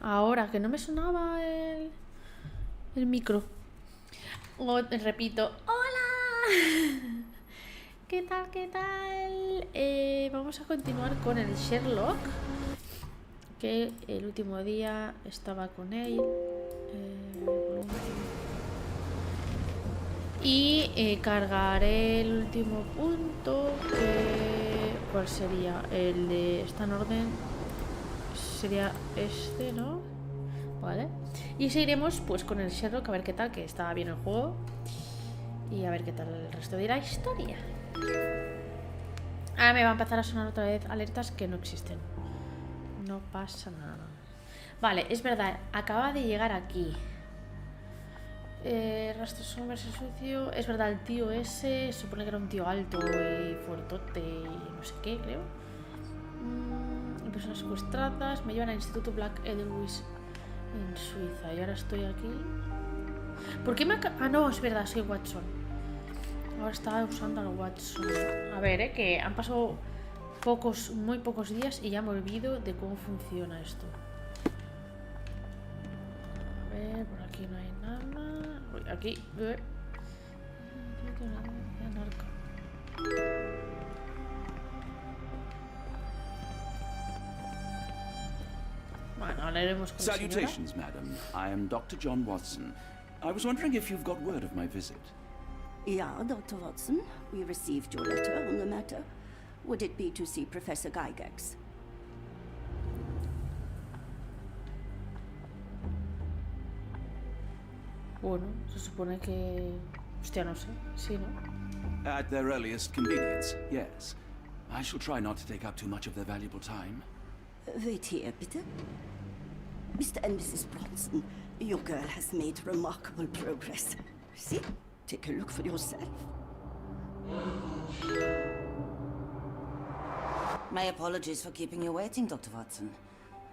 Ahora, que no me sonaba el micro. Repito. ¡Hola! ¿Qué tal? ¿Qué tal? Vamos a continuar con el Sherlock. Que el último día estaba con él. Y cargaré el último punto. ¿Cuál sería? El de... Está en orden. Sería este, ¿no? Vale. Y seguiremos pues con el Sherlock a ver qué tal, que está bien el juego. Y a ver qué tal el resto de la historia. Ahora me va a empezar a sonar otra vez alertas que no existen. No pasa nada. Vale, es verdad, acaba de llegar aquí. Rastros Holmes sucio. Es verdad, el tío ese supone que era un tío alto y fuertote y no sé qué, creo. Personas secuestradas. Me llevan al Instituto Black Edelweiss en Suiza. Y ahora estoy aquí. ¿Por qué me Ah, no, es verdad, soy Watson. Ahora estaba usando al Watson. A ver, que han pasado muy pocos días y ya me olvido de cómo funciona esto. A ver, por aquí no hay nada. Uy, aquí. Bueno, leeremos con Salutations, madam. I am Dr. John Watson. I was wondering if you've got word of my visit. Yeah, Dr. Watson. We received your letter on the matter. Would it be to see Professor Gygax? Bueno, se supone que... Hostia, no sé. Sí, ¿no? At their earliest convenience, yes. I shall try not to take up too much of their valuable time. Wait here, bitte. Mr. and Mrs. Bronson, your girl has made remarkable progress. See? Take a look for yourself. My apologies for keeping you waiting, Dr. Watson.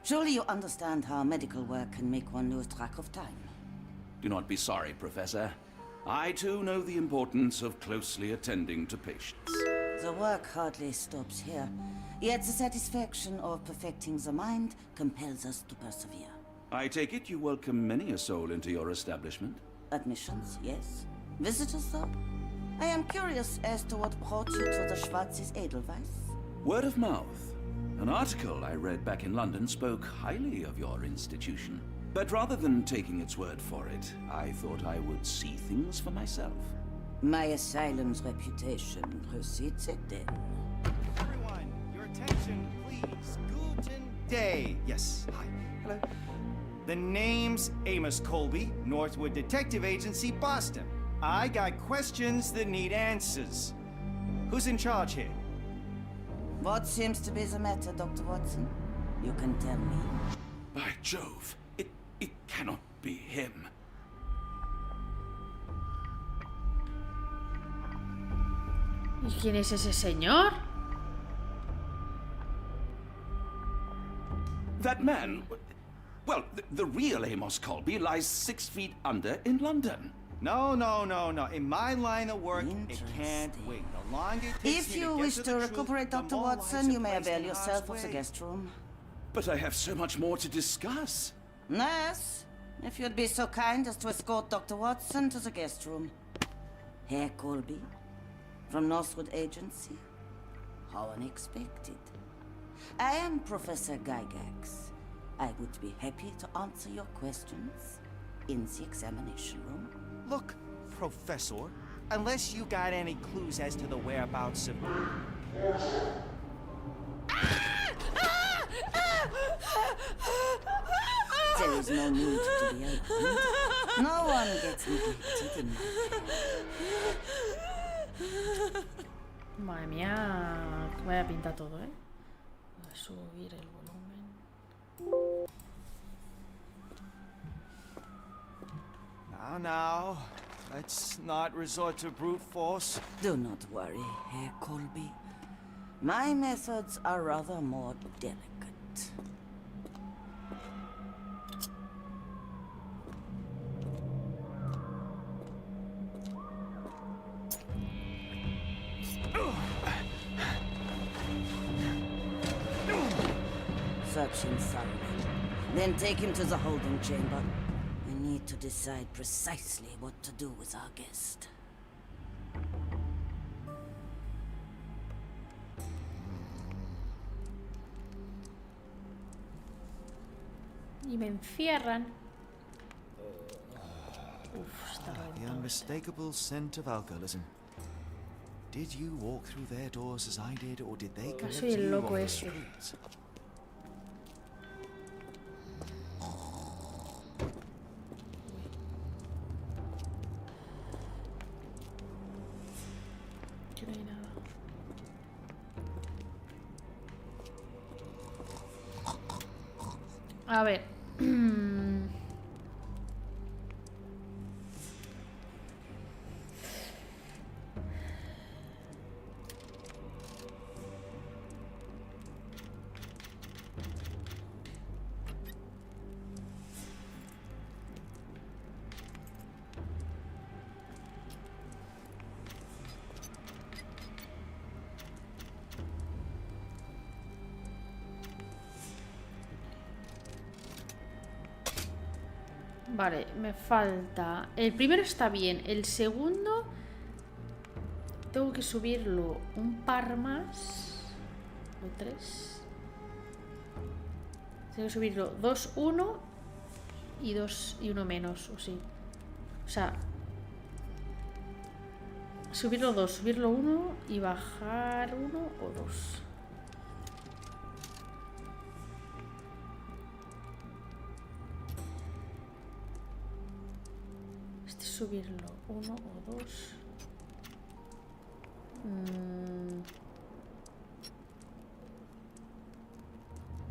Surely you understand how medical work can make one lose track of time. Do not be sorry, Professor. I too know the importance of closely attending to patients. The work hardly stops here, yet the satisfaction of perfecting the mind compels us to persevere. I take it you welcome many a soul into your establishment? Admissions, yes. Visitors, though? I am curious as to what brought you to the Schwarzes Edelweiss. Word of mouth. An article I read back in London spoke highly of your institution. But rather than taking its word for it, I thought I would see things for myself. My asylum's reputation precedes it, then. Everyone, your attention, please. Guten Day. Yes, hi. Hello. The name's Amos Colby, Northwood Detective Agency, Boston. I got questions that need answers. Who's in charge here? What seems to be the matter, Dr. Watson? You can tell me. By Jove, it cannot be him. ¿Y quién es ese señor? That man... Well, the real Amos Colby lies 6 feet under in London. No. In my line of work, it can't wait. The longer it takes If me you to get wish to to the recuperate, truth, Dr. the more Watson, lives you are may placed avail in yourself harm's of the way. guest room. But I have so much more to discuss. Nurse, if you'd be so kind as to escort Dr. Watson to the guest room. Herr Colby, from Northwood Agency. How unexpected. I am Professor Gygax. I would be happy to answer your questions in the examination room. Look, Professor, unless you got any clues as to the whereabouts of... There is no need to be alarmed. No one gets neglected in my care. Madre mía, vaya pinta todo, ¿eh? Voy a subir el volumen. Now, let's not resort to brute force. Do not worry, Herr Colby. My methods are rather more delicate. Such insanity. Then take him to the holding chamber. I need to decide precisely what to do with our guest. Y me encierran. Uf, está The reventado. unmistakable scent of alcoholism. Did you walk through their doors as I did, or did they collect soy el you loco on the ese. streets? Que no hay nada. A ver. Vale, me falta. El primero está bien. El segundo tengo que subirlo un par más. O 3. Tengo que subirlo 2, 1 y 2 y 1 menos, o sí. O sea, subirlo 2, subirlo 1 y bajar 1 o 2. Subirlo 1 o 2.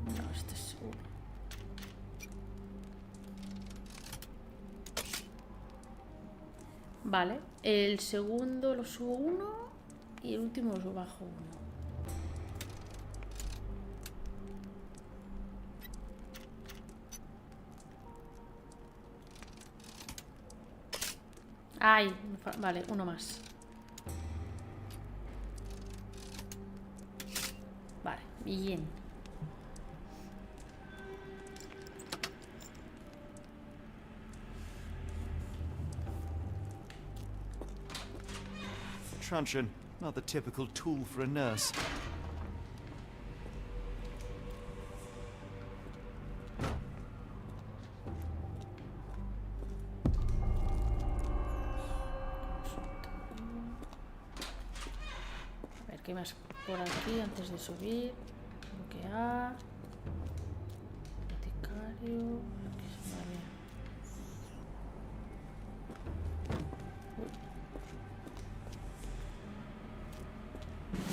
No, este es 1. Vale, el segundo lo subo 1 y el último lo bajo 1. Ay, vale, uno más. Vale, bien. Truncheon, not the typical tool for a nurse. A ver, ¿qué más por aquí antes de subir? Bloquear. Boticario. Aquí se vale.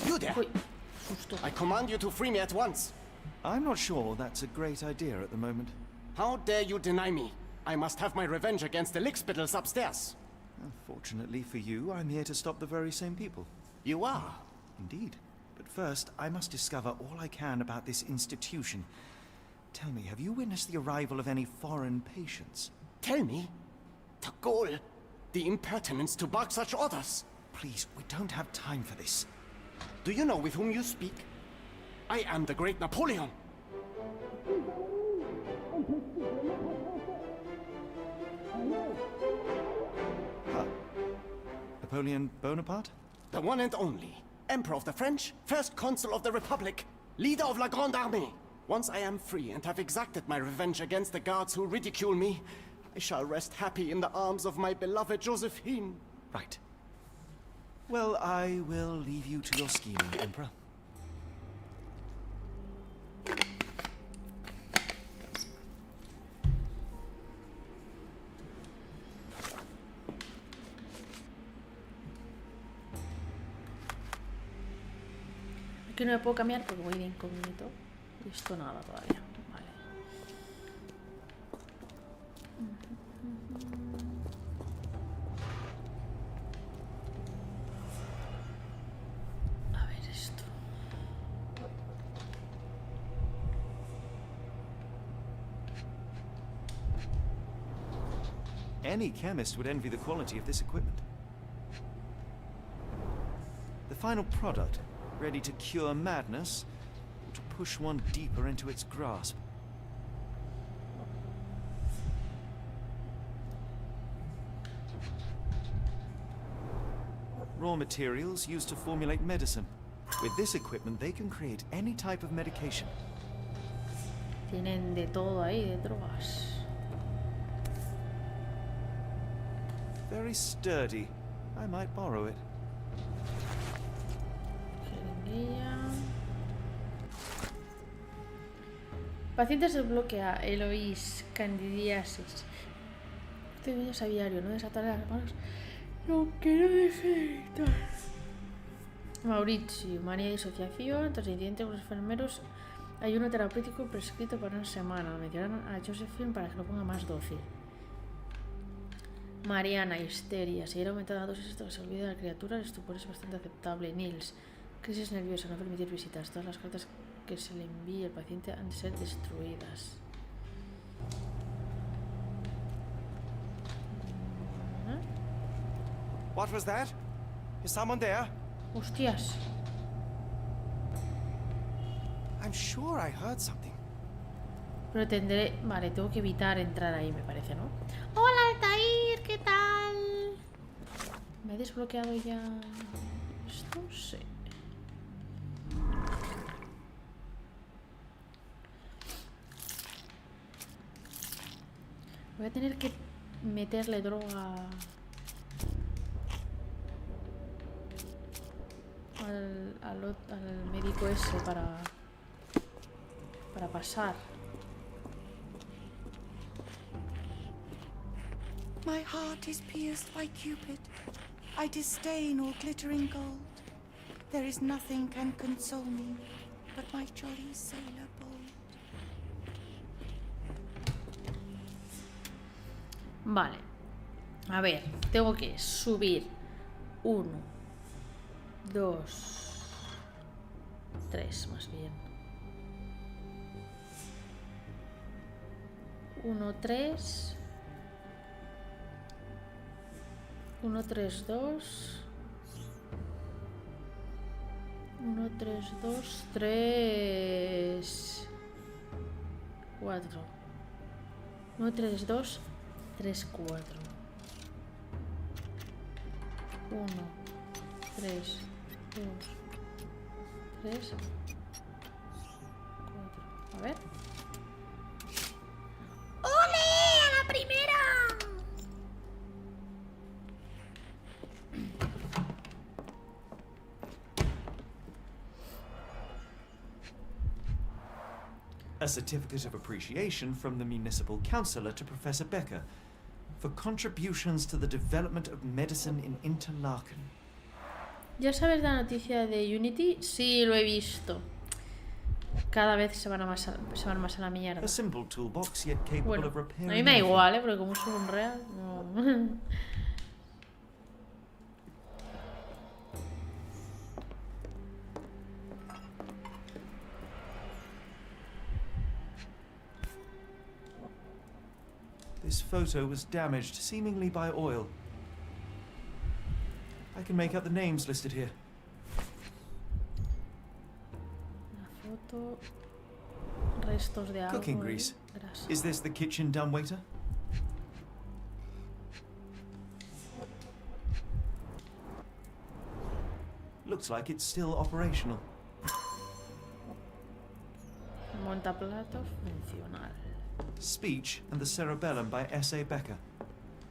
You there! Uy, justo. I command you to free me at once. I'm not sure that's a great idea at the moment. How dare you deny me? I must have my revenge against the lickspittles upstairs. Unfortunately for you, I'm here to stop the very same people. You are? Indeed. But first, I must discover all I can about this institution. Tell me, have you witnessed the arrival of any foreign patients? Tell me. The goal. The impertinence to bark such orders. Please, we don't have time for this. Do you know with whom you speak? I am the great Napoleon. Napoleon Bonaparte? The one and only. Emperor of the French, first consul of the Republic, leader of La Grande Armée. Once I am free and have exacted my revenge against the guards who ridicule me, I shall rest happy in the arms of my beloved Josephine. Right. Well, I will leave you to your scheming, Emperor. Aquí no me puedo cambiar porque voy de incógnito. Y esto nada todavía. Vale. A ver esto. Any chemist would envy the quality of this equipment. The final product, ready to cure madness, or to push one deeper into its grasp. raw materials used to formulate medicine. With this equipment, they can create any type of medication. Tienen de todo ahí, de drogas. Very sturdy. I might borrow it. Jeringuilla. Paciente se bloquea. Eloís. Candidiasis. Este a diario. No desatar las manos. Lo que no necesitas. Mauricio. Manía de disociación. Tras incidente con los enfermeros. Ayuno terapéutico prescrito para una semana. Mencionaron a Josephine para que lo ponga más dócil. Mariana, histeria. Seguir aumentando la dosis hasta que se olvide de la criatura. El estupor es bastante aceptable. Nils, crisis nerviosa. No permitir visitas. Todas las cartas que se le envíe al paciente han de ser destruidas. What was that? Is someone there? Hostias. I'm sure I heard something. Pero tendré... Vale, tengo que evitar entrar ahí, me parece, ¿no? Hola, Altair, ¿qué tal? ¿Me he desbloqueado ya esto? Sí. Voy a tener que meterle droga al médico ese para pasar. My heart is pierced by Cupid. I disdain all glittering gold. There is nothing can console me but my jolly sailor bold. Vale. A ver, tengo que subir 1, 2, 3 más bien. 1, 3. 1, 3, 2. 1, 3, 2, 3. 4. 1, 3, 2, 3, 4. 1, 3, 2, 3, 4. A ver. ¡Ole! ¡A la primera! A certificate of appreciation from the municipal councillor to Professor Becker for contributions to the development of medicine in Interlaken. ¿Ya sabes la noticia de Unity? Sí, lo he visto. Cada vez se van más a la mierda. A simple toolbox yet capable Bueno, of a repairing mí me da anything. igual, porque como es un real, no. This photo was damaged, seemingly by oil. I can make out the names listed here. La foto. Restos de agua. Cooking grease. Grasa. Is this the kitchen dumbwaiter? Looks like it's still operational. Montaplatos funcional. Speech and the Cerebellum by S.A. Becker.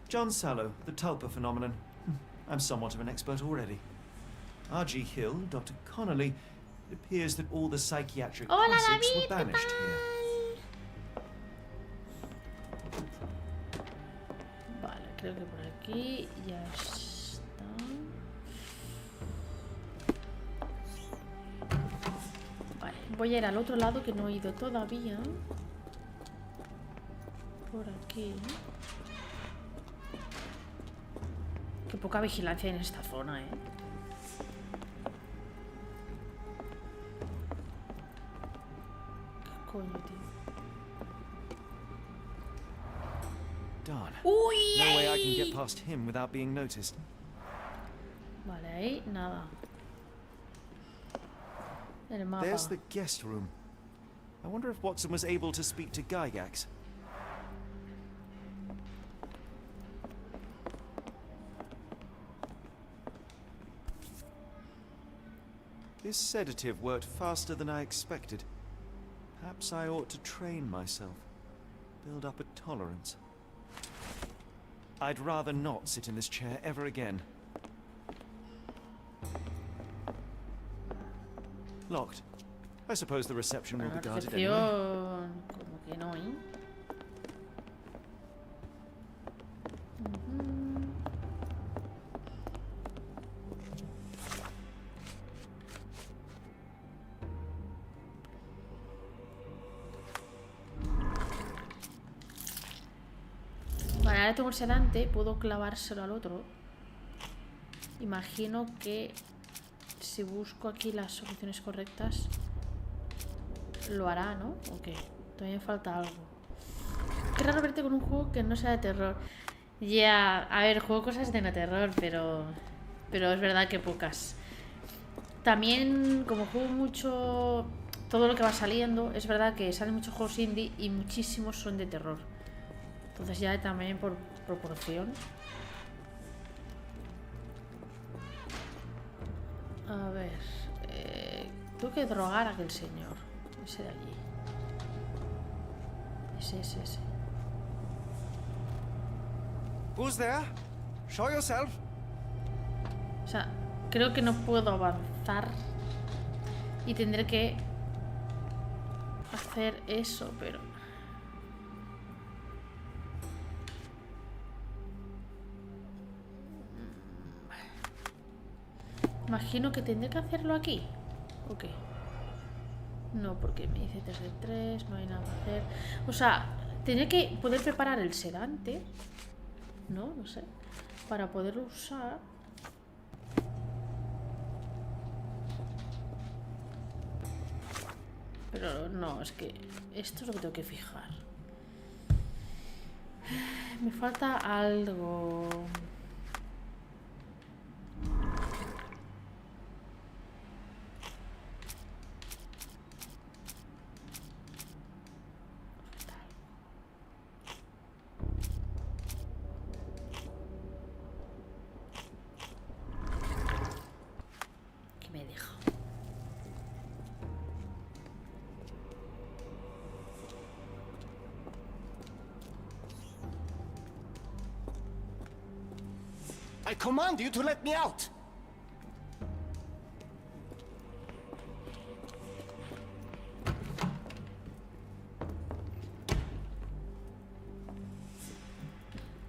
John Sallow, the Tulpa phenomenon. I'm somewhat of an expert already. R.G. Hill, Dr. Connolly. It appears that all the psychiatric Hola, classics David, were ¿qué banished here. tal? Vale, creo que por aquí ya está. Vale, voy a ir al otro lado que no he ido todavía. Por aquí. Qué poca vigilancia hay en esta zona, ¿Qué coño, tío? Darn. ¡Uy! No way I can get past him without being noticed. Vale, ahí nada. El mapa. There's the guest room. I wonder if Watson was able to speak to Gygax. This sedative worked faster than I expected. Perhaps I ought to train myself. Build up a tolerance. I'd rather not sit in this chair ever again. Locked. I suppose the reception will be guarded anyway. Recepción. Como que no, ¿eh? Vale, ahora tengo el sedante, puedo clavárselo al otro. Imagino que si busco aquí las soluciones correctas lo hará, ¿no? ¿O qué? Todavía me falta algo. Qué raro verte con un juego que no sea de terror. Ya, a ver, juego cosas de no terror, pero es verdad que pocas. También, como juego mucho todo lo que va saliendo, es verdad que salen muchos juegos indie y muchísimos son de terror. Entonces ya también por proporción. A ver, tengo que drogar a aquel señor. Ese de allí. Ese. Who's there? Show yourself. O sea, creo que no puedo avanzar. Y tendré que hacer eso, pero... Imagino que tendré que hacerlo aquí. ¿O qué? No, porque me dice 3 de 3, no hay nada que hacer. O sea, tendré que poder preparar el sedante. No sé. Para poderlo usar. Pero no, es que esto es lo que tengo que fijar. Me falta algo. ¿Qué me deja? I command you to let me out!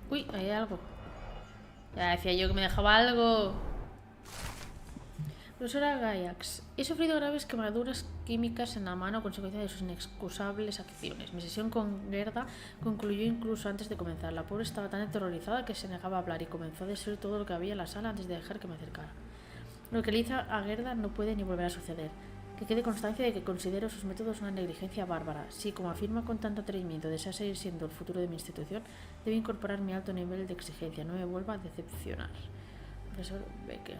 Uy, hay algo. Ya decía yo que me dejaba algo. Profesora Gaiax, he sufrido graves quemaduras químicas en la mano a consecuencia de sus inexcusables acciones. Mi sesión con Gerda concluyó incluso antes de comenzar. La pobre estaba tan aterrorizada que se negaba a hablar y comenzó a destruir todo lo que había en la sala antes de dejar que me acercara. Lo que le hizo a Gerda no puede ni volver a suceder. Que quede constancia de que considero sus métodos una negligencia bárbara. Si, como afirma con tanto atrevimiento, desea seguir siendo el futuro de mi institución, debe incorporar mi alto nivel de exigencia. No me vuelva a decepcionar. Profesor Becker.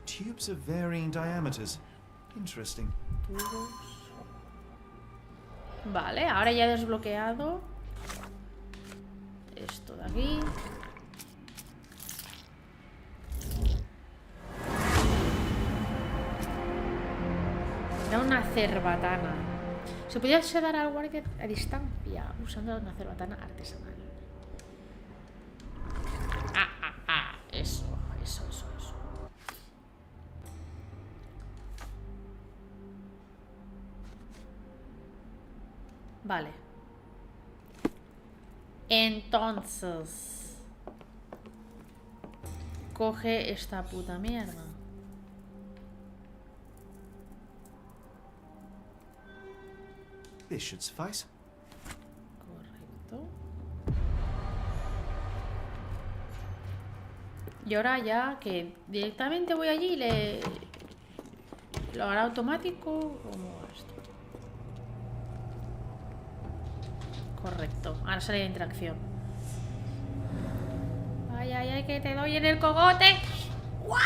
Tubes of varying diameters. Interesting. Tubos. Vale, ahora ya he desbloqueado esto de aquí. Era una cerbatana. Se podía sedar al guardia a distancia usando una cerbatana artesanal. Eso. Vale. Entonces coge esta puta mierda. This should suffice. Correcto. Y ahora ya que directamente voy allí y lo hará automático. ¿Cómo va esto? Correcto. Ahora sale la interacción. Ay, que te doy en el cogote. ¡Guau!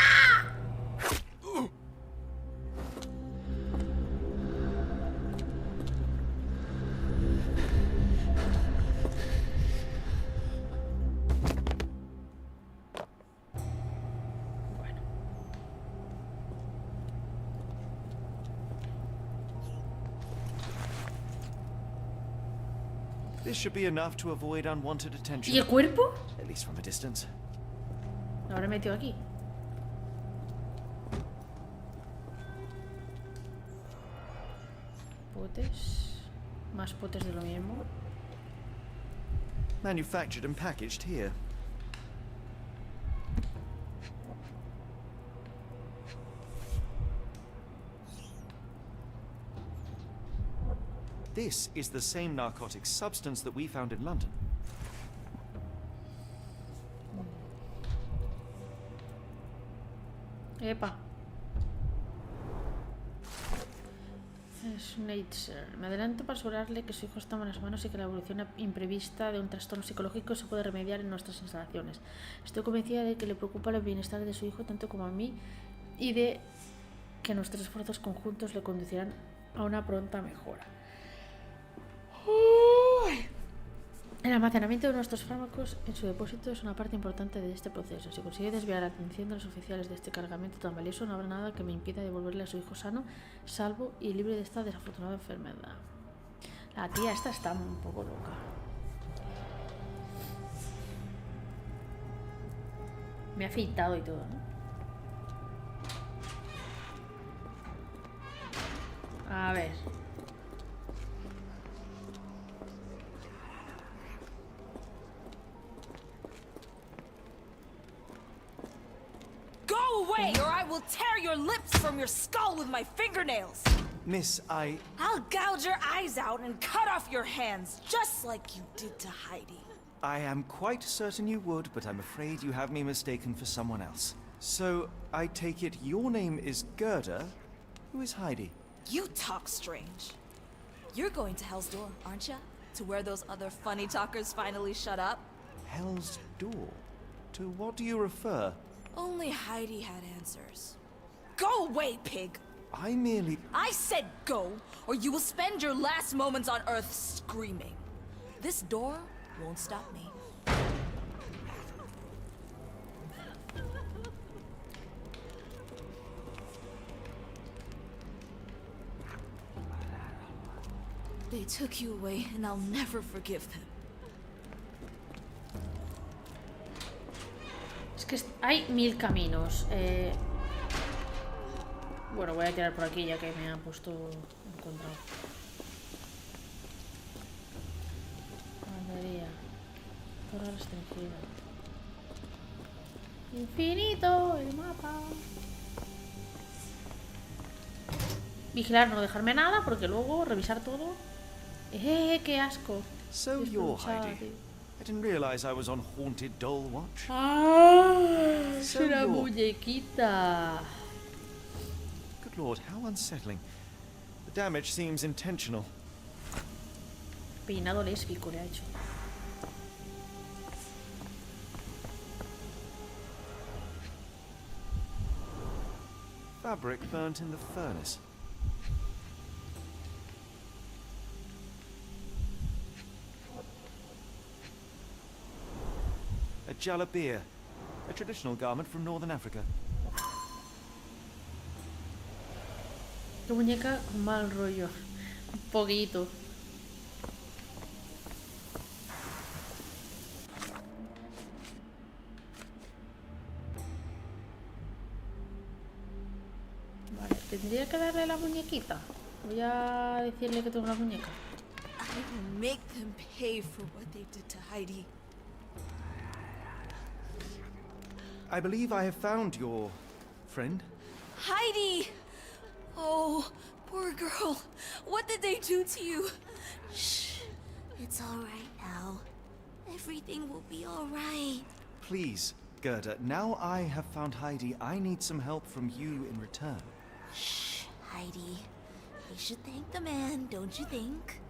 This should be enough to avoid unwanted attention. ¿Y el cuerpo? At least from a distance. Lo habré metido aquí. Potes. Más potes de lo mismo. Manufactured and packaged here. This is the same narcotic substance that we found in London. Epa. Schneider. Me adelanto para asegurarle que su hijo está en buenas manos y que la evolución imprevista de un trastorno psicológico se puede remediar en nuestras instalaciones. Estoy convencida de que le preocupa el bienestar de su hijo tanto como a mí y de que nuestros esfuerzos conjuntos le conducirán a una pronta mejora. El almacenamiento de nuestros fármacos en su depósito es una parte importante de este proceso. Si consigue desviar la atención de los oficiales de este cargamento tan valioso, no habrá nada que me impida devolverle a su hijo sano, salvo y libre de esta desafortunada enfermedad. La tía esta está un poco loca. Me ha afeitado y todo, ¿no? A ver. Go away, or I will tear your lips from your skull with my fingernails! Miss, I'll gouge your eyes out and cut off your hands, just like you did to Heidi. I am quite certain you would, but I'm afraid you have me mistaken for someone else. So, I take it your name is Gerda? Who is Heidi? You talk strange. You're going to Hell's Door, aren't ya? To where those other funny talkers finally shut up? Hell's Door? To what do you refer? Only Heidi had answers. Go away, pig! I said go, or you will spend your last moments on Earth screaming. This door won't stop me. They took you away, and I'll never forgive them. Es que hay 1000 caminos. Bueno, voy a tirar por aquí ya que me ha puesto encontrado. Bandería. Torre restringida. Infinito el mapa. Vigilar, no dejarme nada, porque luego revisar todo. ¡Qué asco! So you're Heidi. I didn't realize I was on Haunted Doll Watch. ¡Ah! Es So una you're- muñequita. Good lord, how unsettling. The damage seems intentional. Peinado lésbico le ha hecho. Fabric burnt in the furnace. A jalabia, a traditional garment from northern Africa. Qué muñeca con mal rollo. Un poquito. Vale, tendría que darle la muñequita. Voy a decirle que tengo la muñeca. I will make them pay for what they did to Heidi. I believe I have found your friend. Heidi! Oh, poor girl. What did they do to you? Shh. It's all right now. Everything will be all right. Please, Gerda, now I have found Heidi, I need some help from you in return. Shh, Heidi. We should thank the man, don't you think?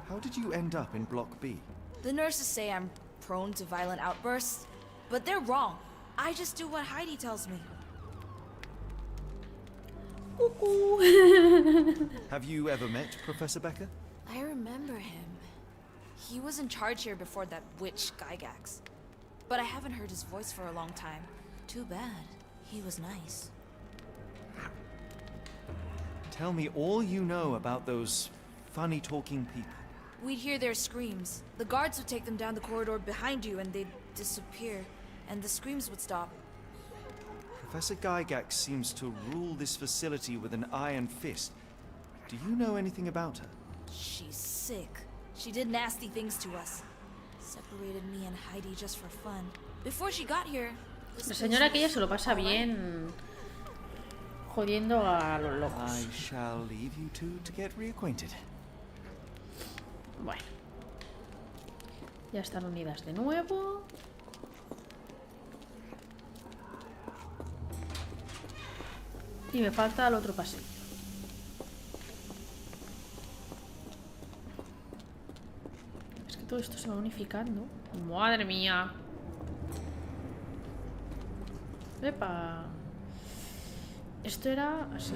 How did you end up in Block B? The nurses say I'm prone to violent outbursts, but they're wrong. I just do what Heidi tells me. Have you ever met Professor Becker? I remember him. He was in charge here before that witch Gygax. But I haven't heard his voice for a long time. Too bad. He was nice. Tell me all you know about those funny-talking people. We'd hear their screams. The guards would take them down the corridor behind you and they'd disappear, and the screams would stop. Professor Gygax seems to rule this facility with an iron fist. Do you know anything about her? She's sick. She did nasty things to us. Separated me and Heidi just for fun. Before she got here, La señora aquella se lo pasa bien jodiendo a los locos. I shall leave you two to get reacquainted. Bueno. Ya están unidas de nuevo. Y me falta el otro pasillo. Es que todo esto se va unificando. ¡Madre mía! ¡Epa! Esto era así.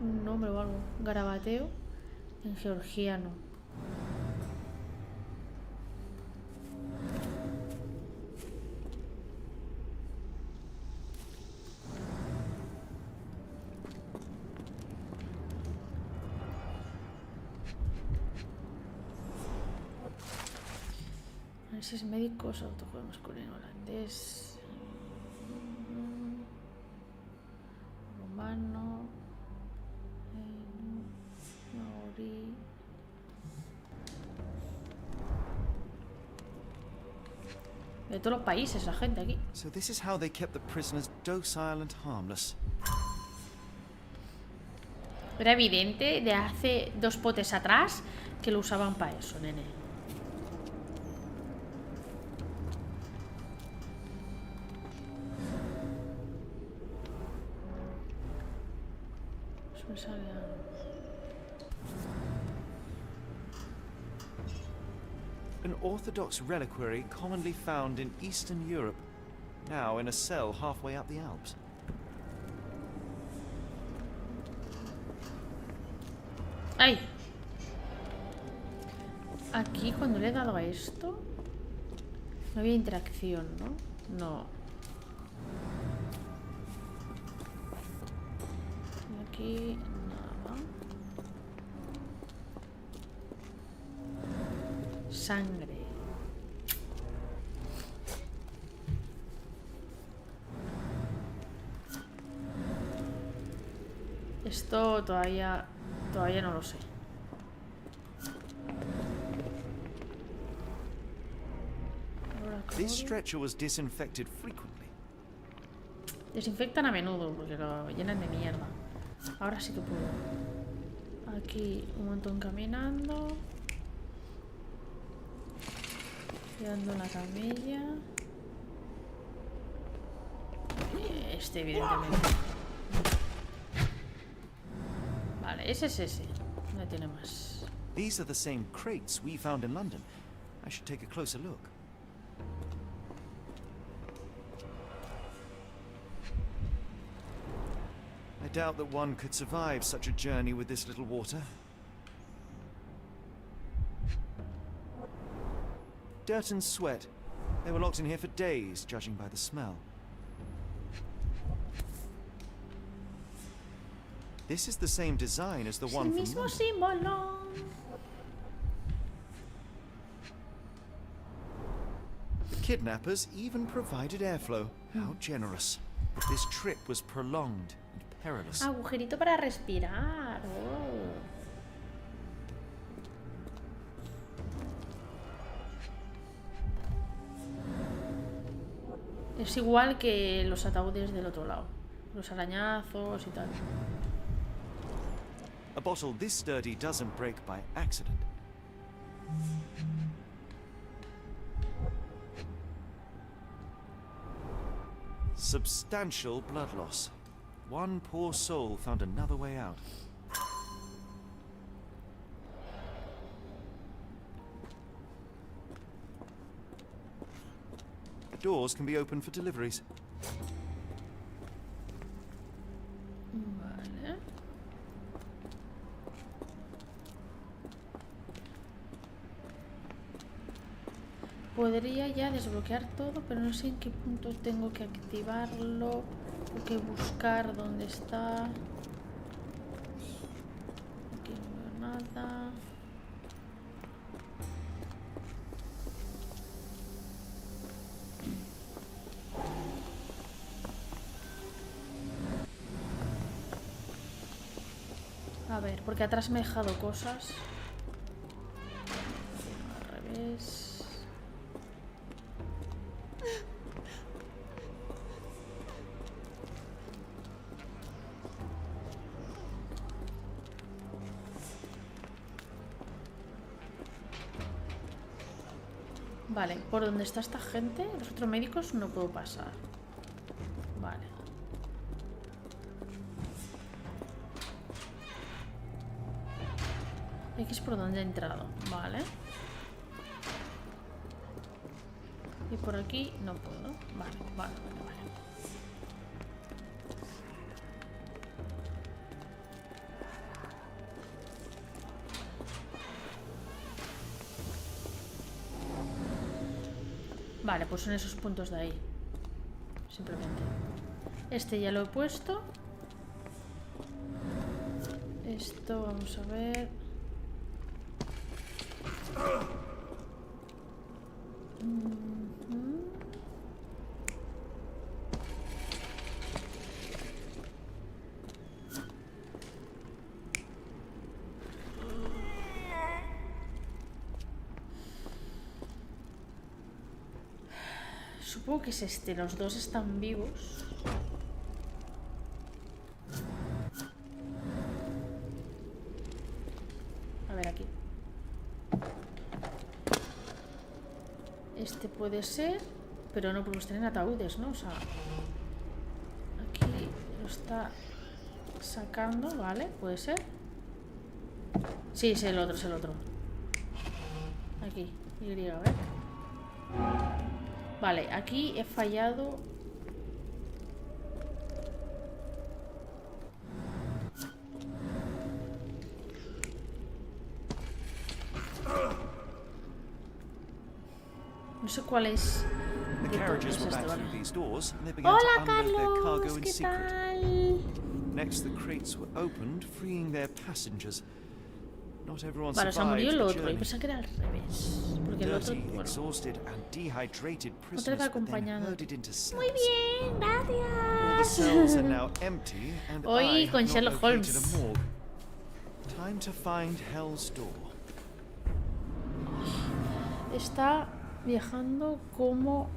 Un nombre o algo. Garabateo en georgiano. Análisis médicos, autojuego masculino holandés, romano, maorí. De todos los países la gente aquí. So this is how they kept the prisoners docile and harmless. Era evidente de hace 2 potes atrás que lo usaban para eso, nene. Eso me sale algo. An orthodox reliquary commonly found in Eastern Europe, now in a cell halfway up the Alps. ¡Ay! Aquí cuando le he dado a esto no había interacción, ¿no? No. Y aquí nada. Sangre. Esto todavía no lo sé. This stretcher was disinfected frequently. Desinfectan a menudo porque lo llenan de mierda. Ahora sí que puedo. Aquí un montón caminando. Llevando la camilla. Y este evidentemente. Vale, ese es ese. No tiene más. These are the same crates we found in London. I should take a closer look. I doubt that one could survive such a journey with this little water. Dirt and sweat. They were locked in here for days, judging by the smell. This is the same design as the one El from mismo London. símbolo. Kidnappers even provided airflow. How generous. This trip was prolonged and perilous. Agujerito para respirar. Oh. Es igual que los ataúdes del otro lado. Los arañazos y tal. A bottle this sturdy doesn't break by accident. Substantial blood loss. One poor soul found another way out. Doors can be opened for deliveries. Vale. Podría ya desbloquear todo, pero no sé en qué punto tengo que activarlo o que buscar dónde está. Aquí nada. A ver, porque atrás me he dejado cosas. Al revés. Vale, por donde está esta gente, los otros médicos no puedo pasar. Vale. Aquí es por donde he entrado, vale. Y por aquí no puedo. Vale, vale, vale, vale. Vale, pues son esos puntos de ahí. Simplemente. Este ya lo he puesto. Esto, vamos a ver. Supongo que es este. Los dos están vivos. A ver, aquí. Este puede ser, pero no podemos tener ataúdes, ¿no? O sea, aquí lo está sacando, ¿vale? Puede ser. Sí, es el otro, es el otro. Aquí, Y, a ver. Vale, aquí he fallado. No sé cuál es. The carriages were back through these doors, and they began Hola, to unload their cargo Carlos, in ¿qué secret. tal? Next, the crates were opened, freeing their passengers. Not everyone Vale, o sea, murió survived el the otro. Yo journey. pensaba que era al revés. Porque el otro, Dirty, bueno. exhausted, and dehydrated Otra vez prisoners were then acompañando. herded into cells. Muy bien, All the cells are gracias. now empty, and Hoy I have con not Sherlock located Holmes. a morgue. Time to find Hell's Door. Está viajando como...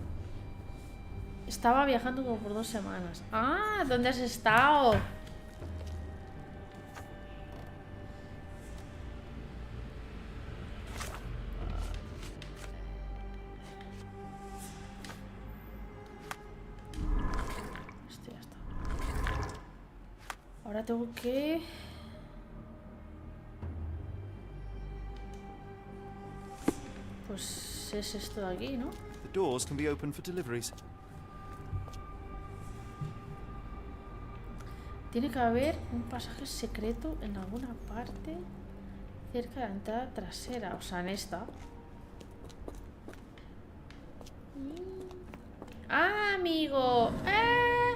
Estaba viajando como por 2 semanas. Ah, ¿dónde has estado? Este ya está. Ahora tengo que... Pues es esto de aquí, ¿no? The doors can be opened for deliveries. Tiene que haber un pasaje secreto en alguna parte cerca de la entrada trasera, o sea, en esta. ¡Ah, amigo! ¡Ah!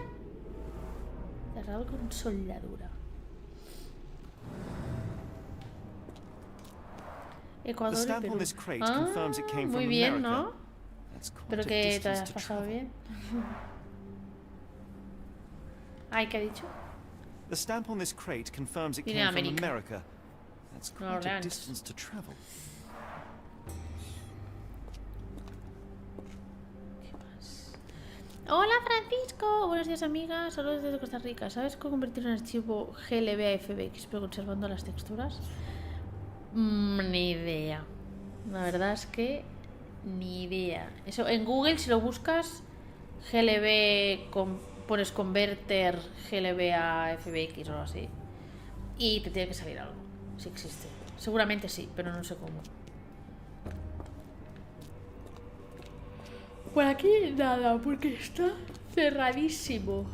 Cerrado con soldadura. Ecuador The y stamp Perú. on this crate confirms it came Muy from bien, America. ¿no? That's quite Espero a que te distance hayas to pasado travel. bien. Ay, ¿qué ha dicho? The stamp on this crate confirms it Viene came de from América. America. That's Nueva quite a Orleans. distance to travel. Hola, Francisco. Buenos días, amiga. Saludos desde Costa Rica. ¿Sabes cómo convertir un archivo GLB a FBX pero conservando las texturas? Ni idea. La verdad es que ni idea. Eso en Google, si lo buscas, GLB pones converter GLB a FBX o algo así. Y te tiene que salir algo. Si existe. Seguramente sí, pero no sé cómo. Por aquí nada, porque está cerradísimo.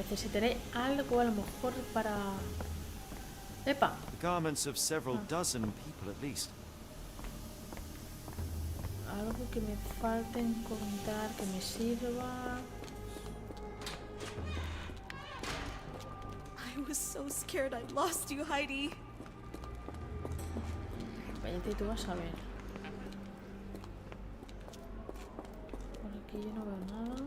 Necesitaré algo a lo mejor para... ¡Epa! The garments of several dozen people at least. Algo que me falte encontrar, que me sirva... I was so scared I lost you, Heidi. Cállate, tú vas a ver. Por aquí yo no veo nada.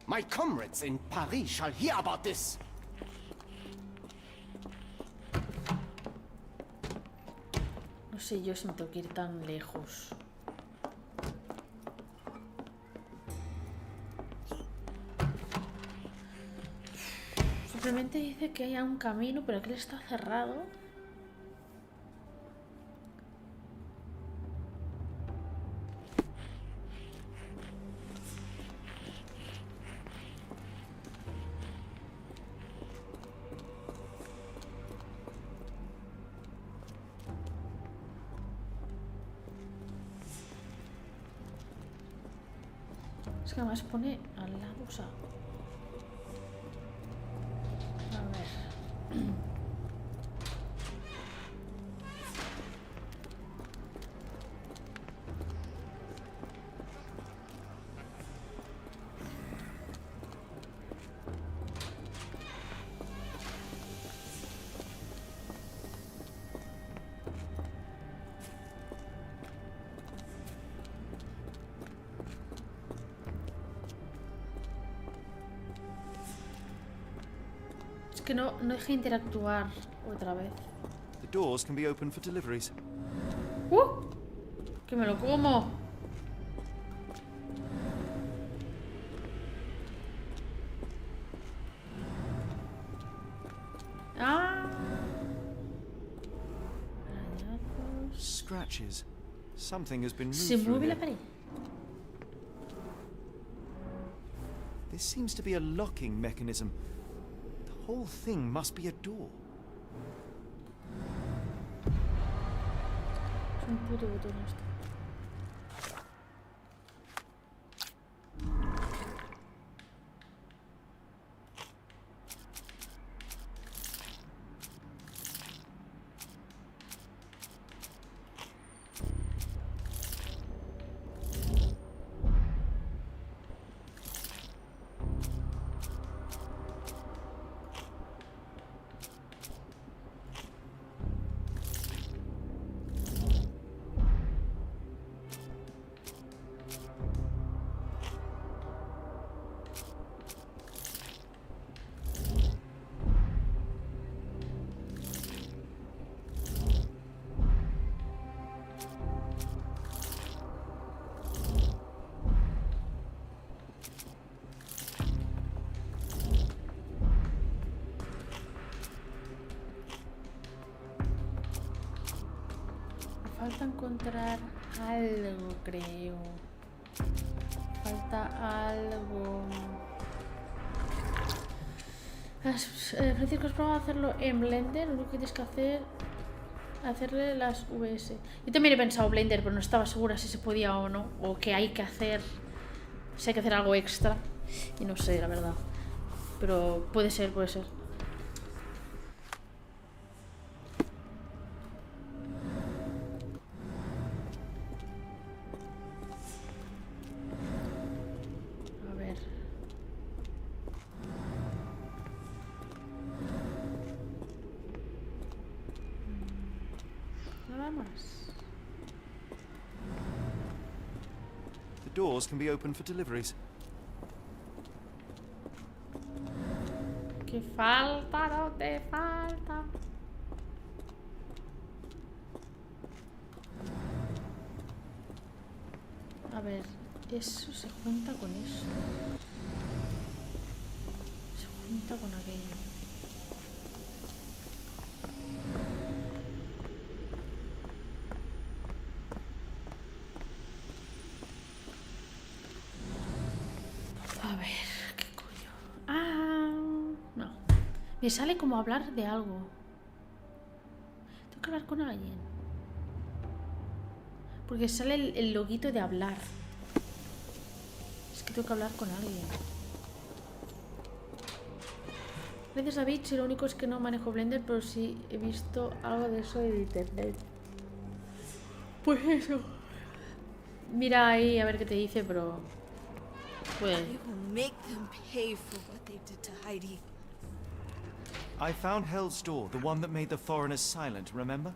My comrades in Paris shall hear about this. No sé yo si me tengo que ir tan lejos. Simplemente dice que hay un camino, pero aquel está cerrado. Es que además pone al lado, o sea... A ver... que no deje interactuar otra vez. The doors can be opened for deliveries. Que me lo como. Ah. Arañazos. Scratches. Something has been moved Se through mueve la here. pared. This seems to be a locking mechanism. The whole thing must be a door. Es un puto botón esto. Falta encontrar algo, creo. Falta algo. Francisco, has probado hacerlo en Blender. Lo único que tienes que hacer hacerle las VS. Yo también he pensado Blender, pero no estaba segura si se podía o no. O que hay que hacer. Si hay que hacer algo extra. Y no sé, la verdad. Pero puede ser, puede ser. The doors can be opened for deliveries. ¿Qué falta? No te falta. A ver, eso se junta con eso. Se junta con aquello. A ver, ¿qué coño? Ah. Me sale como hablar de algo. Tengo que hablar con alguien. Porque sale el loguito de hablar. Es que tengo que hablar con alguien. Gracias, David. Si lo único es que no manejo Blender, pero sí he visto algo de eso en internet. Pues eso. Mira ahí a ver qué te dice, pero... Pues... I will make them pay for what they did to Heidi. I found Hell's Door, the one that made the foreigners silent, remember?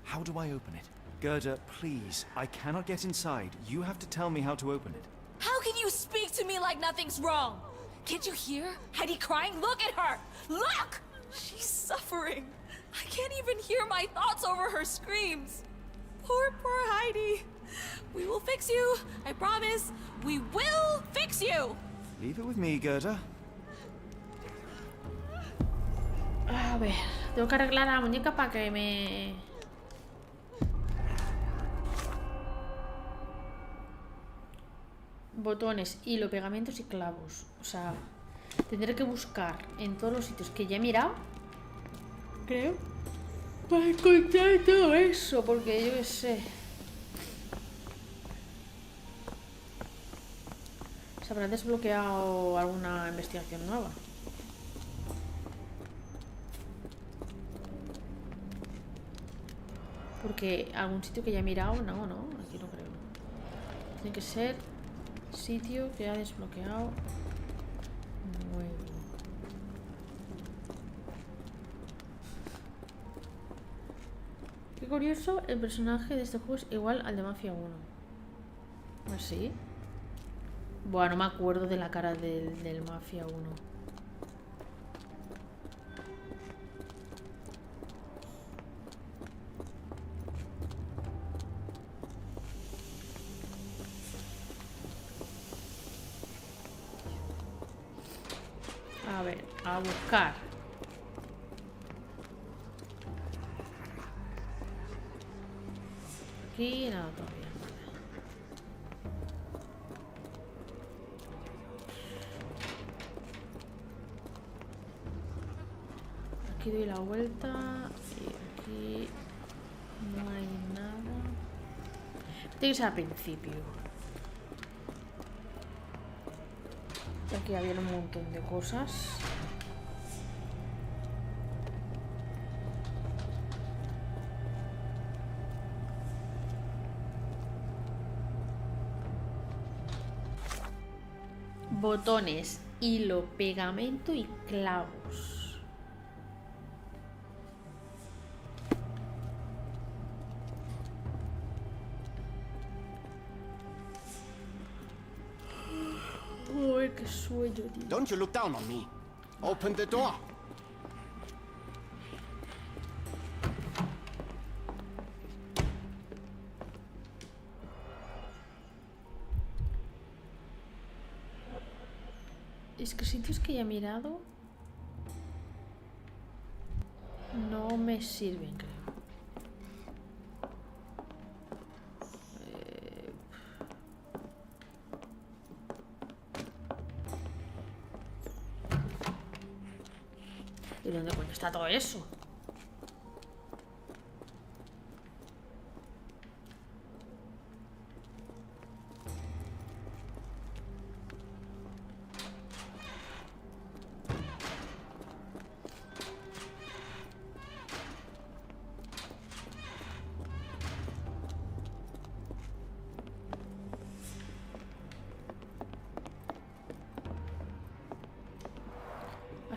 How do I open it? Gerda, please. I cannot get inside. You have to tell me how to open it. How can you speak to me like nothing's wrong? Can't you hear Heidi crying? Look at her! Look! She's suffering. I can't even hear my thoughts over her screams. Poor Heidi. We will fix you. I promise. We will fix you. Leave it with me, Gerda. A ver, tengo que arreglar a la muñeca para que me... Botones, hilo, pegamentos y clavos. O sea, tendré que buscar en todos los sitios que ya he mirado, creo, para encontrar todo eso, porque yo qué sé. Se habrá desbloqueado alguna investigación nueva. Porque algún sitio que ya he mirado, no, aquí no creo. Tiene que ser sitio que ha desbloqueado nuevo. Qué curioso, el personaje de este juego es igual al de Mafia 1. ¿Así? Bueno, no me acuerdo de la cara del Mafia 1. A ver, a buscar. Aquí nada todavía. Aquí doy la vuelta y aquí no hay nada. Tiene que ser al principio. Y aquí había un montón de cosas. Botones, hilo, pegamento y clavos. Uy, qué sueño, tío. Don't you look down on me. Open the door. Es que sitios que ya he mirado no me sirven, creo. ¿Y dónde coño está todo eso?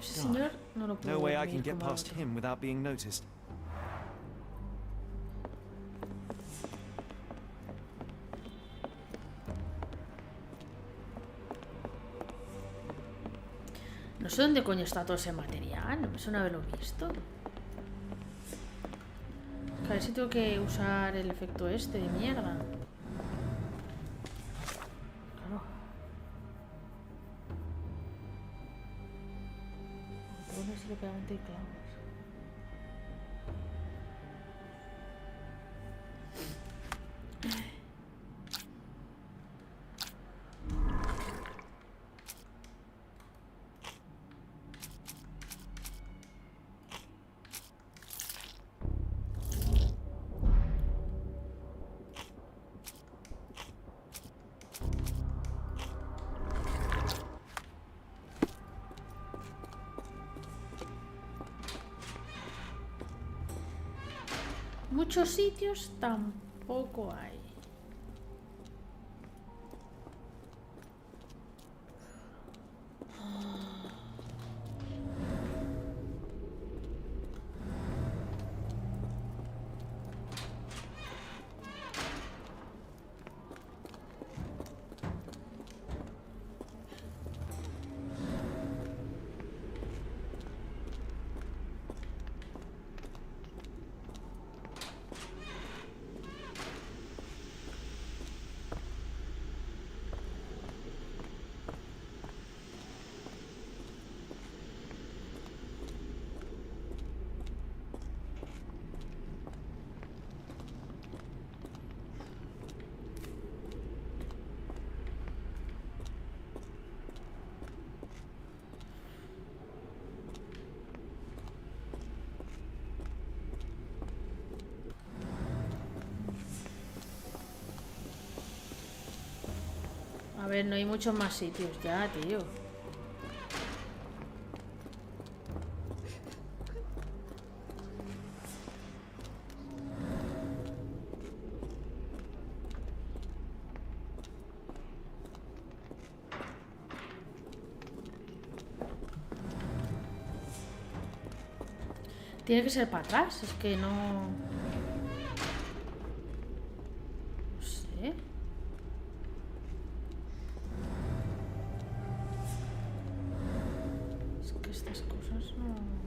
Señor, no lo puedo No way I ver can get como past otro. him without being noticed. No sé dónde coño está todo ese material, no me suena haberlo visto. A ver si tengo que usar el efecto este de mierda. Claro. Botones y pegamento y clavos. muchos sitios tampoco hay. A ver, no hay muchos más sitios ya, tío. Tiene que ser para atrás, es que no... No sé. Es que estas cosas no...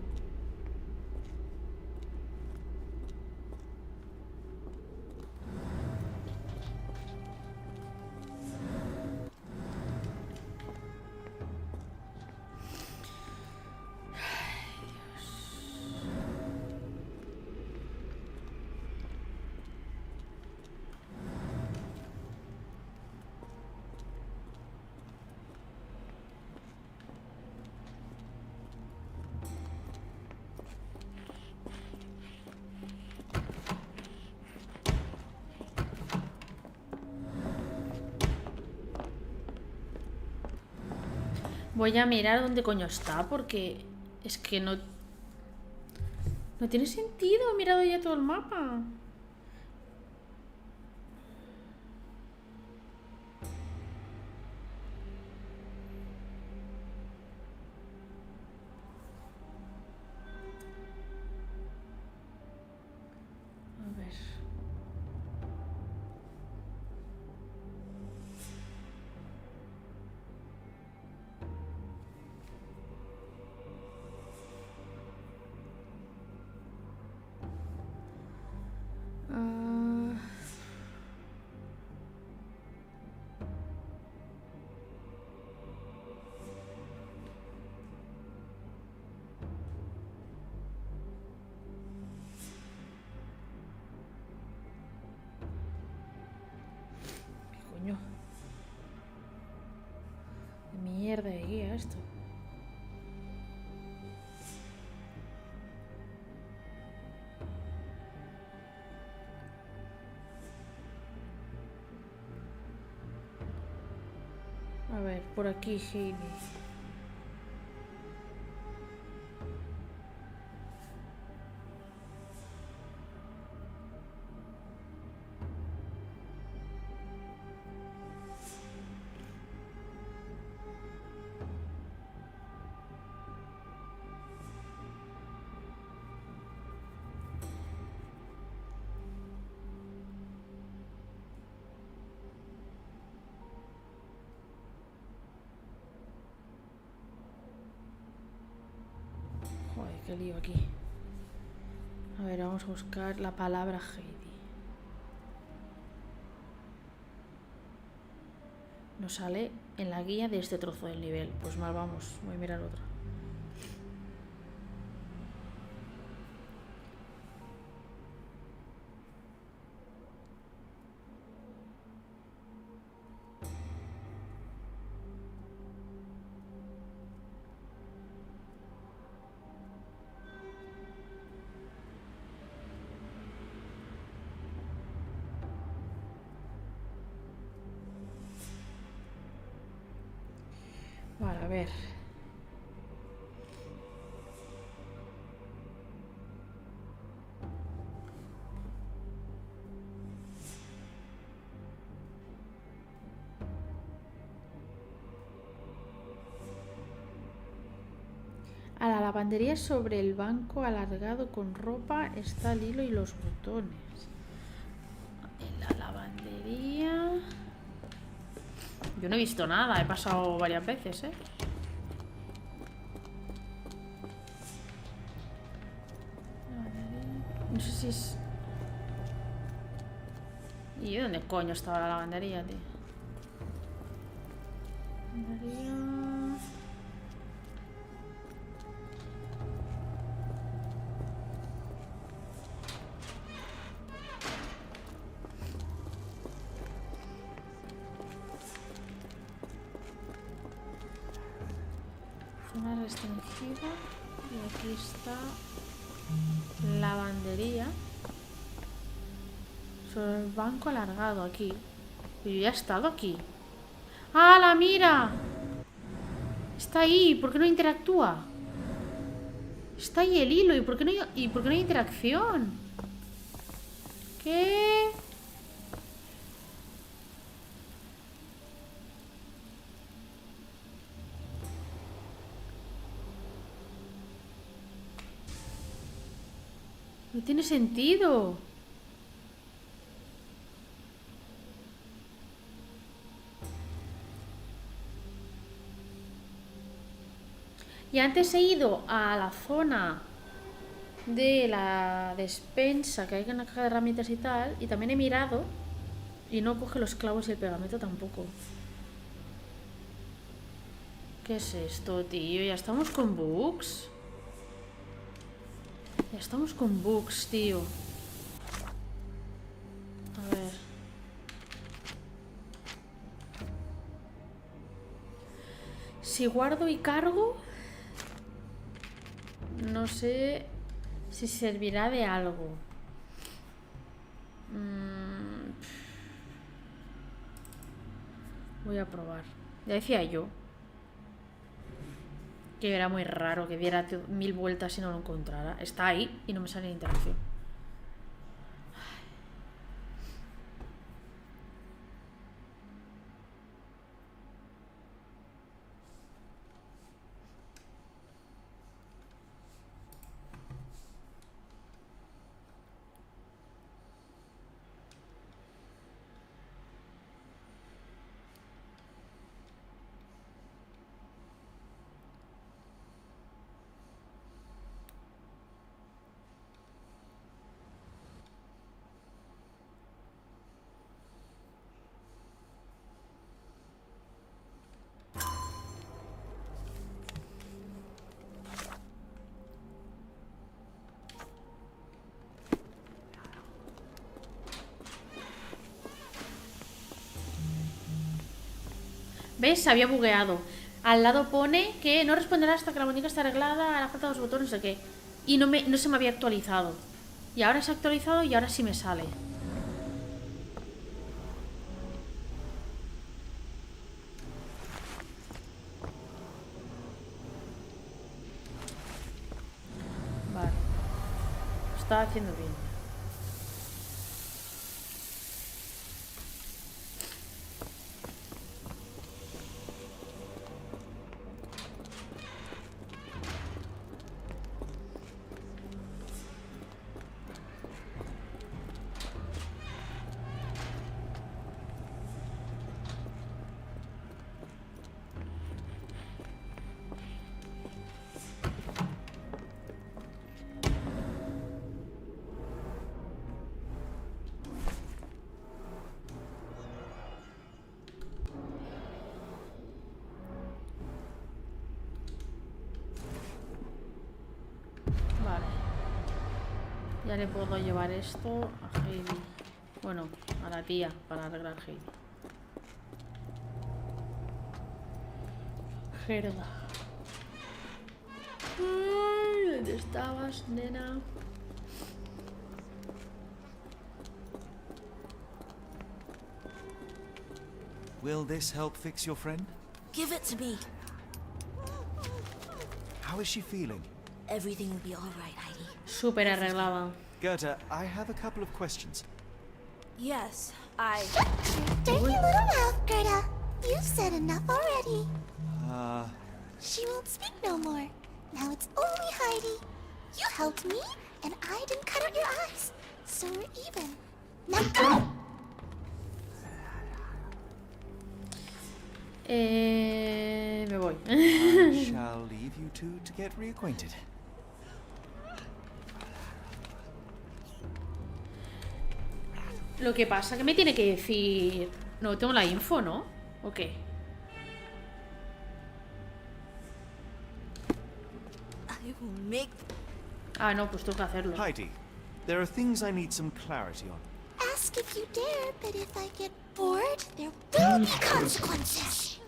Voy a mirar dónde coño está, porque es que no... No tiene sentido, he mirado ya todo el mapa. A ver... ¿Qué coño? ¿Qué mierda de guía esto? A ver, por aquí, Heidi. Joder, qué lío aquí. A ver, vamos a buscar la palabra Heidi. Nos sale en la guía de este trozo del nivel. Pues mal, vamos, voy a mirar otra. Vale, a ver. A la lavandería sobre el banco alargado con ropa está el hilo y los botones. En la lavandería... Yo no he visto nada, he pasado varias veces, ¿eh? No sé si es... ¿Y dónde coño estaba la lavandería, tío? Lavandería... Zona restringida. Y aquí está... Lavandería. Sobre el banco alargado aquí. Pero yo ya he estado aquí. ¡Ah, la mira! Está ahí. ¿Por qué no interactúa? Está ahí el hilo. ¿Y por qué no hay interacción? ¿Qué? No tiene sentido. Y antes he ido a la zona de la despensa que hay en la caja de herramientas y tal, y también he mirado y no coge los clavos y el pegamento tampoco. ¿Qué es esto, tío? Ya estamos con bugs. Ya estamos con bugs, tío. A ver. Si guardo y cargo, no sé si servirá de algo. Voy a probar. Ya decía yo que era muy raro que diera 1000 vueltas y no lo encontrara. Está ahí y no me sale interacción. ¿Ves? Se había bugueado. Al lado pone que no responderá hasta que la muñeca esté arreglada, hará falta 2 botones, no sé qué. Y no se me había actualizado. Y ahora se ha actualizado y ahora sí me sale. Vale. Lo estaba haciendo bien. Ya le puedo llevar esto a Heidi. Bueno, a la tía, para arreglar Heidi. Gerda. Ay, ¿dónde estabas, nena? Will this help fix your friend? Give it to me. How is she feeling? Everything will be all right, Heidi. Súper arreglada. Gerda, I have a couple of questions. Yes, I... Dirty little mouth, Gerda. You've said enough already. Uh, She won't speak no more. Now it's only Heidi. You helped me, and I didn't cut out your eyes. So we're even. Now go! Me voy. I shall leave you two to get reacquainted. Lo que pasa que me tiene que decir... No, tengo la info, ¿no? ¿O qué? I will make... Ah, no, pues tengo que hacerlo. Heidi, there are things I need some clarity on. Ask if you dare, but if I get bored, there will be consequences.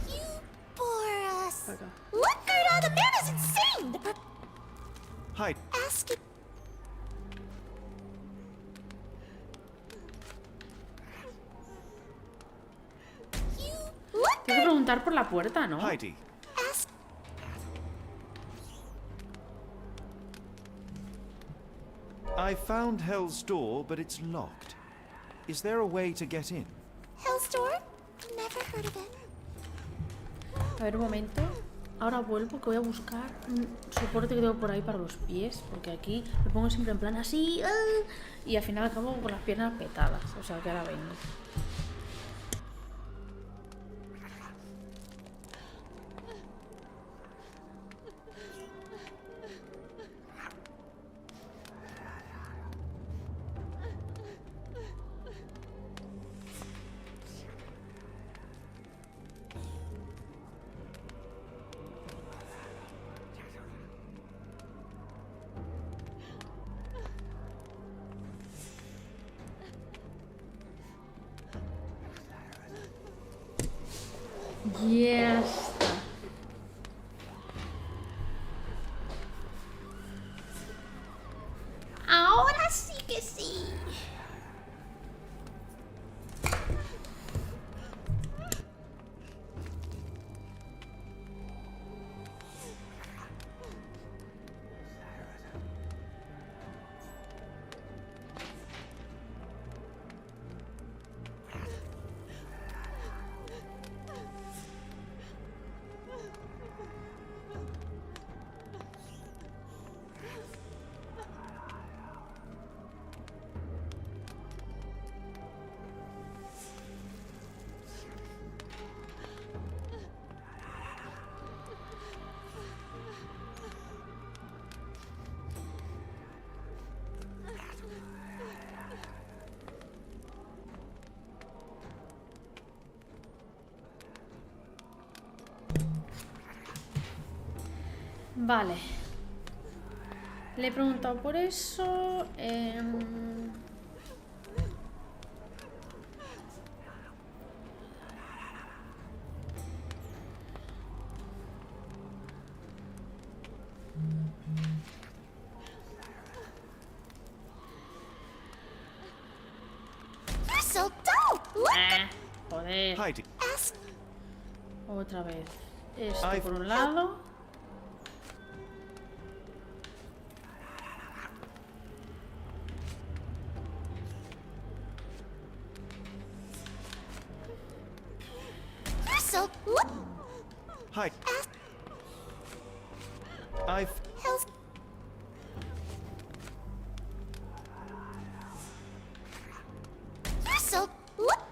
You bore us. Acá. Look, Gerda, the man is insane. Heidi, Ask it. You look. Tengo que preguntar por la puerta, ¿no? Heidi, Ask. I found Hell's Door, but it's locked. Is there a way to get in? Hell's Door? Never heard of it. A ver, un momento. Ahora vuelvo, que voy a buscar un soporte que tengo por ahí para los pies. Porque aquí me pongo siempre en plan así. Y al final acabo con las piernas petadas. O sea que ahora vengo. Ya está. Ahora sí que sí. Vale. Le he preguntado por eso. You're so dull. Look. Joder. Heidi, Ask. Otra vez. Esto I've- por un lado. You're so look. Heidi, Ask. I've... Hell's. You're so look.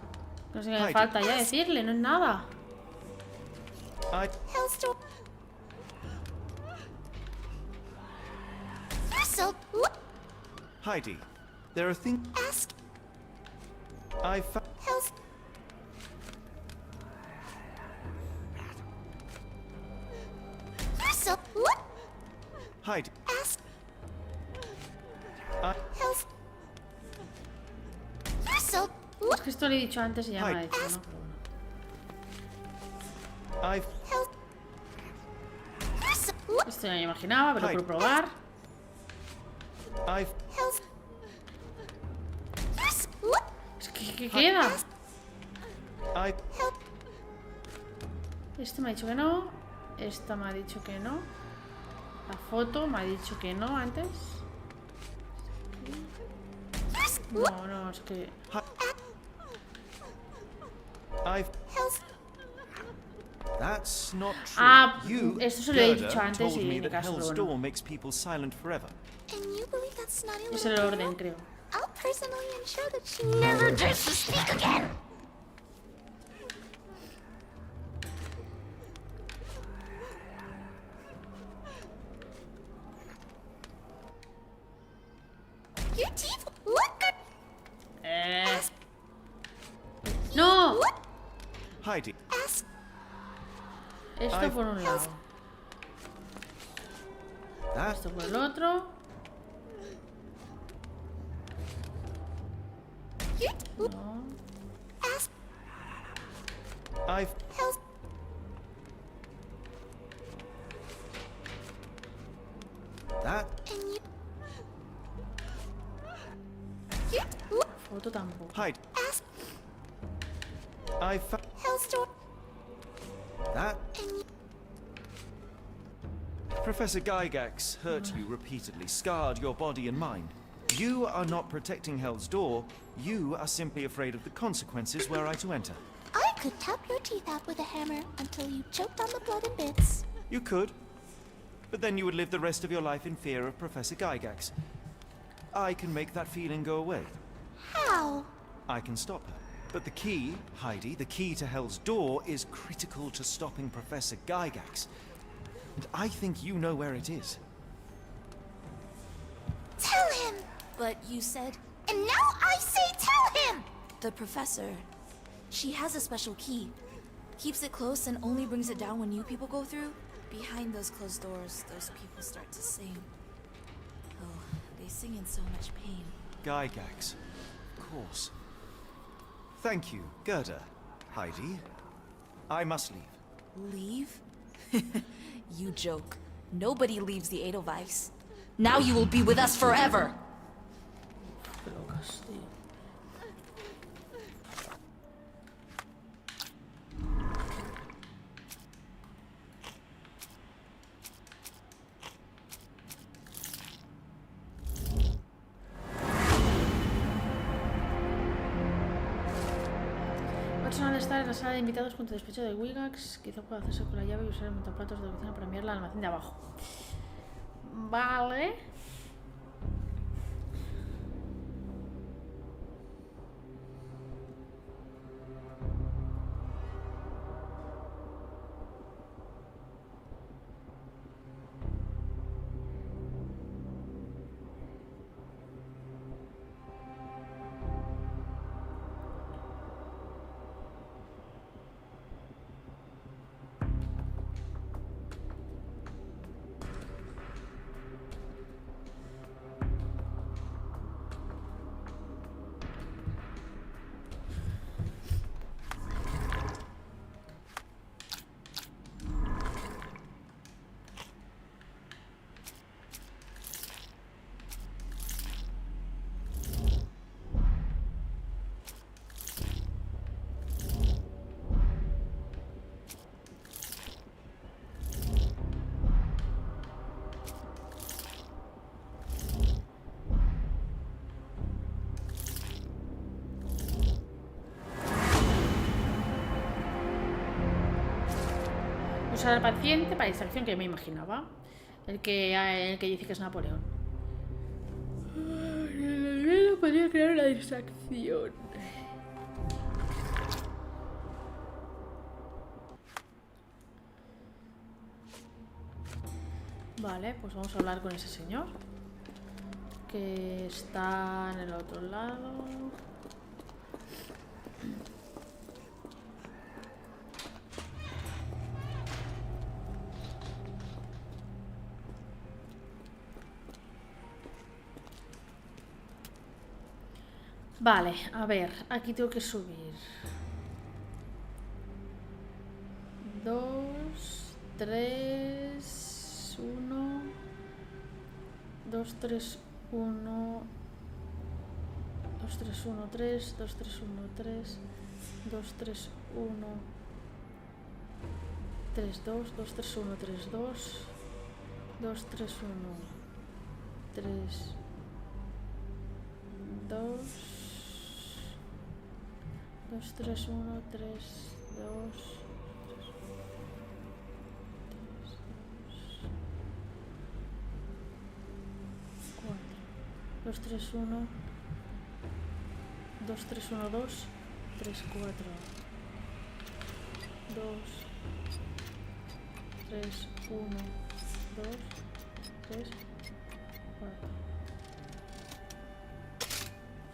No sé qué me Heidi. falta ya decirle, no es nada. Hell's Door. You're so look. Heidi, there are things Ask. I found. Hell's. You're so look. Heidi, Ask. I... Hell's. You're so Es look. que esto lo he dicho antes y ya me ha Ay. dicho, ¿no? Pero bueno. I've... Hell's. You're so look. Esto ya me imaginaba, pero Ay. por probar. I've... Hell's. You're so look. Es que, ¿qué queda? I... Help. Este me ha dicho que no. Esta me ha dicho que no. La foto me ha dicho que no antes. You're so No, no, es que... I've... Hell's... That's not true. Ah, You, esto se lo he Gerda, dicho antes told y me ni that caso, Hell's pero bueno. Door makes people silent forever. And you believe that snotty Es little el girl? orden, creo. I'll personally ensure that she never dares to speak again! Your teeth look good! Ask... ¡No! Heidi, Ask... Esto por un lado. that... Esto por el otro. Your... No. Ask... I've... Hell's... That... And you... Your... Foto tampoco. Heidi, Ask... I've... Hell's Door... That... And you... Professor Gygax hurt you repeatedly, scarred your body and mind. You are not protecting Hell's Door. You are simply afraid of the consequences were I to enter. I could tap your teeth out with a hammer until you choked on the blood in bits. You could. But then you would live the rest of your life in fear of Professor Gygax. I can make that feeling go away. How? I can stop her. But the key, Heidi, the key to Hell's Door is critical to stopping Professor Gygax. And I think you know where it is. Tell him! But you said And now I say tell him! the professor. She has a special key. Keeps it close and only brings it down when new people go through. Behind those closed doors, those people start to sing. Oh, they sing in so much pain. Gygax. Of course. Thank you, Gerda. Heidi. I must leave. Leave? You joke. Nobody leaves the Edelweiss. Now you will be with us forever! Qué locas, tío. Personal estar en la sala de invitados junto al despecho de Wigax. Quizá pueda hacerse con la llave y usar el montaplatos de la cocina para enviarla al almacén de abajo. Vale. Usar al paciente para distracción, que me imaginaba. El que dice que es Napoleón. No podría crear una distracción. Vale, pues vamos a hablar con ese señor. Que está en el otro lado. Vale, a ver, aquí tengo que subir. 2, 3, 1, 2, 3, 1, 2, 3, 1, 3, 2, 3, 1, 3, 2, 3, 1, 3, 2, 2, 3, 1, 3, 2, 2, 3, 1, 3, 2, 2, 3, 1, 3, 2. 2, 3, 1, 2, 3, 1, 2, 3, 4, 2, 3, 1, 2, 3, 4.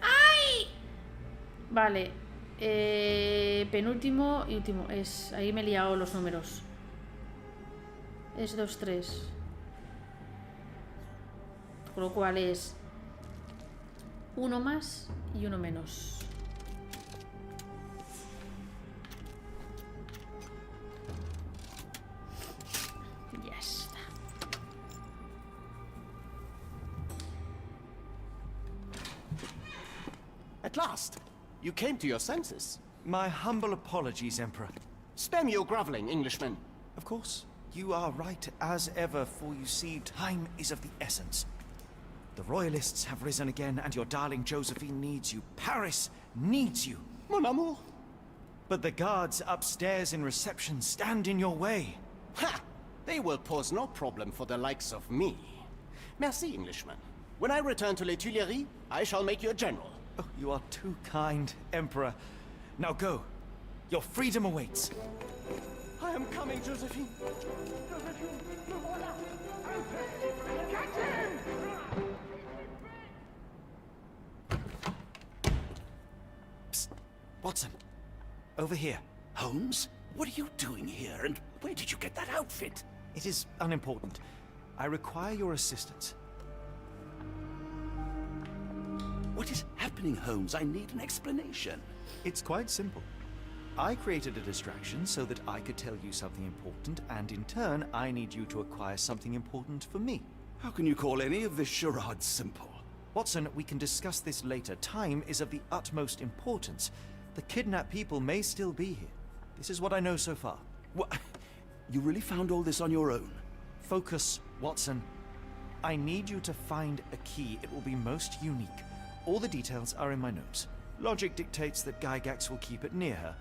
¡Ay! Vale, penúltimo y último. Ahí me he liado los números. Es 2, 3. Con lo cual es 1 más y 1 menos. Ya está. At last, you came to your senses. My humble apologies, Emperor. Spare me your groveling, Englishman. Of course, you are right as ever, for you see, time is of the essence. The Royalists have risen again, and your darling Josephine needs you. Paris needs you. Mon amour. But the guards upstairs in reception stand in your way. Ha! They will pose no problem for the likes of me. Merci, Englishman. When I return to Les Tuileries, I shall make you a general. Oh, you are too kind, Emperor. Now go. Your freedom awaits. I am coming, Josephine. Josephine, me voilà. Catch him! Psst. Watson. Over here. Holmes? What are you doing here, and where did you get that outfit? It is unimportant. I require your assistance. What is happening, Holmes? I need an explanation. It's quite simple. I created a distraction so that I could tell you something important, and in turn, I need you to acquire something important for me. How can you call any of this charade simple? Watson, we can discuss this later. Time is of the utmost importance. The kidnapped people may still be here. This is what I know so far. What? You really found all this on your own? Focus, Watson. I need you to find a key. It will be most unique. All the details are in my notes. Logic dictates that Gygax will keep it near her.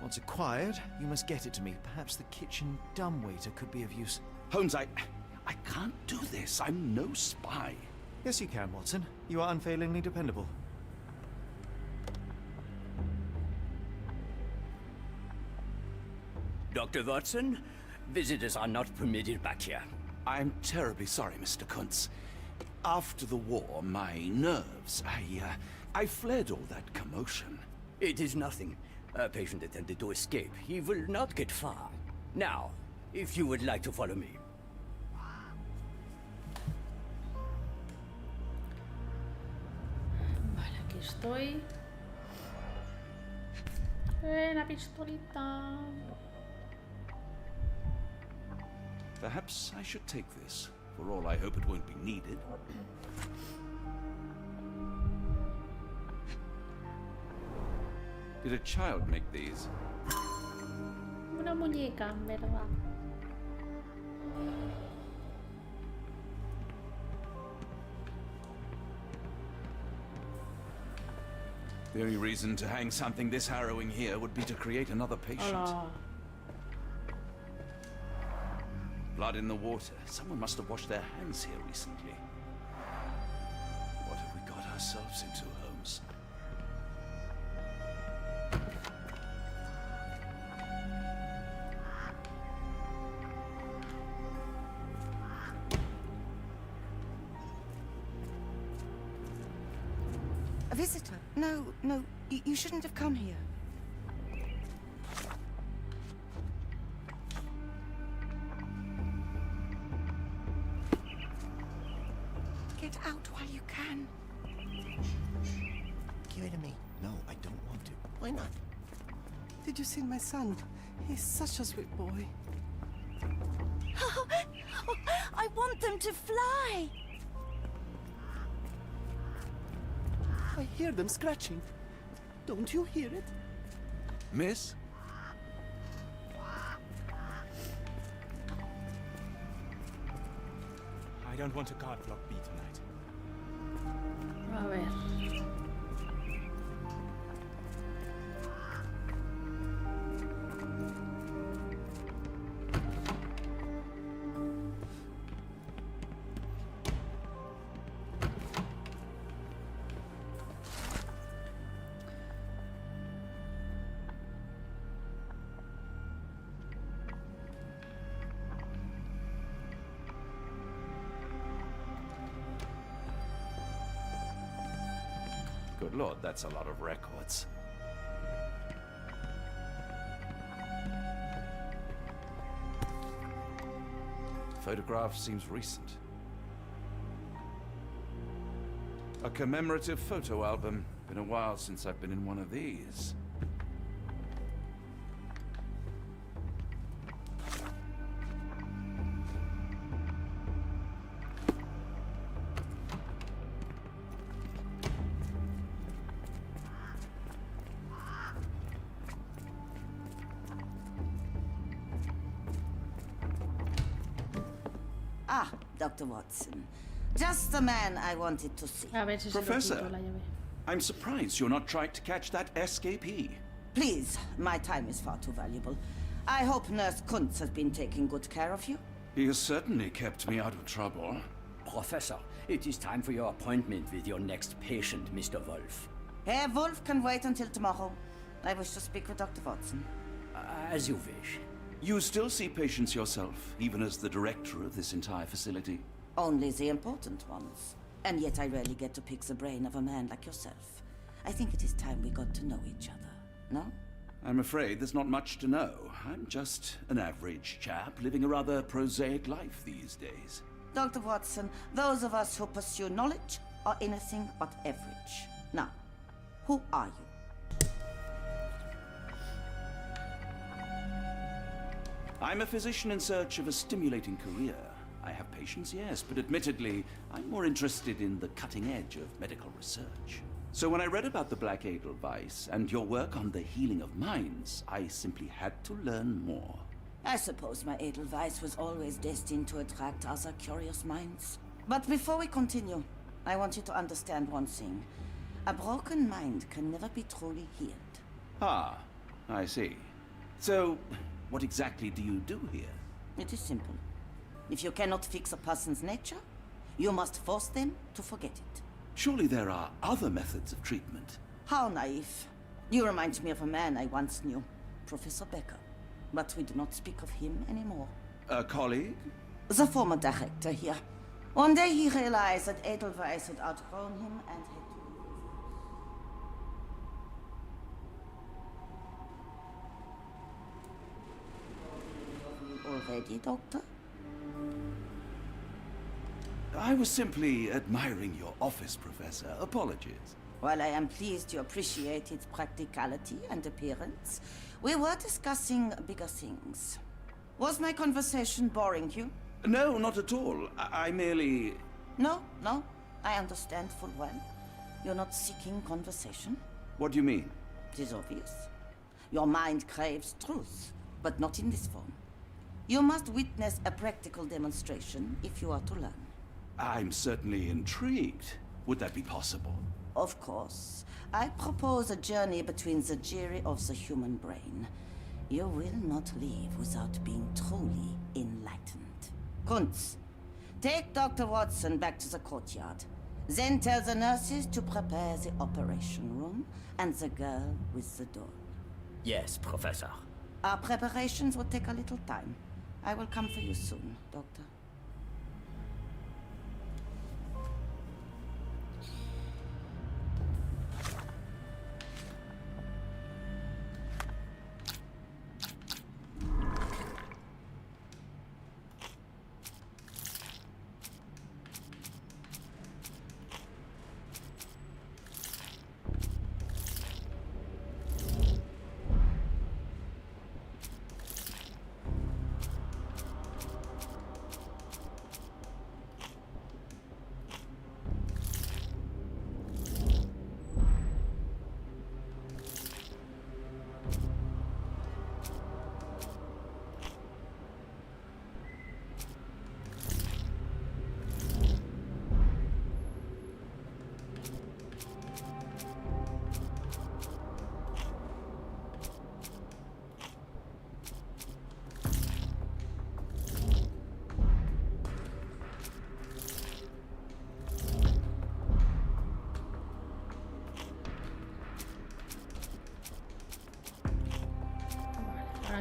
Once acquired, you must get it to me. Perhaps the kitchen dumbwaiter could be of use. Holmes, I can't do this. I'm no spy. Yes, you can, Watson. You are unfailingly dependable. Dr. Watson, visitors are not permitted back here. I'm terribly sorry, Mr. Kuntz. After the war, my nerves, I fled all that commotion. It is nothing. A patient attempted to escape. He will not get far. Now, if you would like to follow me. Vale, aquí estoy. La pistolita. Perhaps I should take this. For all I hope it won't be needed. Did a child make these? Una muñeca, ¿verdad? The only reason to hang something this harrowing here would be to create another patient. Hola. Blood in the water. Someone must have washed their hands here recently. What have we got ourselves into, Holmes? A visitor? No, you shouldn't have come here. Get out while you can. Give it to me. No, I don't want to. Why not? Did you see my son? He's such a sweet boy. I want them to fly! I hear them scratching. Don't you hear it? Miss? I don't want a card block B tonight. A ver. Good lord, that's a lot of records. Photograph seems recent. A commemorative photo album. Been a while since I've been in one of these. Ah, Dr. Watson. Just the man I wanted to see. A ver si se lo Professor. quito la llave. I'm surprised you're not trying to catch that escapee. Please, my time is far too valuable. I hope Nurse Kuntz has been taking good care of you. He has certainly kept me out of trouble. Professor, it is time for your appointment with your next patient, Mr. Wolf. Herr Wolf can wait until tomorrow. I wish to speak with Dr. Watson. As you wish. You still see patients yourself, even as the director of this entire facility? Only the important ones. And yet I rarely get to pick the brain of a man like yourself. I think it is time we got to know each other, no? I'm afraid there's not much to know. I'm just an average chap living a rather prosaic life these days. Dr. Watson, those of us who pursue knowledge are anything but average. Now, who are you? I'm a physician in search of a stimulating career. I have patients, yes, but admittedly, I'm more interested in the cutting edge of medical research. So when I read about the Black Edelweiss and your work on the healing of minds, I simply had to learn more. I suppose my Edelweiss was always destined to attract other curious minds. But before we continue, I want you to understand one thing. A broken mind can never be truly healed. Ah, I see. So, what exactly do you do here? It is simple. If you cannot fix a person's nature, you must force them to forget it. Surely there are other methods of treatment. How naive. You remind me of a man I once knew, Professor Becker. But we do not speak of him anymore. A colleague? The former director here. One day he realized that Edelweiss had outgrown him and had to leave. Already, Doctor? I was simply admiring your office, Professor. Apologies. While I am pleased you appreciate its practicality and appearance, we were discussing bigger things. Was my conversation boring you? No, not at all. I merely... No, I understand full well. You're not seeking conversation. What do you mean? It is obvious. Your mind craves truth, but not in this form. You must witness a practical demonstration if you are to learn. I'm certainly intrigued. Would that be possible? Of course. I propose a journey between the jury of the human brain. You will not leave without being truly enlightened. Kuntz, take Dr. Watson back to the courtyard. Then tell the nurses to prepare the operation room and the girl with the doll. Yes, Professor. Our preparations will take a little time. I will come for you soon, Doctor.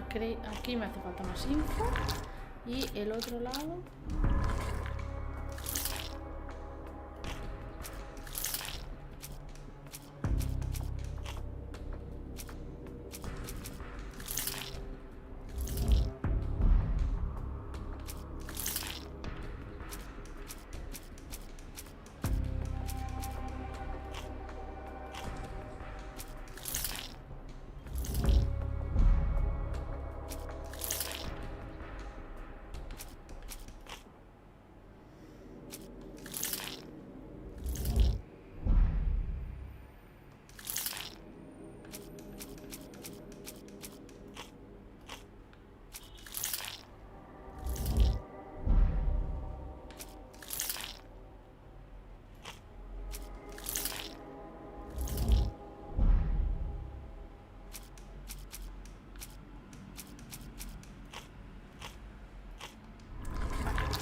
aquí me hace falta más info. Y el otro lado...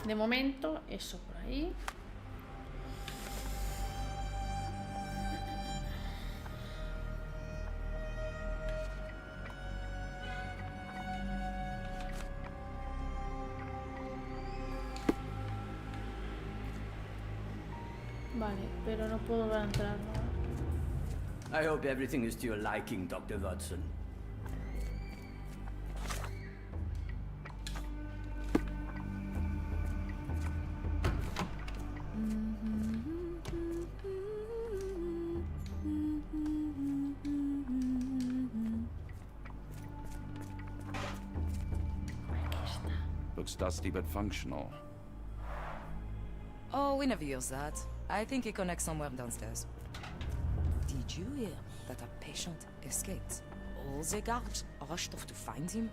De momento, eso por ahí. Vale, pero no puedo entrar, ¿no? I hope everything is to your liking, Dr. Watson. Looks dusty but functional. Oh, we never use that. I think it connects somewhere downstairs. Did you hear that a patient escaped? All the guards rushed off to find him.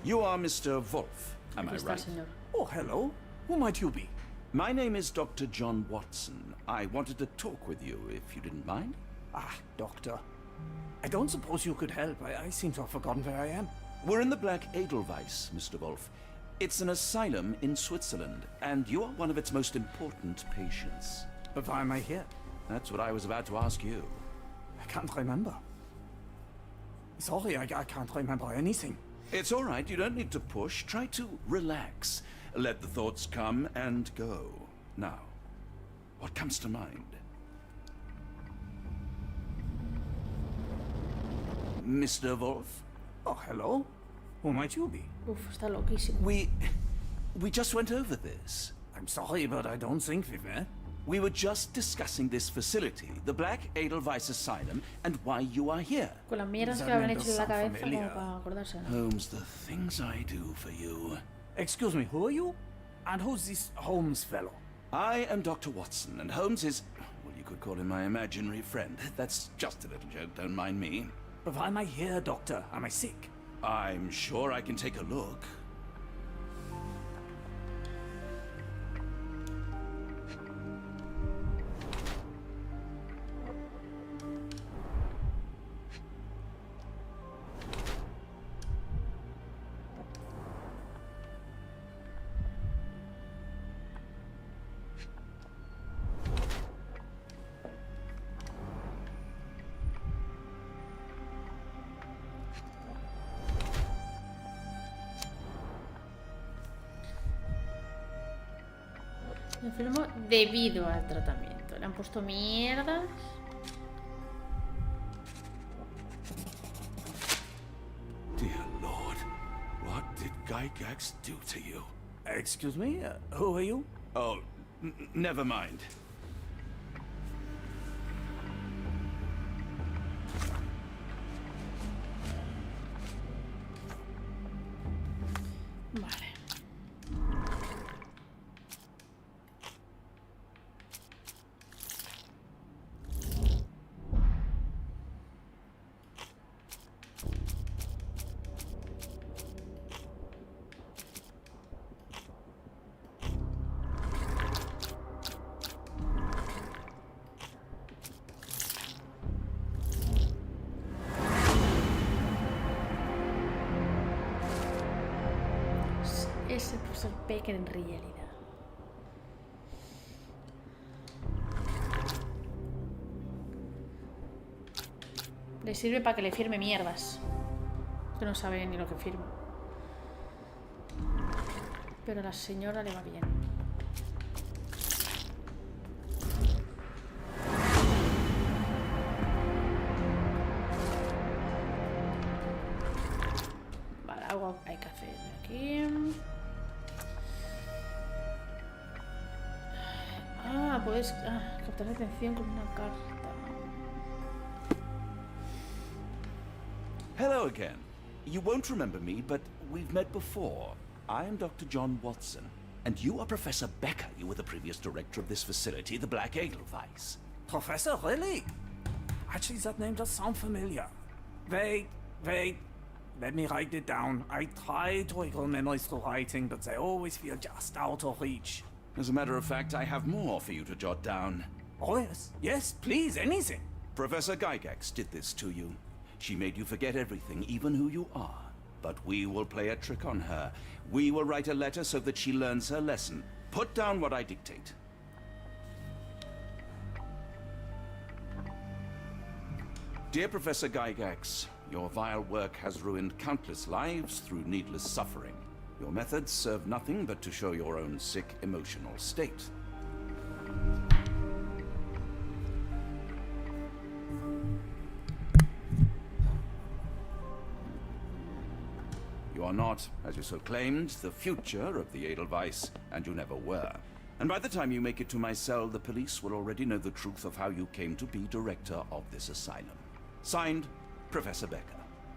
You are Mr. Wolf, am Aquí I está el right? señor. Oh, hello. Who might you be? My name is Dr. John Watson. I wanted to talk with you, if you didn't mind. Ah, doctor. I don't suppose you could help. I seem to have forgotten where I am. We're in the Black Edelweiss, Mr. Wolf. It's an asylum in Switzerland, and you are one of its most important patients. But why am I here? That's what I was about to ask you. I can't remember. Sorry, I can't remember anything. It's all right, you don't need to push. Try to relax. Let the thoughts come and go. Now, what comes to mind? Mr. Wolf? Oh, hello. Who might you be? Uf, está loquísimo. We just went over this. I'm sorry, but I don't think we've met. We were just discussing this facility, the Black Edelweiss Asylum, and why you are here. Con las mierdas que le habían hecho en la cabeza como para acordarse. Holmes, the things I do for you. Excuse me, who are you? And who's this Holmes fellow? I am Dr. Watson, and Holmes is, well, you could call him my imaginary friend. That's just a little joke, don't mind me. But why am I here, doctor? Am I sick? I'm sure I can take a look. Enfermo debido al tratamiento. Le han puesto mierdas. Dear Lord, what did Gygax do to you? Excuse me, who are you? Oh, never mind. Vale. es el profesor Becker en realidad? Le sirve para que le firme mierdas. Que no sabe ni lo que firma. Pero a la señora le va bien. Vale, algo hay que hacer aquí. Ah, puedes captar la atención con una carta. Hello again. You won't remember me, but we've met before. I am Dr. John Watson, and you are Professor Becker. You were the previous director of this facility, the Black Edelweiss. Professor, really? Actually, that name does sound familiar. Wait. Let me write it down. I try to recall memories through writing, but they always feel just out of reach. As a matter of fact, I have more for you to jot down. Oh, yes. Yes, please, anything. Professor Gygax did this to you. She made you forget everything, even who you are. But we will play a trick on her. We will write a letter so that she learns her lesson. Put down what I dictate. Dear Professor Gygax, your vile work has ruined countless lives through needless suffering. Your methods serve nothing but to show your own sick emotional state. You are not, as you so claimed, the future of the Edelweiss, and you never were. And by the time you make it to my cell, the police will already know the truth of how you came to be director of this asylum. Signed, Professor Becker.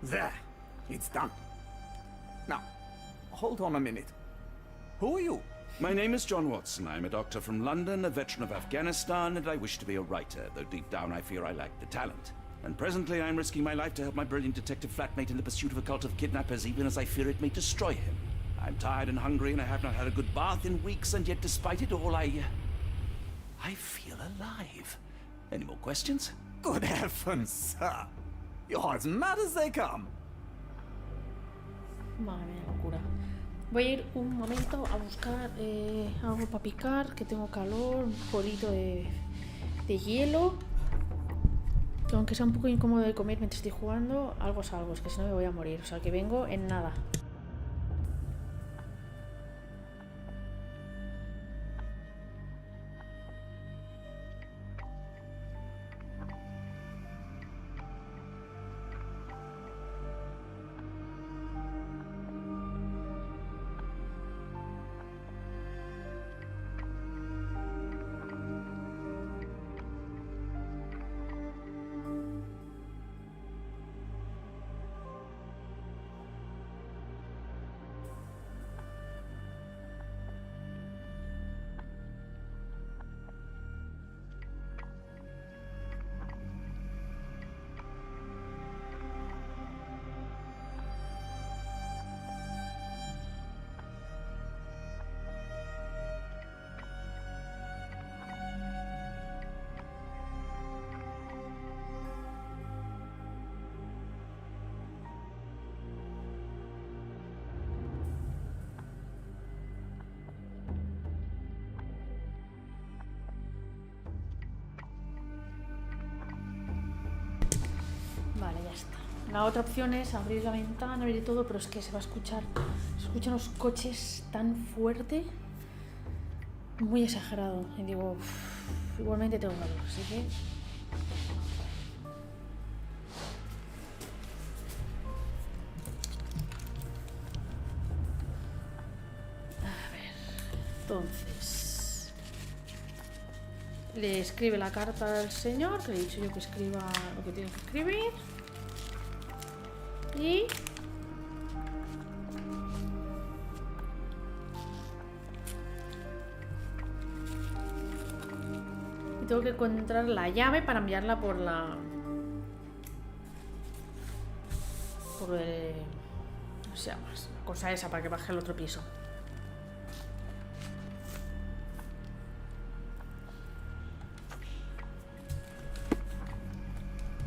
There. It's done. Now, hold on a minute. Who are you? My name is John Watson. I'm a doctor from London, a veteran of Afghanistan, and I wish to be a writer, though deep down I fear I lack the talent. And presently I'm risking my life to help my brilliant detective flatmate in the pursuit of a cult of kidnappers, even as I fear it may destroy him. I'm tired and hungry, and I have not had a good bath in weeks, and yet despite it all, I feel alive. Any more questions? Good heavens, sir. You're as mad as they come. Madre mía, locura. Voy a ir un momento a buscar algo para picar, que tengo calor, un polito de hielo. Que aunque sea un poco incómodo de comer mientras estoy jugando, algo es algo, es que si no me voy a morir. O sea, que vengo en nada. Vale, ya está. La otra opción es abrir la ventana, abrir todo, pero es que se va a escuchar. Se escuchan los coches tan fuerte, muy exagerado. Y digo, igualmente tengo calor, así que. A ver. Entonces. Le escribe la carta al señor, que le he dicho yo que escriba lo que tiene que escribir. Y tengo que encontrar la llave para enviarla por el no sé, la cosa esa para que baje al otro piso.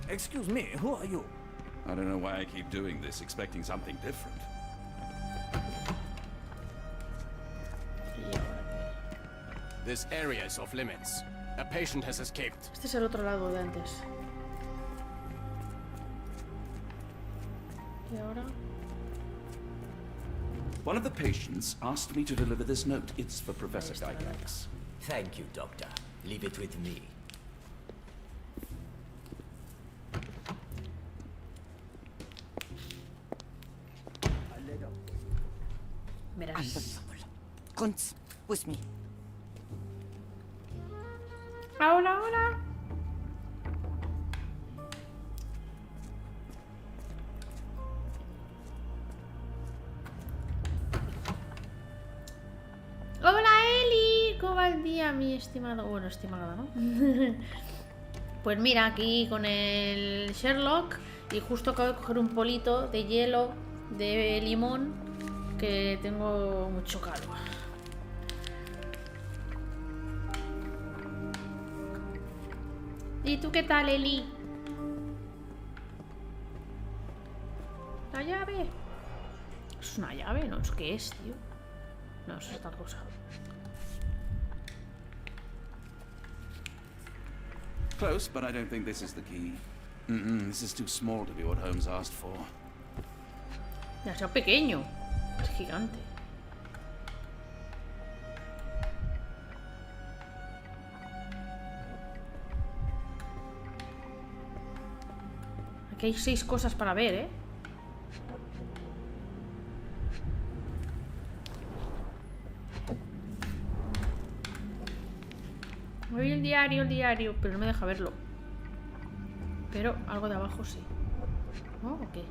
Excuse me, who are you? I don't know why I keep doing this, expecting something different. This area is off limits. A patient has escaped. Este es el otro lado de antes. ¿Y ahora? One of the patients asked me to deliver this note. It's for Professor Gygax. Thank you, Doctor. Leave it with me. Verás. Unbelievable. Kunz, with me. Hola, hola. Hola, Eli. ¿Cómo va el día, mi estimado? Bueno, estimada, ¿no? Pues mira, aquí con el Sherlock. Y justo acabo de coger un polito de hielo de limón, que tengo mucho calor. ¿Y tú qué tal, Eli? ¿La llave? ¿Es una llave? No, ¿eso qué es, tío? No, eso es otra cosa. Close, but I don't think this is the key. This is too small to be what Holmes asked for. Demasiado pequeño. Es gigante. Aquí hay 6 cosas para ver, ¿eh? Voy el diario, pero no me deja verlo. Pero algo de abajo sí. ¿No? ¿O qué?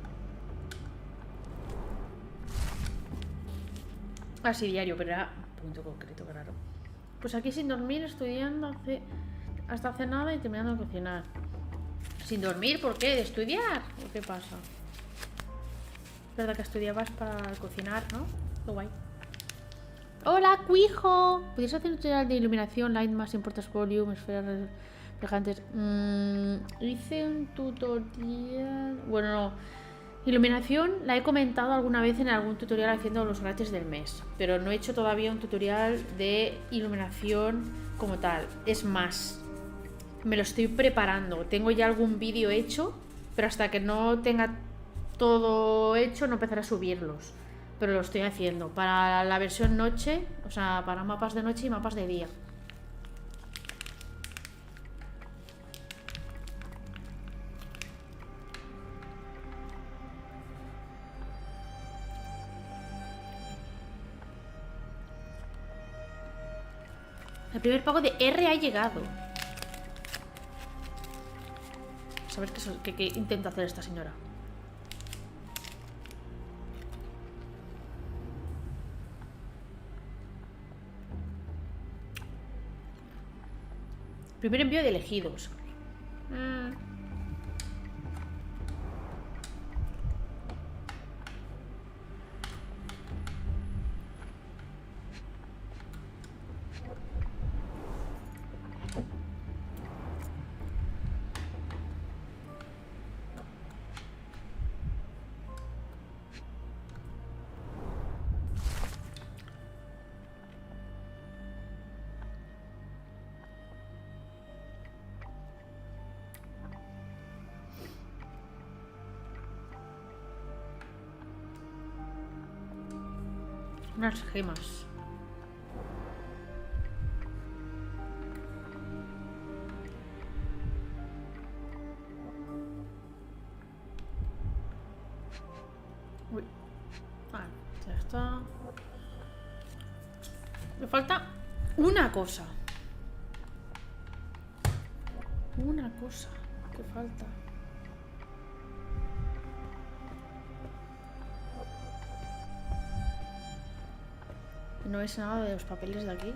Ah, sí, diario, pero era un punto concreto, claro. Pues aquí sin dormir, estudiando hasta hace nada y terminando de cocinar. ¿Sin dormir? ¿Por qué? ¿De estudiar? ¿O qué pasa? Es verdad que estudiabas para cocinar, ¿no? Qué guay. ¡Hola, cuijo! ¿Podrías hacer un tutorial de iluminación, light, más importas volume, esferas reflejantes? Hice un tutorial... Bueno, no. Iluminación la he comentado alguna vez en algún tutorial haciendo los gratis del mes. Pero no he hecho todavía un tutorial de iluminación como tal. Es más, me lo estoy preparando. Tengo ya algún vídeo hecho, pero hasta que no tenga todo hecho no empezaré a subirlos. Pero lo estoy haciendo para la versión noche, o sea, para mapas de noche y mapas de día. El primer pago de R ha llegado. A ver qué intenta hacer esta señora. Primer envío de elegidos. Unas gemas. Uy. Vale, ya está. Me falta una cosa. Una cosa. ¿Qué falta? No es nada de los papeles de aquí.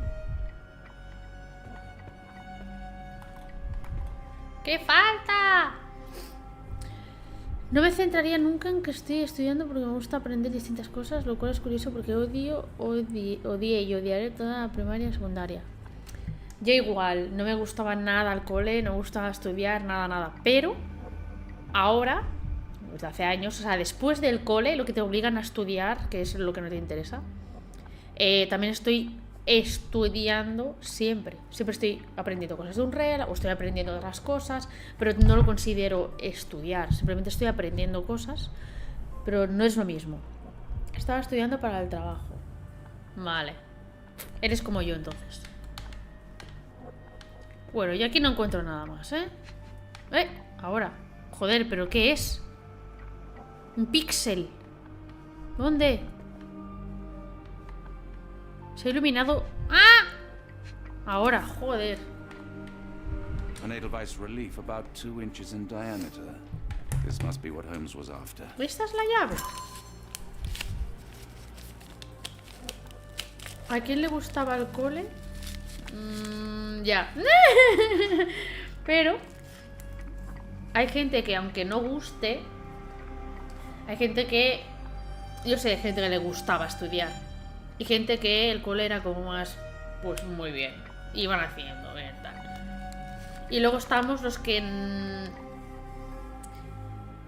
¿Qué falta? No me centraría nunca en que estoy estudiando porque me gusta aprender distintas cosas, lo cual es curioso porque odié y odiaré toda la primaria y secundaria. Yo igual, no me gustaba nada el cole, no me gustaba estudiar, nada. Pero ahora, desde hace años, o sea, después del cole, lo que te obligan a estudiar, que es lo que no te interesa, también estoy estudiando siempre. Siempre estoy aprendiendo cosas de Unreal o estoy aprendiendo otras cosas, pero no lo considero estudiar. Simplemente estoy aprendiendo cosas, pero no es lo mismo. Estaba estudiando para el trabajo. Vale. Eres como yo entonces. Bueno, yo aquí no encuentro nada más, ¿eh? Ahora. Joder, ¿pero qué es? Un píxel. ¿Dónde? Se ha iluminado. ¡Ah! Ahora, joder. An Edelweiss relief about 2 inches in diameter. This must be what Holmes was after. ¿Esta es la llave? ¿A quién le gustaba el cole? Ya. Pero hay gente que, aunque no guste, hay gente que... Yo sé de gente que le gustaba estudiar. Y gente que el cole era como más... Pues muy bien. Iban haciendo, bien, tal. Y luego estamos los que...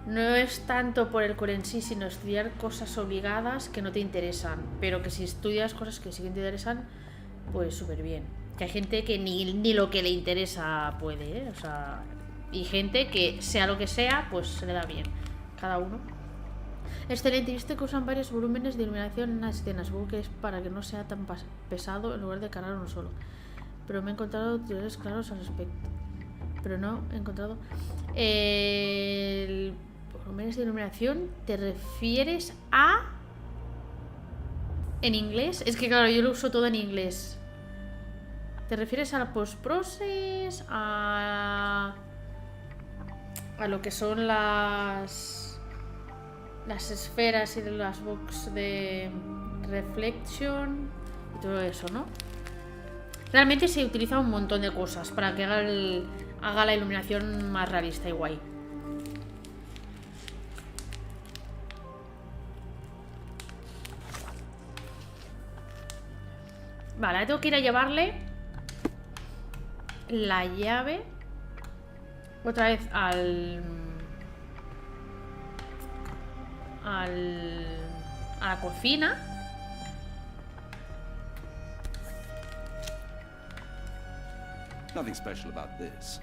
No es tanto por el cole en sí, sino estudiar cosas obligadas que no te interesan. Pero que si estudias cosas que sí que te interesan, pues súper bien. Que hay gente que ni lo que le interesa puede, ¿eh? O sea... Y gente que, sea lo que sea, pues se le da bien. Cada uno. Excelente, viste que usan varios volúmenes de iluminación en las escenas. Supongo que es para que no sea tan pesado en lugar de cargar uno solo. Pero me he encontrado tutoriales claros al respecto. Pero no he encontrado... volúmenes de iluminación, ¿te refieres a...? ¿En inglés? Es que claro, yo lo uso todo en inglés. ¿Te refieres a la post-process? A lo que son las esferas y las box de reflection y todo eso, ¿no? Realmente se utiliza un montón de cosas para que haga la iluminación más realista y guay. Vale, ahora tengo que ir a llevarle la llave otra vez a la cocina. Nothing special about this.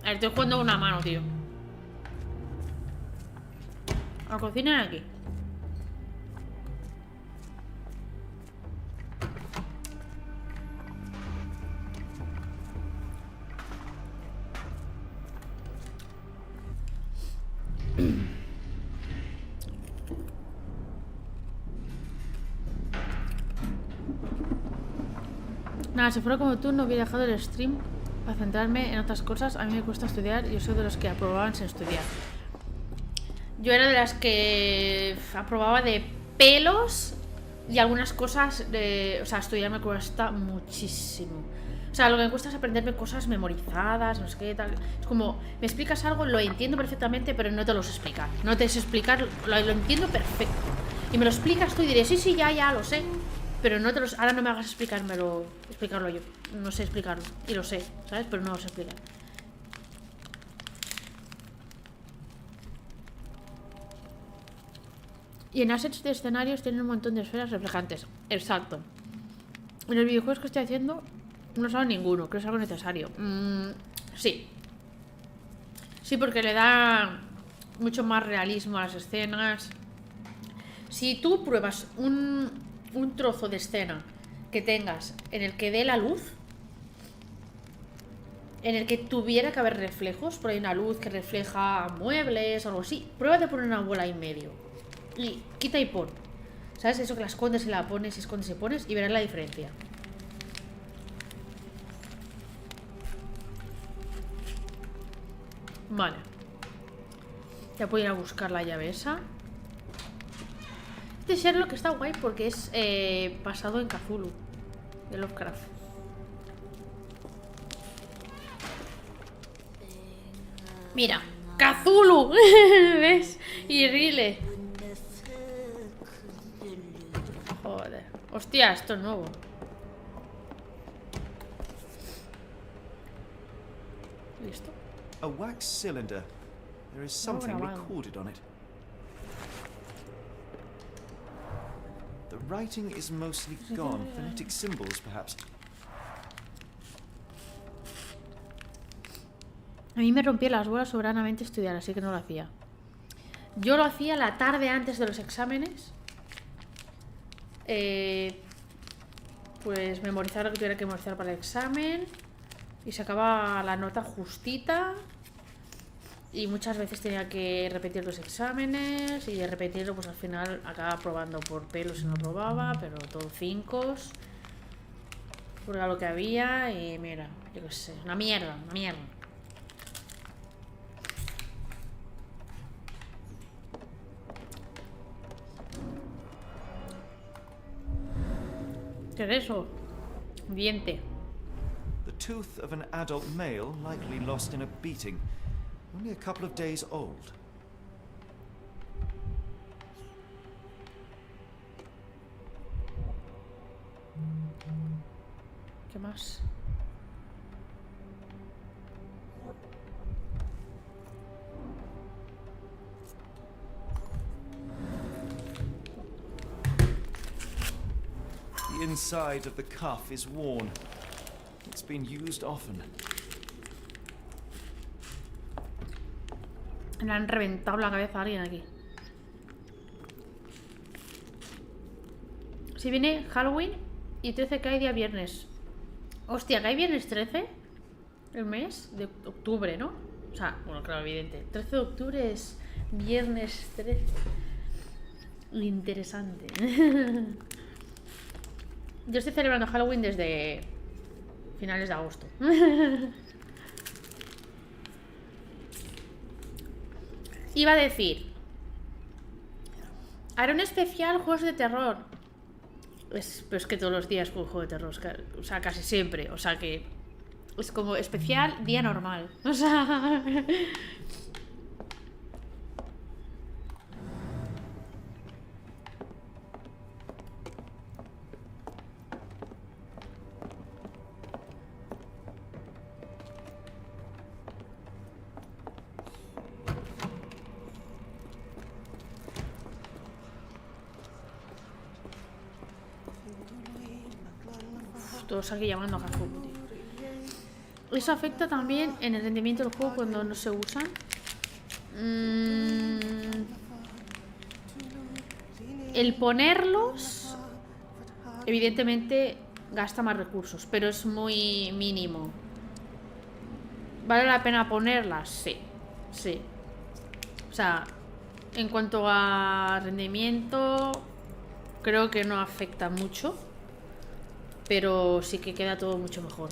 A ver, estoy jugando una mano, tío. A la cocina aquí. Nada, si fuera como tú no hubiera dejado el stream para centrarme en otras cosas. A mí me cuesta estudiar. Yo soy de los que aprobaban sin estudiar. Yo era de las que aprobaba de pelos y algunas cosas o sea, estudiar me cuesta muchísimo. O sea, lo que me cuesta es aprenderme cosas memorizadas, no sé qué tal. Es como, me explicas algo, lo entiendo perfectamente, pero no te lo sé explicar. No te sé explicar, lo entiendo perfecto. Y me lo explicas tú y diré, sí, ya, lo sé. Pero no te los, ahora no me hagas explicarlo yo. No sé explicarlo. Y lo sé, ¿sabes? Pero no lo sé explicar. Y en assets de escenarios tienen un montón de esferas reflejantes. Exacto. En los videojuegos que estoy haciendo no usaba ninguno. Creo que es algo necesario. Sí. Sí, porque le da mucho más realismo a las escenas. Si tú pruebas un trozo de escena que tengas en el que dé la luz, en el que tuviera que haber reflejos, por ahí una luz que refleja muebles o algo así, prueba de poner una bola en medio y quita y pon, ¿sabes? Eso que la escondes y la pones y escondes y pones y verás la diferencia. Vale, ya puedo ir a buscar la llave esa. Este Sherlock está guay porque es basado en Cthulhu de Lovecraft. Mira, Cthulhu, ¿ves? Y Rile. Joder. Hostia, esto es nuevo. Listo. A wax cylinder. There is something recorded on it. The writing is mostly gone. Phonetic symbols, perhaps. A mí me rompía las bolas soberanamente estudiar, así que no lo hacía. Yo lo hacía la tarde antes de los exámenes. Pues memorizar lo que tuviera que memorizar para el examen. Y sacaba la nota justita. Y muchas veces tenía que repetir los exámenes. Y de repetirlo, pues al final acababa probando por pelos y no probaba. Pero todo 5. Porque era lo que había. Y mira, yo qué sé, una mierda, una mierda. ¿Qué es eso? Diente. The tooth of an adult male, likely lost in a beating. Only a couple of days old. ¿Qué más? The inside of the cuff is worn. It's been used often. Le han reventado la cabeza a alguien aquí. Si viene Halloween y 13 cae día viernes. Hostia, ¿cae viernes 13? El mes de octubre, ¿no? O sea, bueno, claro, evidente. 13 de octubre es viernes 13. Interesante. Yo estoy celebrando Halloween desde finales de agosto. Iba a decir, haré un especial juegos de terror. Pero es que todos los días juego de terror, o sea, casi siempre. O sea que es como especial día normal. O sea... Todos aquí llamando a Cthulhu, tío. Eso afecta también en el rendimiento del juego cuando no se usan. El ponerlos, evidentemente, gasta más recursos, pero es muy mínimo. ¿Vale la pena ponerlas? Sí. Sí. O sea, en cuanto a rendimiento, creo que no afecta mucho. Pero sí que queda todo mucho mejor.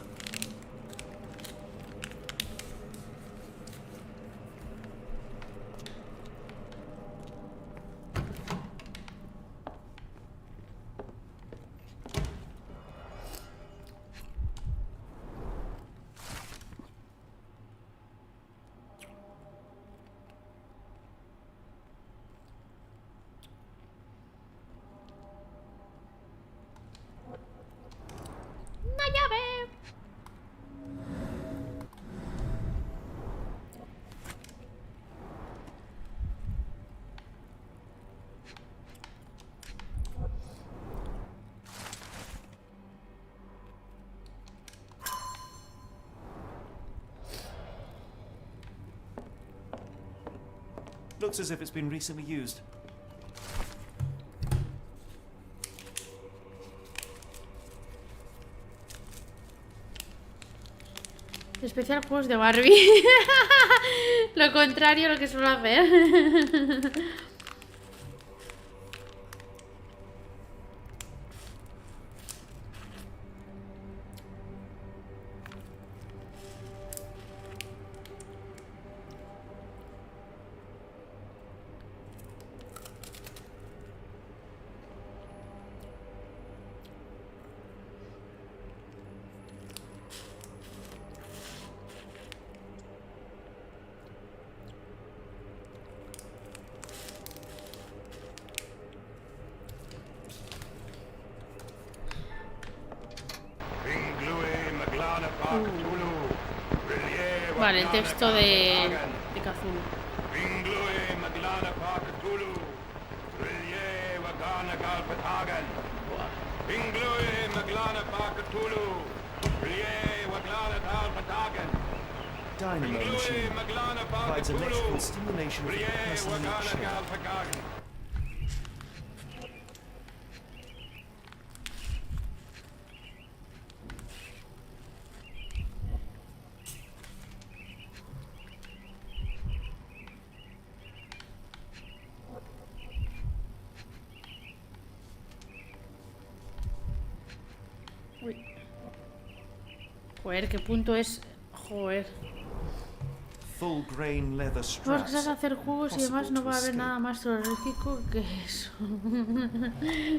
Looks as if it's been recently used. Especial juegos de Barbie. Lo contrario a lo que suelo hacer. Vale, el texto de Cthulhu. Waglana Galpatagan. Inglui Maglana Bakatulu. Rie Waglana Galpatagan. Dynamo machine provides electrical stimulation for the person in the chair. Uy. Joder, ¿qué punto es? Joder. Full grain leather Vamos a straps. hacer juegos y además no va a haber nada más terrorífico que eso.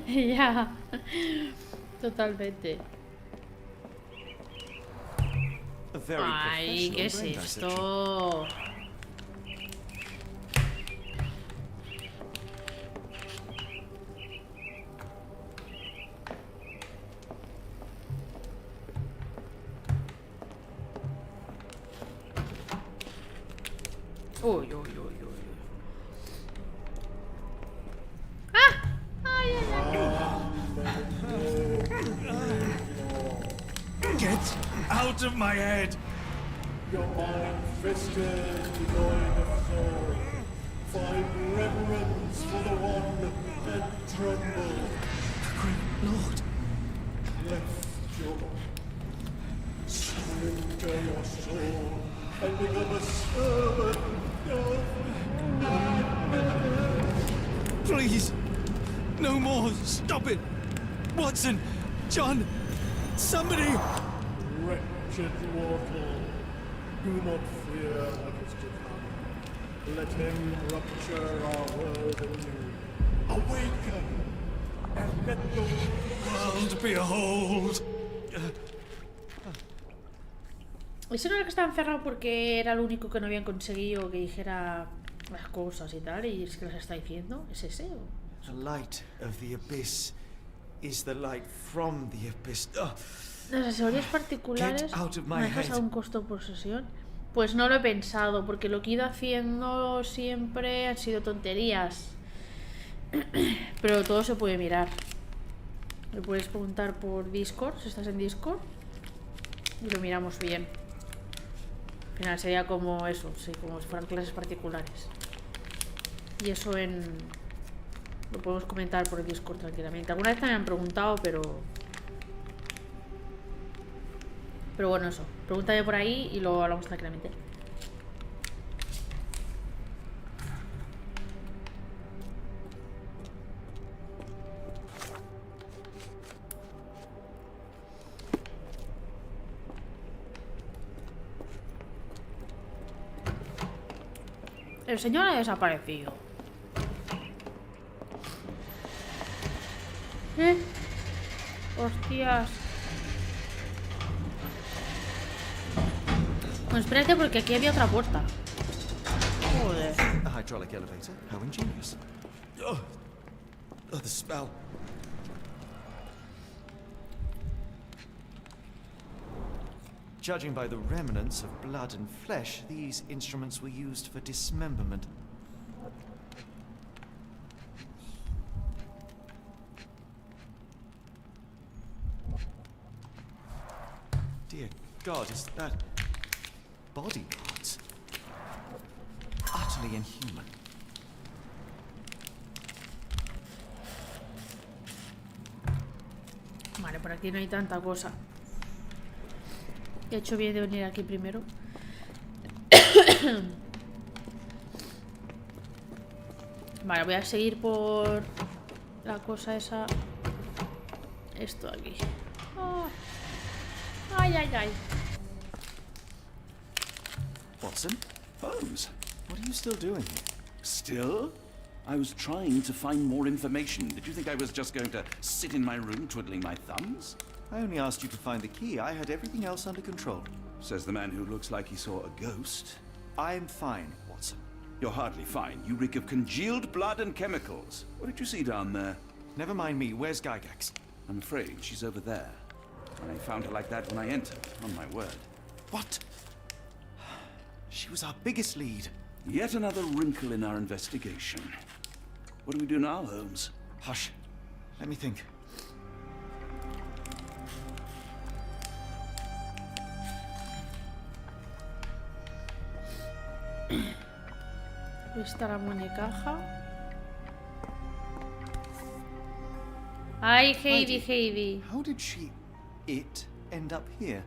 Ya. Totalmente. Ay, ¿qué es esto? Uy, uy, uy, uy. ¡Ah! ¡Ay, ay, ay! Get out of my head! Your mind fisted, devoid of soul. Find reverence for the one that trembled. The great lord. Left your surrender your soul and become a servant of Please! No more! Stop it! Watson! John! Somebody! wretched mortal. Do not fear what is to come. Let him rupture our world anew. Awaken and let the World behold! Ese no era el que estaba encerrado porque era el único que no habían conseguido que dijera las cosas y tal, y es que las está diciendo. ¿Es ese o...? The light of the abyss is the light from the abyss. Las asesorías particulares Get out of my manejas head. a un costo por sesión. Pues no lo he pensado, porque lo que he ido haciendo siempre han sido tonterías. Pero todo se puede mirar. Me puedes preguntar por Discord, si estás en Discord, y lo miramos bien. Al final sería como eso, sí, como si fueran clases particulares. Y eso lo podemos comentar por Discord tranquilamente. Alguna vez también me han preguntado, pero bueno, eso. Pregúntame por ahí y lo hablamos tranquilamente. El señor ha desaparecido. Hostias. Bueno, espérate porque aquí había otra puerta. Joder. A hydraulic elevator. How ingenious. Oh, the smell. Judging by the remnants of blood and flesh, these instruments were used for dismemberment. Dear God, is that body parts? Utterly inhuman. Vale, por aquí no hay tanta cosa. He hecho bien de venir aquí primero. Vale, voy a seguir por la cosa esa. Esto aquí. Oh. Ay, ay, ay. Watson? Holmes, what are you still doing here? Still? I was trying to find more information. Did you think I was just going to sit in my room twiddling my thumbs? I only asked you to find the key. I had everything else under control. Says the man who looks like he saw a ghost. I'm fine, Watson. You're hardly fine. You reek of congealed blood and chemicals. What did you see down there? Never mind me. Where's Gygax? I'm afraid she's over there. And I found her like that when I entered, on my word. What? She was our biggest lead. Yet another wrinkle in our investigation. What do we do now, Holmes? Hush. Let me think. Está la muñecaja. Ay, Heidi, Heidi. How did it end up here?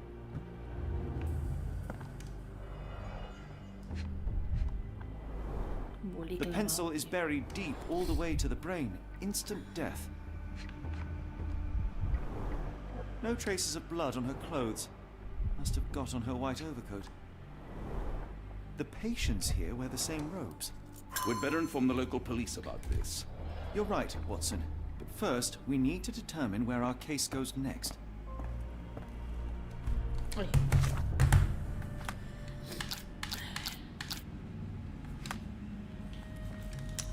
The pencil is buried deep all the way to the brain. Instant death. No traces of blood on her clothes. Must have got on her white overcoat. The patients here wear the same robes. We'd better inform the local police about this. You're right, Watson. But first, we need to determine where our case goes next. Ay.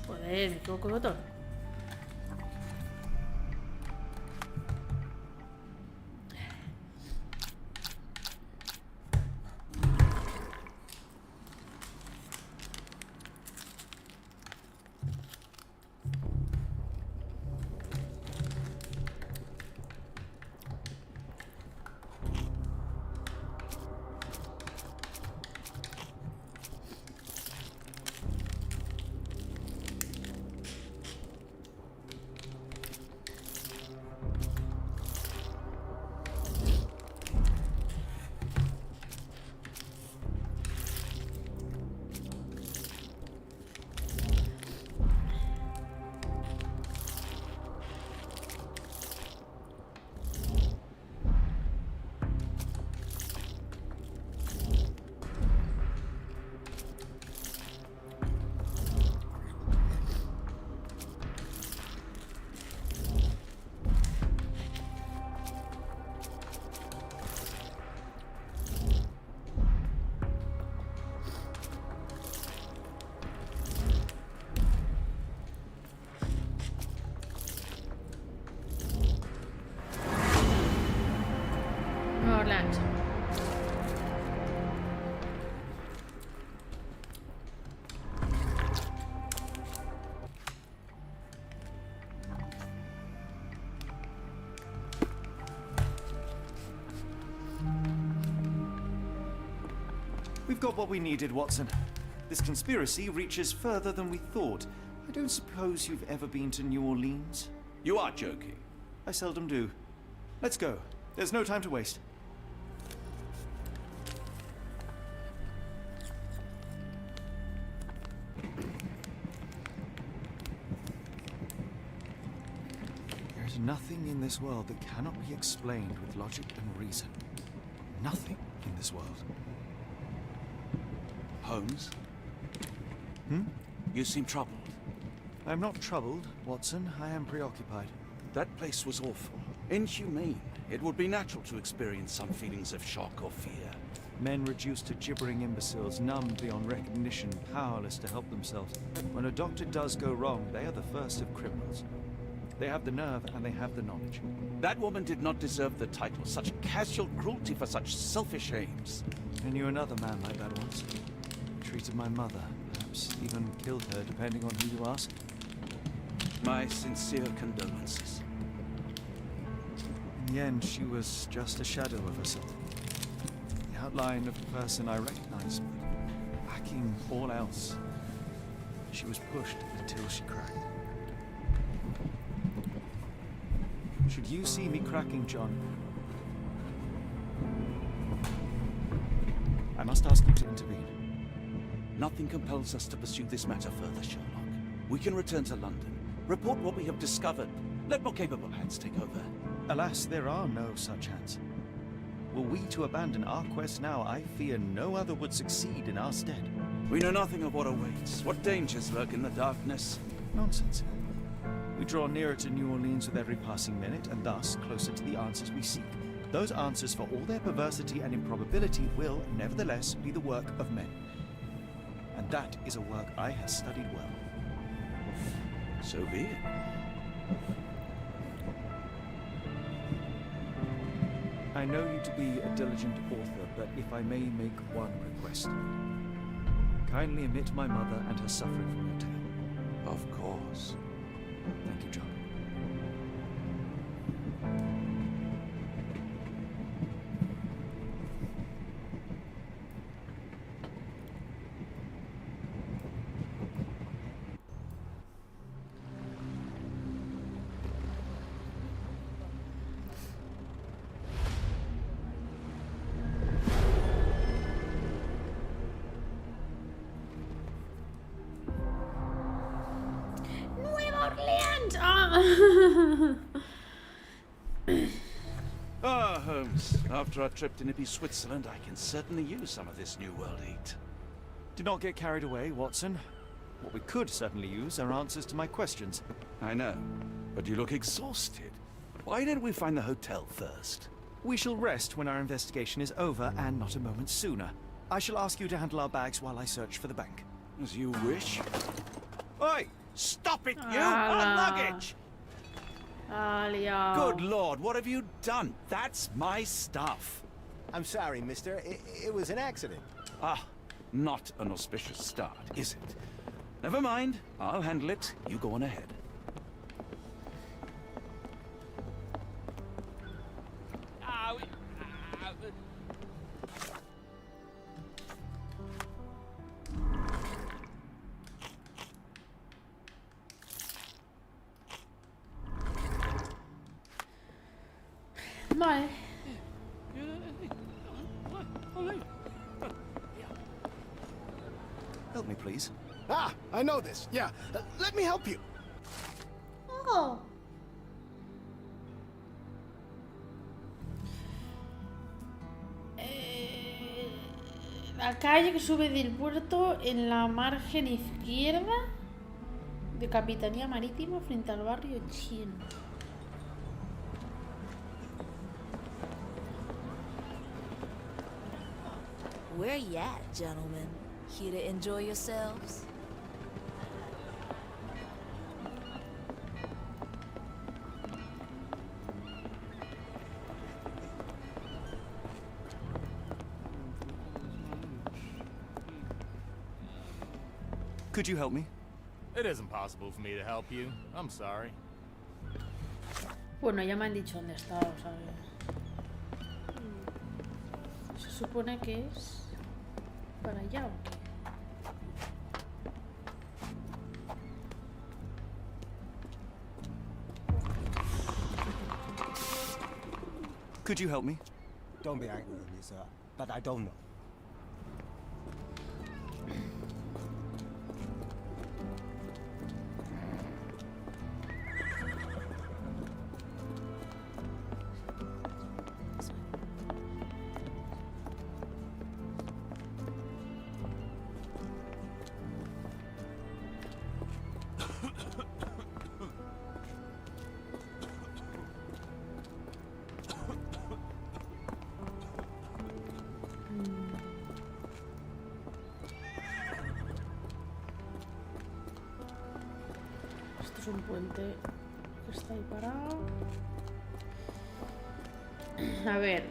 Joder, me equivoco de botón. Orleans. We've got what we needed, Watson. This conspiracy reaches further than we thought. I don't suppose you've ever been to New Orleans? You are joking. I seldom do. Let's go. There's no time to waste. There's nothing in this world that cannot be explained with logic and reason. Nothing in this world. Holmes? Hmm? You seem troubled. I'm not troubled, Watson. I am preoccupied. That place was awful. Inhumane. It would be natural to experience some feelings of shock or fear. Men reduced to gibbering imbeciles, numbed beyond recognition, powerless to help themselves. When a doctor does go wrong, they are the first of criminals. They have the nerve and they have the knowledge. That woman did not deserve the title. Such casual cruelty for such selfish aims. I knew another man like that once. He treated my mother, perhaps even killed her, depending on who you ask. My sincere condolences. In the end, she was just a shadow of herself. The outline of the person I recognized, but lacking all else. She was pushed until she cracked. Should you see me cracking, John, I must ask you to intervene. Nothing compels us to pursue this matter further, Sherlock. We can return to London, report what we have discovered. Let more capable hands take over. Alas, there are no such hands. Were we to abandon our quest now, I fear no other would succeed in our stead. We know nothing of what awaits, what dangers lurk in the darkness. Nonsense. We draw nearer to New Orleans with every passing minute, and thus closer to the answers we seek. Those answers, for all their perversity and improbability, will, nevertheless, be the work of men. And that is a work I have studied well. So be it. I know you to be a diligent author, but if I may make one request. Kindly omit my mother and her suffering from your tale. Of course. Thank you, John. Ah, Holmes. After our trip to nippy Switzerland, I can certainly use some of this New World heat. Do not get carried away, Watson. What we could certainly use are answers to my questions. I know, but you look exhausted. Why don't we find the hotel first? We shall rest when our investigation is over, and not a moment sooner. I shall ask you to handle our bags while I search for the bank. As you wish. Oi! Stop it, you! Ah. Our luggage! Good Lord, what have you done? That's my stuff. I'm sorry, mister. It was an accident. Ah, not an auspicious start, is it? Never mind. I'll handle it. You go on ahead. Vale. Help me, please. Ah, I know this. Yeah, let me help you. Oh. La calle que sube del puerto en la margen izquierda de Capitanía Marítima frente al barrio chino. Where you at, gentlemen? Here to enjoy yourselves? Could you help me? It isn't possible for me to help you. I'm sorry. Bueno, ya me han dicho dónde está, o sea, se supone que es para allá o qué. Could you help me? Don't be angry with me, sir, but I don't know. Esto es un puente que está ahí parado. A ver.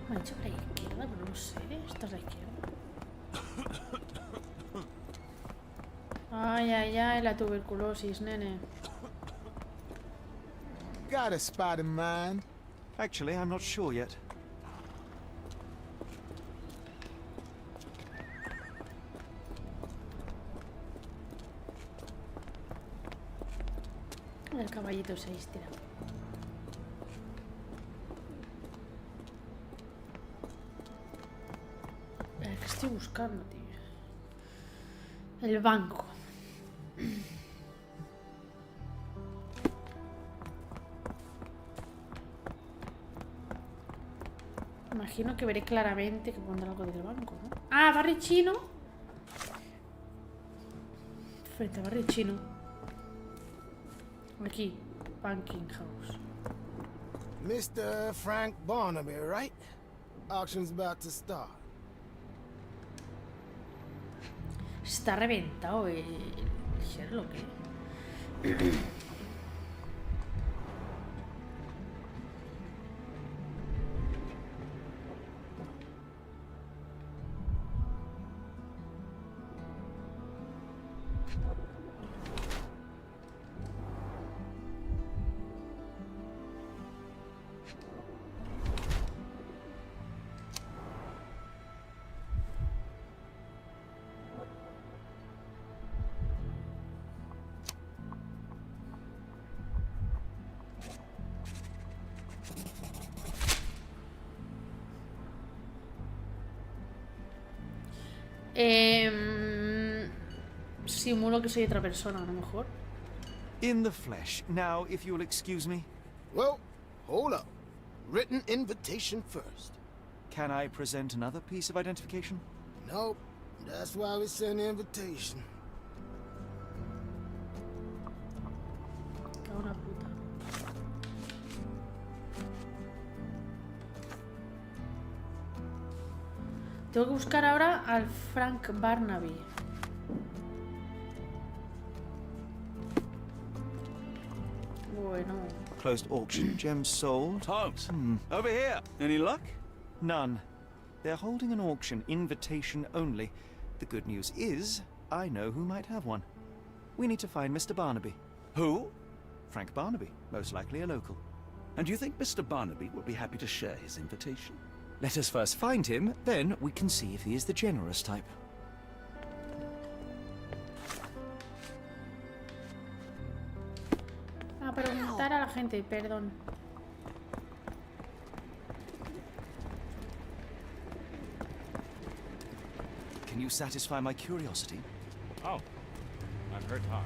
Me ha dicho que a la izquierda, pero no sé. Esta es la izquierda. Ay, ay, ay, la tuberculosis, nene. Got a spot in mind? Actually, I'm not sure yet. El caballito se estira. ¿Qué estoy buscando, tío? El banco. Imagino que veré claramente que pondrá algo del banco, ¿no? Ah, barrio chino. Frente a barrio chino. Aquí, Banking House. Mr. Frank Barnaby, right? Auction's about to start. Está reventado el Sherlock, ¿eh? Simulo que soy otra persona, a lo mejor. In the flesh. Now, if you'll excuse me. Well, hold up. Written invitation first. Can I present another piece of identification? Nope. That's why we send the invitation. Una puta. Tengo que buscar ahora al Frank Barnaby. Bueno. Closed auction. Gems sold. Holmes, over here. Any luck? None. They're holding an auction, invitation only. The good news is, I know who might have one. We need to find Mr. Barnaby. Who? Frank Barnaby, most likely a local. And you think Mr. Barnaby will be happy to share his invitation? Let us first find him, then we can see if he is the generous type. A preguntar a la gente, perdón. Can you satisfy my curiosity? Oh, I've heard talk.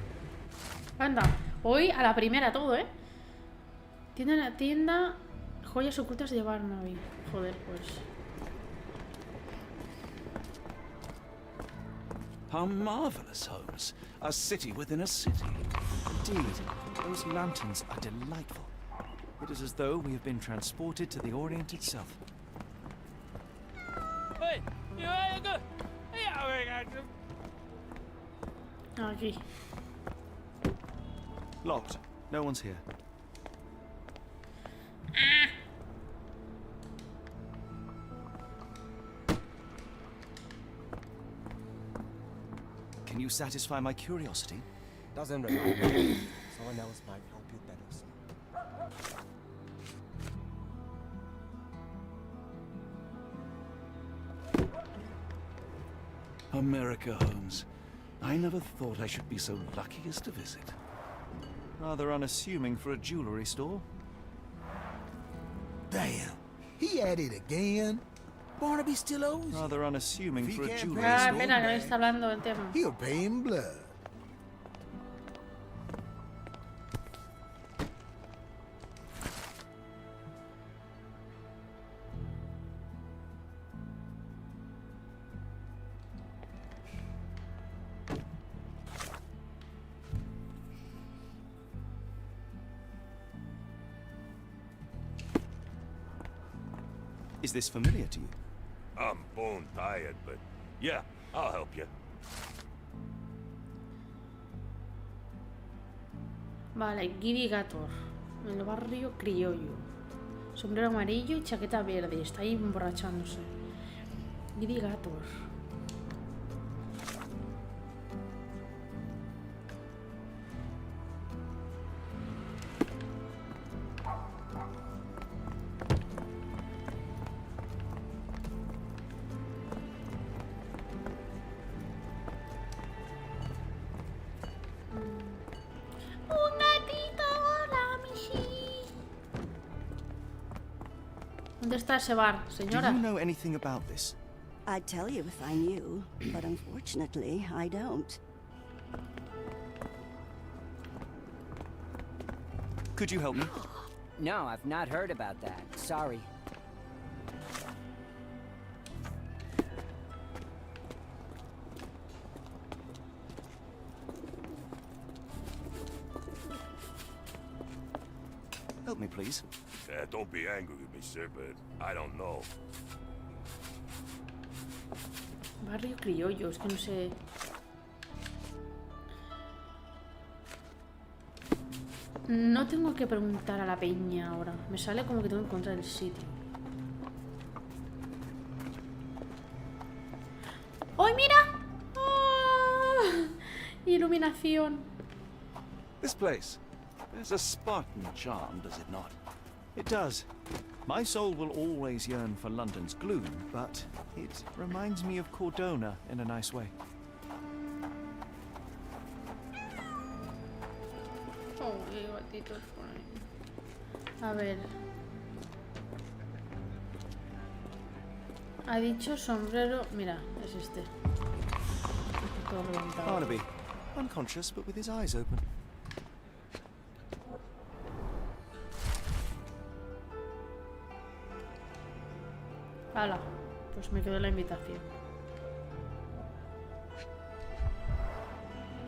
Anda, hoy a la primera todo, ¿eh? Tienda, joyas ocultas de Barnaby. Joder, pues. How marvelous, Holmes. A city within a city. Indeed, those lanterns are delightful. It is as though we have been transported to the Orient itself. Hey, Aquí. Locked. No one's here. Can you satisfy my curiosity? Doesn't remind me. Someone else might help you better, sir. America, Holmes. I never thought I should be so lucky as to visit. Rather unassuming for a jewelry store. Damn. He at it again. Barnaby still owes you. Rather unassuming for a jewelry Ah, store. espera, que no está hablando del tema. He'll pay in blood. Is this familiar to you? I'm bone tired, but yeah, I'll help you. Vale, Gator. El barrio criollo. Sombrero amarillo y chaqueta verde. Está ahí emborrachándose. Gator. ¿Dónde está ese bar, señora? Do you know anything about this? I'd tell you if I knew, but unfortunately, I don't. Could you help me? No, I've not heard about that. Sorry. Help me, please. Don't be angry with me, sir, but I don't know. Barrio criollo, es que no sé. No tengo que preguntar a la peña ahora. Me sale como que tengo que encontrar el sitio. ¡Ay, mira! ¡Oh! Iluminación. This place. There's a Spartan charm, does it not? It does. My soul will always yearn for London's gloom, but it reminds me of Cordona in a nice way. Oh, qué gatitos por ahí. A ver. Ha dicho sombrero. Mira, es este. Todo levantado. Barnaby, unconscious but with his eyes open. Hala, pues me quedo la invitación.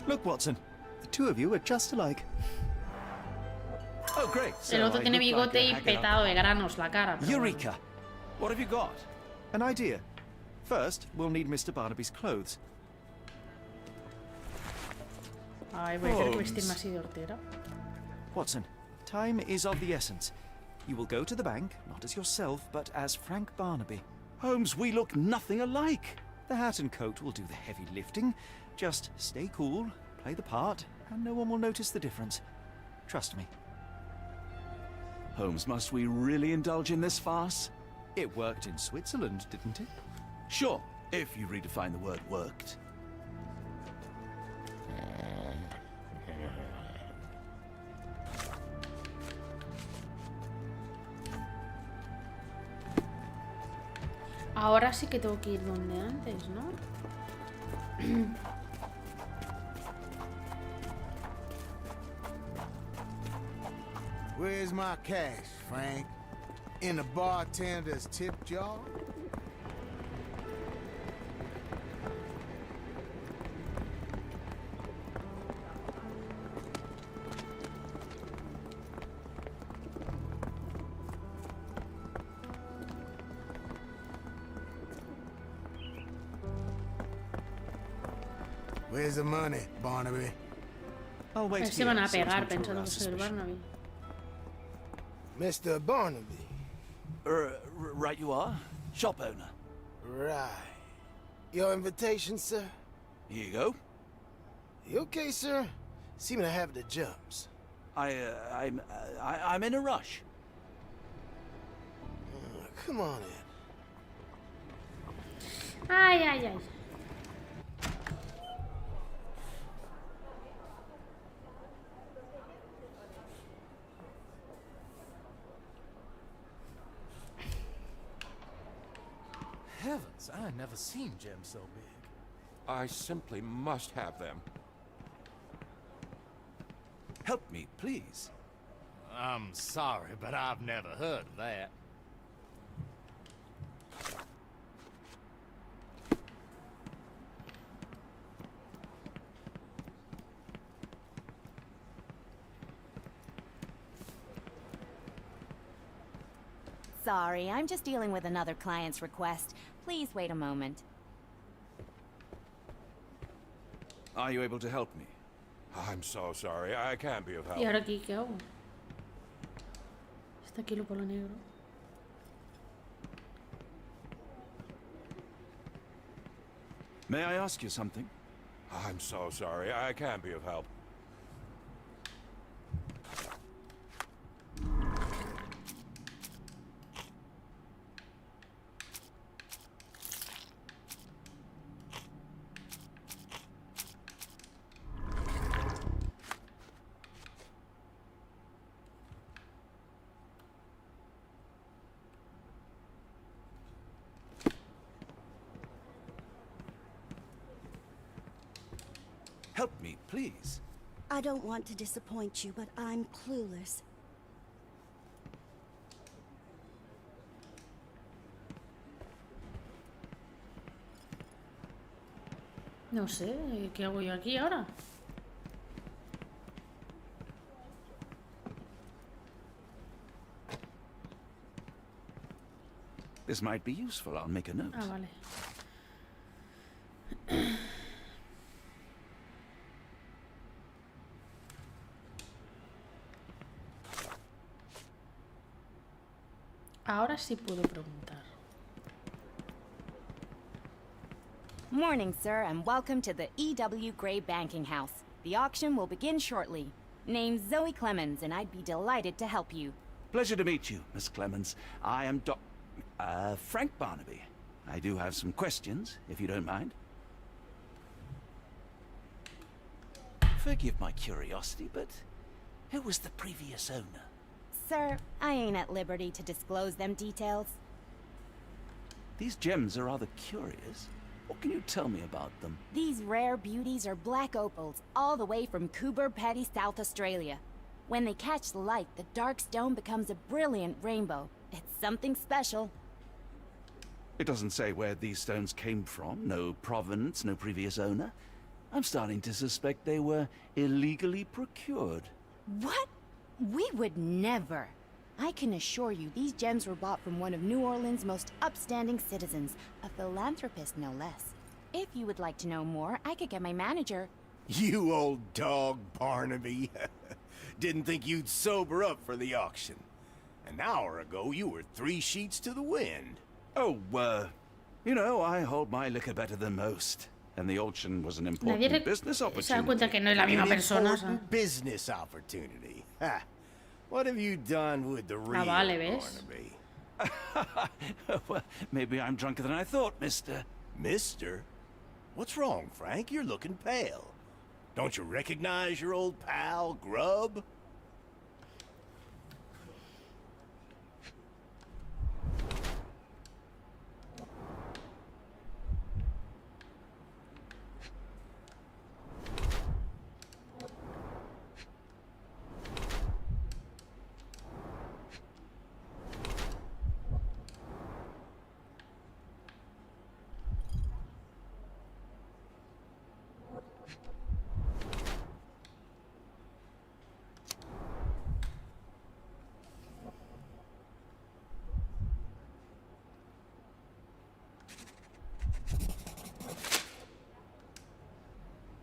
Look, Watson. The two of you are just alike. Oh, great. El otro I tiene look like bigote a y haggard petado de granos la cara. pero bueno. Eureka! What have you got? An idea. First, we'll need Mr. Barnaby's clothes. Ay, voy a tener que Holmes. vestirme así de hortera. Watson, time is of the essence. You will go to the bank, not as yourself, but as Frank Barnaby. Holmes, we look nothing alike. The hat and coat will do the heavy lifting. Just stay cool, play the part, and no one will notice the difference. Trust me. Holmes, must we really indulge in this farce? It worked in Switzerland, didn't it? Sure, if you redefine the word worked. Ahora sí que tengo que ir donde antes, ¿no? Where's my cash, Frank? In the bartender's tip jar? Where's the money, Barnaby? I'll wait Se here van a so as pegar not to pensando que arouse soy el suspicion. Barnaby. Mr. Barnaby. Right you are. Shop owner. Right. Your invitation, sir? Here you go. You okay, sir? Seem to have the jumps. I'm in a rush. Come on in. Ay, ay, ay. Heavens, I never seen gems so big. I simply must have them. Help me, please. I'm sorry, but I've never heard of that. Sorry, I'm just dealing with another client's request. Please wait a moment. Are you able to help me? I'm so sorry. I can't be of help. ¿Y ahora aquí qué hago? Está aquí lo polo negro. May I ask you something? I'm so sorry. I can't be of help. Help me, please. I don't want to disappoint you, but I'm clueless. No sé, ¿qué hago yo aquí ahora? This might be useful. I'll make a note. Ah, vale. Ahora sí puedo preguntar. Morning, sir, and welcome to the E.W. Gray Banking House. The auction will begin shortly. Name's Zoe Clemens, and I'd be delighted to help you. Pleasure to meet you, Miss Clemens. I am Frank Barnaby. I do have some questions, if you don't mind. Forgive my curiosity, but who was the previous owner? Sir, I ain't at liberty to disclose them details. These gems are rather curious. What can you tell me about them? These rare beauties are black opals, all the way from Coober Pedy, South Australia. When they catch the light, the dark stone becomes a brilliant rainbow. It's something special. It doesn't say where these stones came from, no provenance, no previous owner. I'm starting to suspect they were illegally procured. What? We would never. I can assure you these gems were bought from one of New Orleans' most upstanding citizens, a philanthropist no less. If you would like to know more, I could get my manager. You old dog, Barnaby. Didn't think you'd sober up for the auction. An hour ago, you were 3 sheets to the wind. Oh, you know, I hold my liquor better than most. And the auction was an important business se da opportunity. cuenta que no es la misma persona. Important business opportunity. Ha. What have you done with the real vale, ¿ves? Barnaby? Well, maybe I'm drunker than I thought, mister. Mister? What's wrong, Frank? You're looking pale. Don't you recognize your old pal, Grub?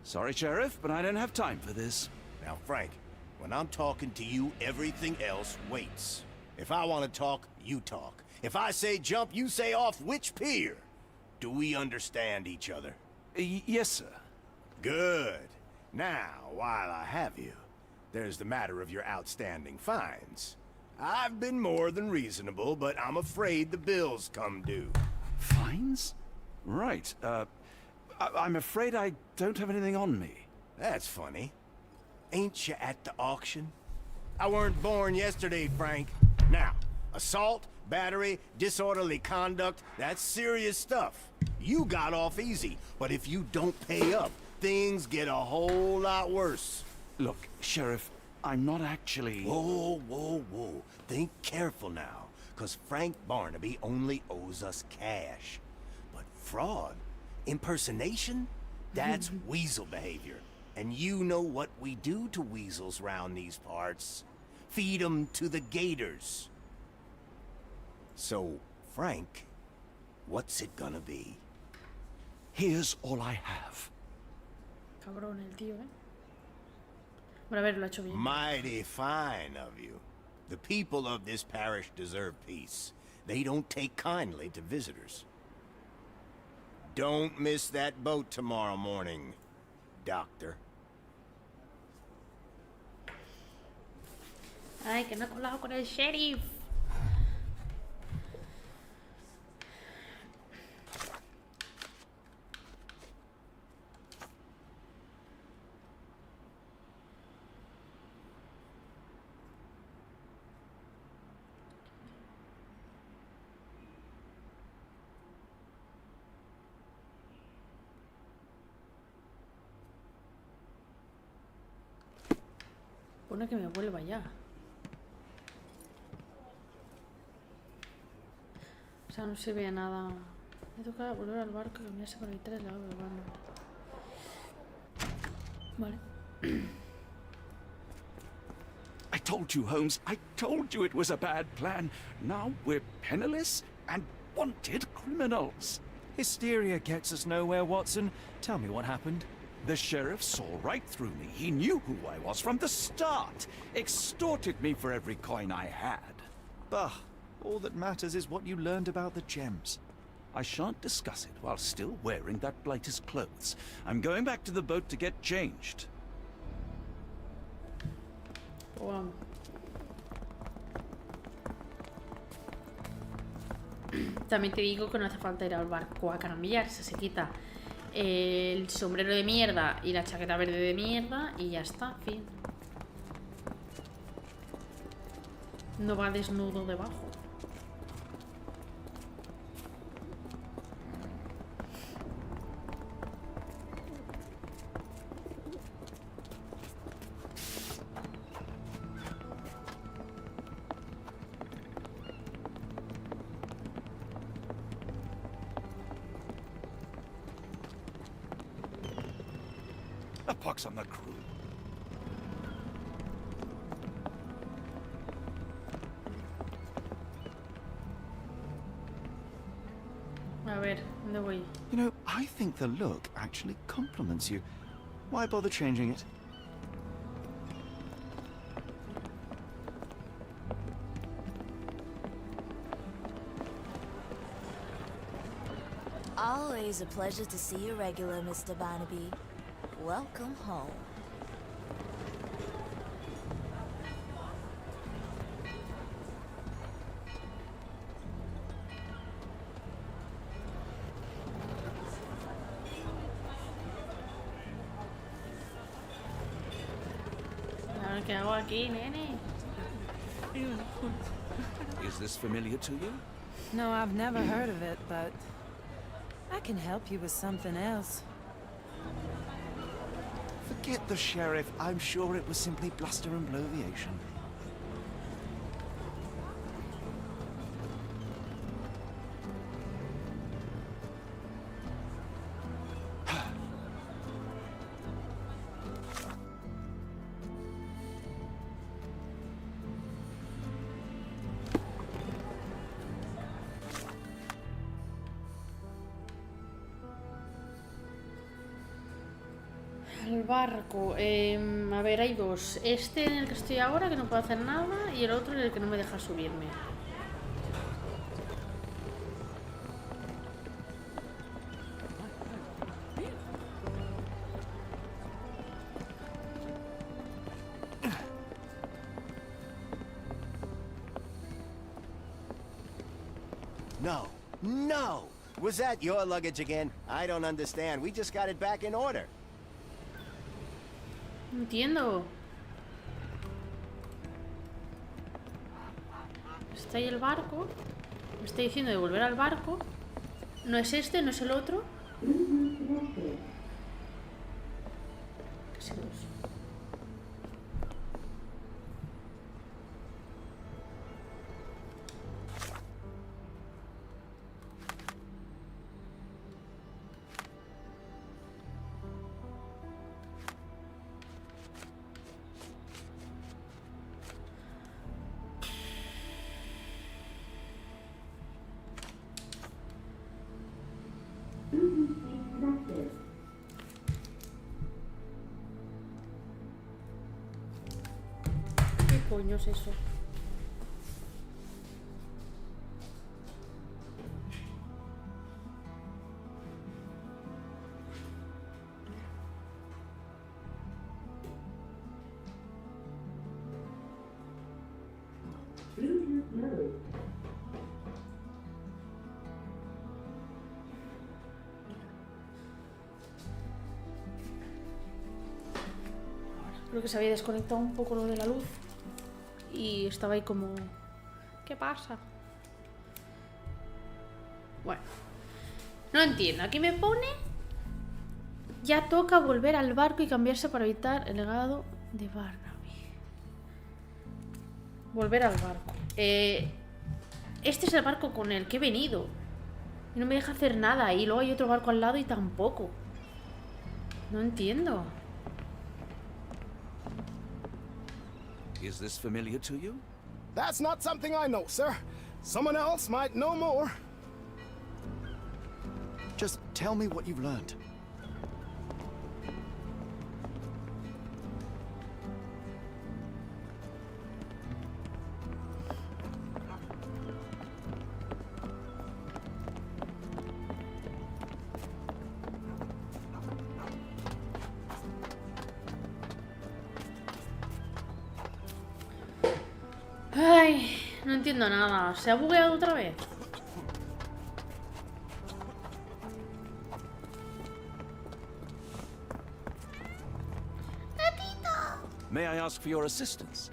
Sorry, Sheriff, but I don't have time for this. Now, Frank, when I'm talking to you, everything else waits. If I want to talk, you talk. If I say jump, you say off which pier. Do we understand each other? Yes, sir. Good. Now, while I have you, there's the matter of your outstanding fines. I've been more than reasonable, but I'm afraid the bills come due. Fines? Right, I'm afraid I don't have anything on me. That's funny. Ain't you at the auction? I weren't born yesterday, Frank. Now, assault, battery, disorderly conduct, that's serious stuff. You got off easy, but if you don't pay up, things get a whole lot worse. Look, Sheriff, I'm not actually... Whoa, whoa, whoa. Think careful now, 'cause Frank Barnaby only owes us cash. But fraud, impersonation, that's weasel behavior. And you know what we do to weasels round these parts. Feed 'em to the gators. So, Frank, what's it gonna be? Here's all I have. Cabrón el tío, Bueno, a ver, lo ha hecho bien. Mighty fine of you. The people of this parish deserve peace. They don't take kindly to visitors. Don't miss that boat tomorrow morning, Doctor. Ay, que no he colado con el sheriff. Pone que me vuelva ya. O sea, no se ve nada. Me toca volver al barco y cambiarse para evitar el lago del barco. Vale. I told you, Holmes. I told you it was a bad plan. Now we're penniless and wanted criminals. Hysteria gets us nowhere, Watson. Tell me what happened. The sheriff saw right through me. He knew who I was from the start. Extorted me for every coin I had. Bah, all that matters is what you learned about the gems. I shan't discuss it while still wearing that blighter's clothes. I'm going back to the boat to get changed. Wow. También te digo que no hace falta ir al barco a cambiarse. Se quita el sombrero de mierda y la chaqueta verde de mierda y ya está, fin. No va desnudo debajo. The puck's on the crew. A ver, ¿dónde voy? You know, I think the look actually compliments you. Why bother changing it? Always a pleasure to see you regular, Mr. Barnaby. Welcome home. Ahora, ¿qué hago aquí, nene? Is this familiar to you? No, I've never heard of it, but I can help you with something else. Forget the sheriff. I'm sure it was simply bluster and bloviation. El barco. A ver, hay dos. Este en el que estoy ahora, que no puedo hacer nada, y el otro en el que no me deja subirme. No, no! Was that your luggage again? I don't understand. We just got it back in order. No entiendo. Está ahí el barco. Me está diciendo de volver al barco. No es este, no es el otro. Casi dos. ¿Qué coño es eso? Creo que se había desconectado un poco lo de la luz y estaba ahí como... ¿Qué pasa? Bueno, no entiendo. Aquí me pone... Ya toca volver al barco y cambiarse para evitar el legado de Barnaby. Volver al barco. Este es el barco con el que he venido. Y no me deja hacer nada. Y luego hay otro barco al lado y tampoco. No entiendo. Is this familiar to you? That's not something I know, sir. Someone else might know more. Just tell me what you've learned. Ay, no entiendo nada. ¿Se ha bugueado otra vez? May I ask for your assistance?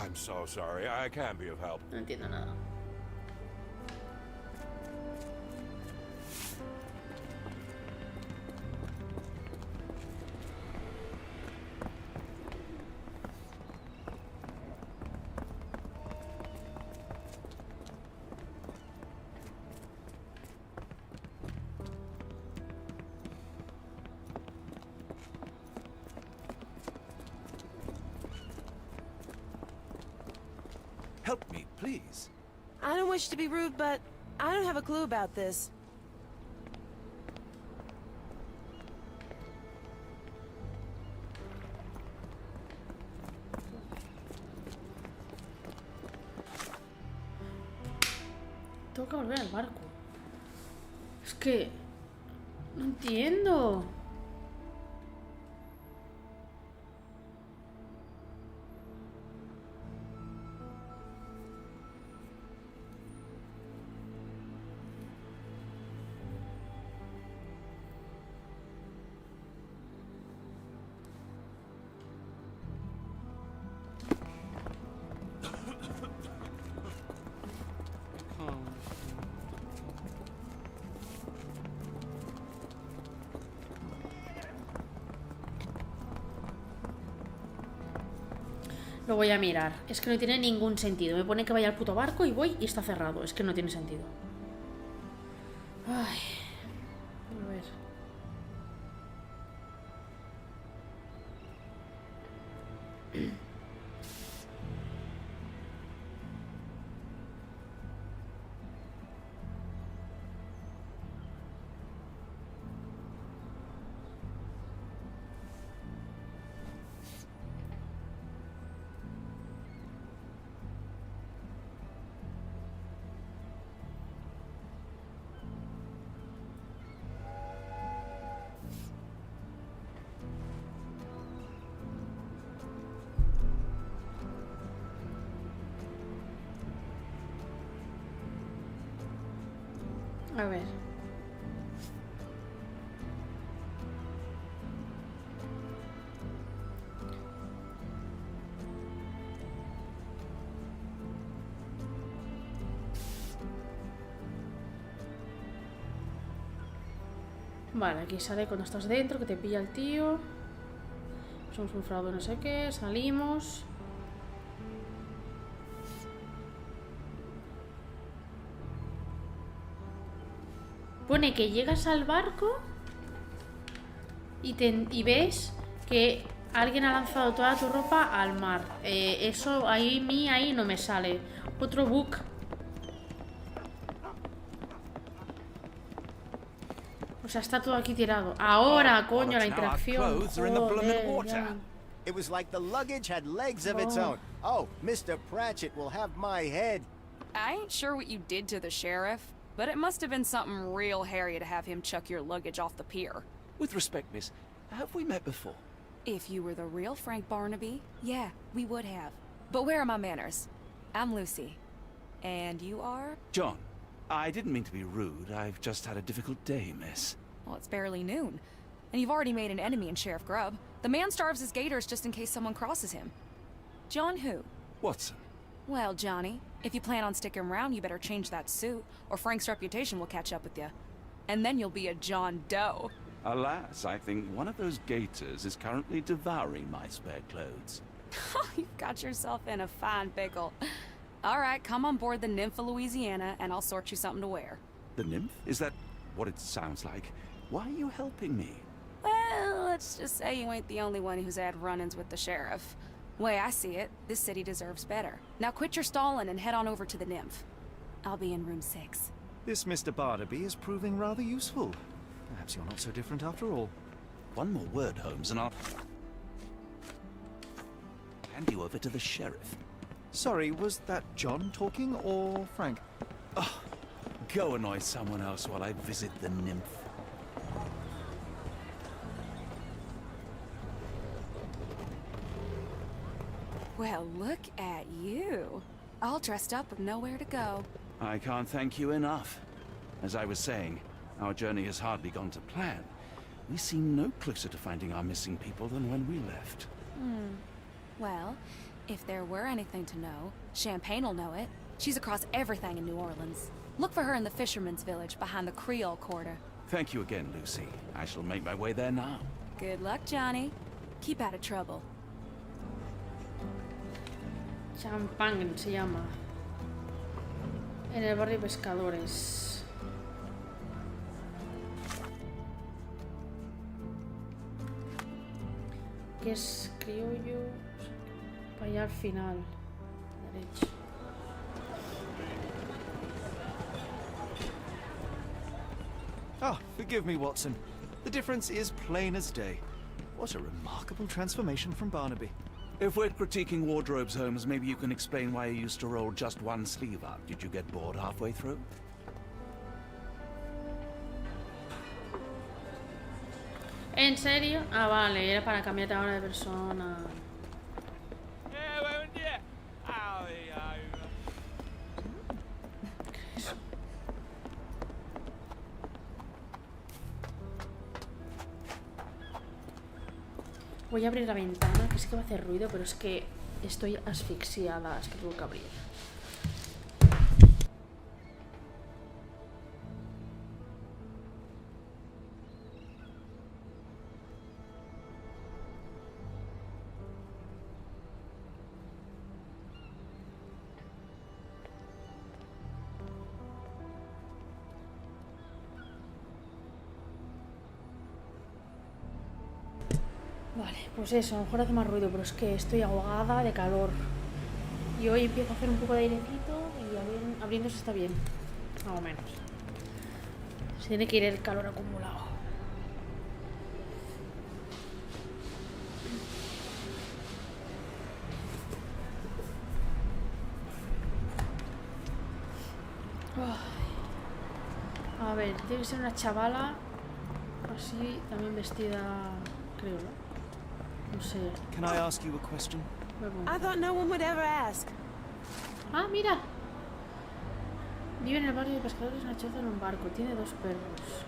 I'm so sorry. I can't be of help. No entiendo nada. Help me, please. I don't wish to be rude, but I don't have a clue about this. Tengo que volver al barco. Es que... no entiendo. Lo voy a mirar. Es que no tiene ningún sentido. Me pone que vaya al puto barco y voy y está cerrado. Es que no tiene sentido. Ay. A ver. A ver. Vale, aquí sale cuando estás dentro, que te pilla el tío. Somos un fraude no sé qué, salimos. Pone que llegas al barco y ves que alguien ha lanzado toda tu ropa al mar. Eso ahí no me sale. Otro bug. O sea, está todo aquí tirado. Ahora, coño, la interacción. Joder, ya. It was like the luggage had legs of its own. Oh, Mr. Pratchett will have my head. I ain't sure what you did to the sheriff, but it must have been something real hairy to have him chuck your luggage off the pier. With respect, miss, have we met before? If you were the real Frank Barnaby, yeah, we would have. But where are my manners? I'm Lucy. And you are? John, I didn't mean to be rude. I've just had a difficult day, miss. Well, it's barely noon. And you've already made an enemy in Sheriff Grubb. The man starves his gators just in case someone crosses him. John who? Watson. Well, Johnny, if you plan on sticking around, you better change that suit, or Frank's reputation will catch up with you. And then you'll be a John Doe. Alas, I think one of those gators is currently devouring my spare clothes. You've got yourself in a fine pickle. All right, come on board the Nymph of Louisiana, and I'll sort you something to wear. The nymph? Is that what it sounds like? Why are you helping me? Well, let's just say you ain't the only one who's had run-ins with the sheriff. Way I see it, this city deserves better. Now quit your stalling and head on over to the Nymph. I'll be in room 6. This Mr. Barnaby is proving rather useful. Perhaps you're not so different after all. One more word, Holmes, and I'll hand you over to the sheriff. Sorry, was that John talking or Frank? Oh, go annoy someone else while I visit the nymph. Well, look at you. All dressed up with nowhere to go. I can't thank you enough. As I was saying, our journey has hardly gone to plan. We seem no closer to finding our missing people than when we left. Well, if there were anything to know, Champagne'll know it. She's across everything in New Orleans. Look for her in the fisherman's village behind the Creole Quarter. Thank you again, Lucy. I shall make my way there now. Good luck, Johnny. Keep out of trouble. Champagne se llama. En el barrio Pescadores. Que es criollo. Para allá al final. Derecho. Oh, forgive me, Watson. The difference is plain as day. What a remarkable transformation from Barnaby. If we're critiquing wardrobes, Holmes, maybe you can explain why you used to roll just one sleeve up. Did you get bored halfway through? ¿En serio? Ah, vale, era para cambiarte ahora de persona. Voy a abrir la ventana, que sé que va a hacer ruido, pero es que estoy asfixiada, es que tengo que abrir. Vale, pues eso, a lo mejor hace más ruido, pero es que estoy ahogada de calor. Y hoy empieza a hacer un poco de airecito y abriéndose está bien, más o menos. Se tiene que ir el calor acumulado. A ver, tiene que ser una chavala así, también vestida, creo, ¿no? No sé. Can I ask you a question? I thought no one would ever ask. Ah, mira. Vive en el barrio de pescadores en una choza en un barco. Tiene 2 perros.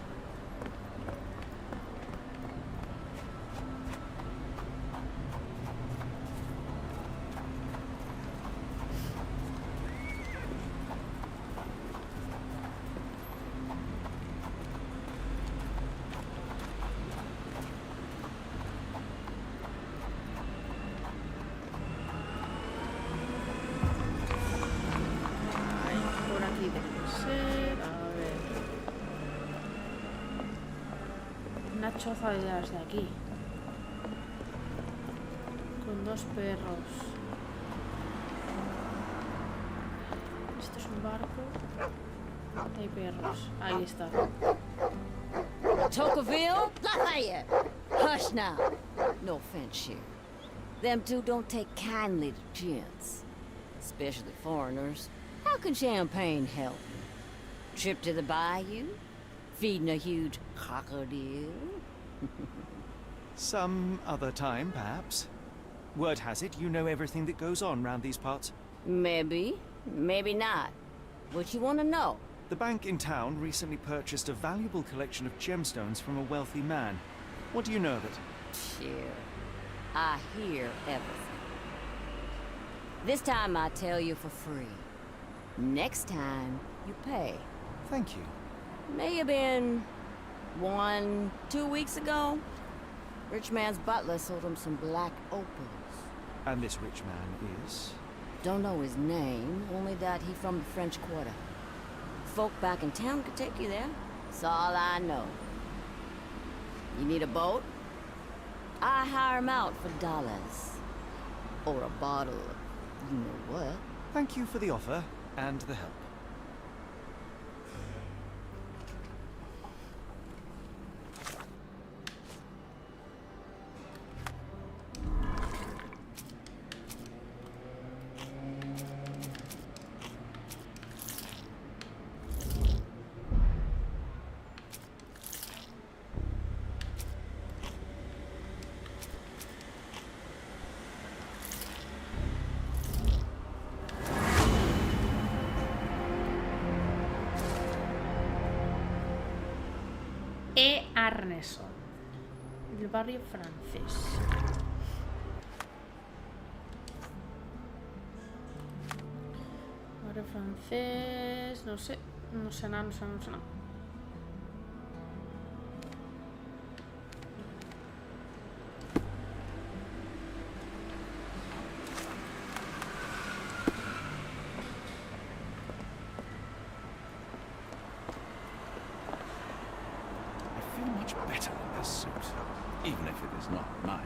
Choza de las de aquí con 2 perros. Esto es un barco. Hay perros. Ahí está. Tocqueville? Lafayette! Hush now. No offense here. Them two don't take kindly to gents. Especially foreigners. How can champagne help you? Trip to the bayou? Feeding a huge crocodile? Some other time, perhaps. Word has it, you know everything that goes on round these parts. Maybe. Maybe not. What you want to know? The bank in town recently purchased a valuable collection of gemstones from a wealthy man. What do you know of it? Sure. I hear everything. This time I tell you for free. Next time, you pay. Thank you. May have been 1-2 weeks ago. Rich man's butler sold him some black opals. And this rich man is? Don't know his name, only that he from the French Quarter. Folk back in town could take you there. That's all I know. You need a boat? I hire him out for dollars. Or a bottle of you know what. Thank you for the offer and the help. Arneson, del barrio francés. Barrio francés, no sé nada, no sé nada. Better in this suit, even if it is not mine.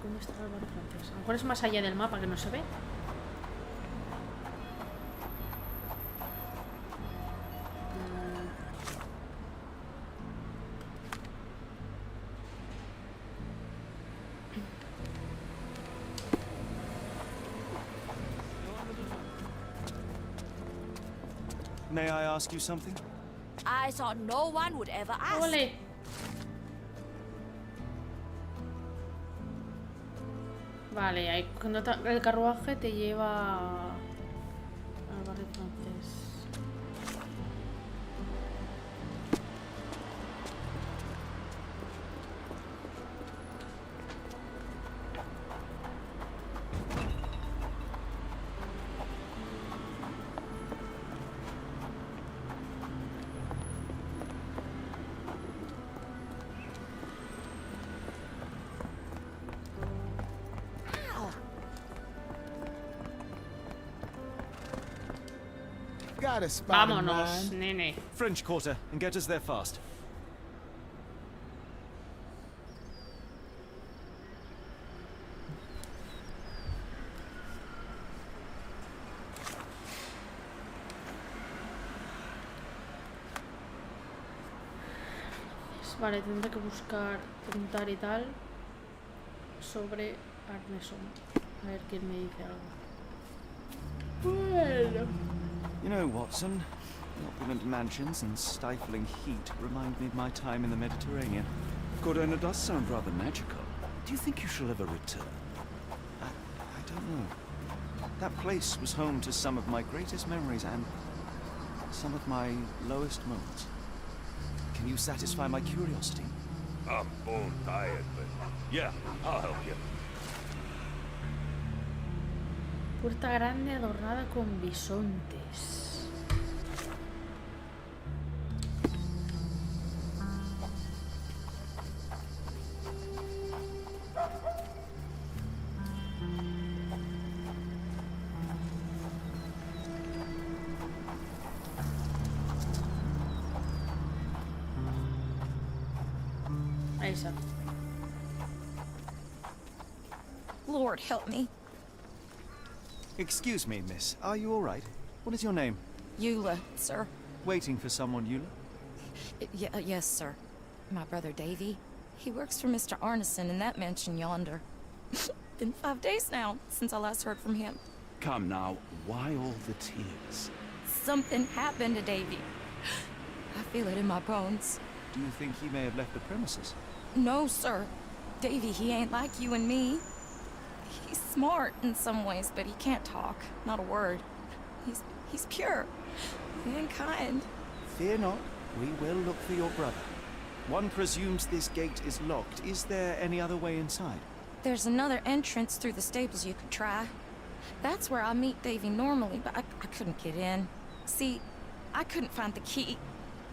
¿Dónde está el barrio francés? A lo mejor es más allá del mapa que no se ve. May I ask you something? I thought no one would ever ask. Ole. Vale, ahí el carruaje te lleva al barrio francés. Got a spot in Vámonos, mind. nene. French Quarter, and get us there fast. Vale, tendré que buscar, preguntar y tal sobre Arneson. A ver quién me dice algo. Bueno. You know, Watson, opulent mansions and stifling heat remind me of my time in the Mediterranean. Corona does sound rather magical. Do you think you shall ever return? I don't know. That place was home to some of my greatest memories and some of my lowest moments. Can you satisfy my curiosity? I'm bone tired, but yeah, I'll help you. Puerta grande adornada con bisontes. Ahí está. Lord help me. Excuse me, miss. Are you all right? What is your name? Eula, sir. Waiting for someone, Eula? Yes, sir. My brother Davy. He works for Mr. Arneson in that mansion yonder. Been 5 days now since I last heard from him. Come now, why all the tears? Something happened to Davy. I feel it in my bones. Do you think he may have left the premises? No, sir. Davy, he ain't like you and me. He's smart in some ways, but he can't talk. Not a word. He's pure and kind. Fear not. We will look for your brother. One presumes this gate is locked. Is there any other way inside? There's another entrance through the stables you could try. That's where I meet Davy normally, but I couldn't get in. See, I couldn't find the key.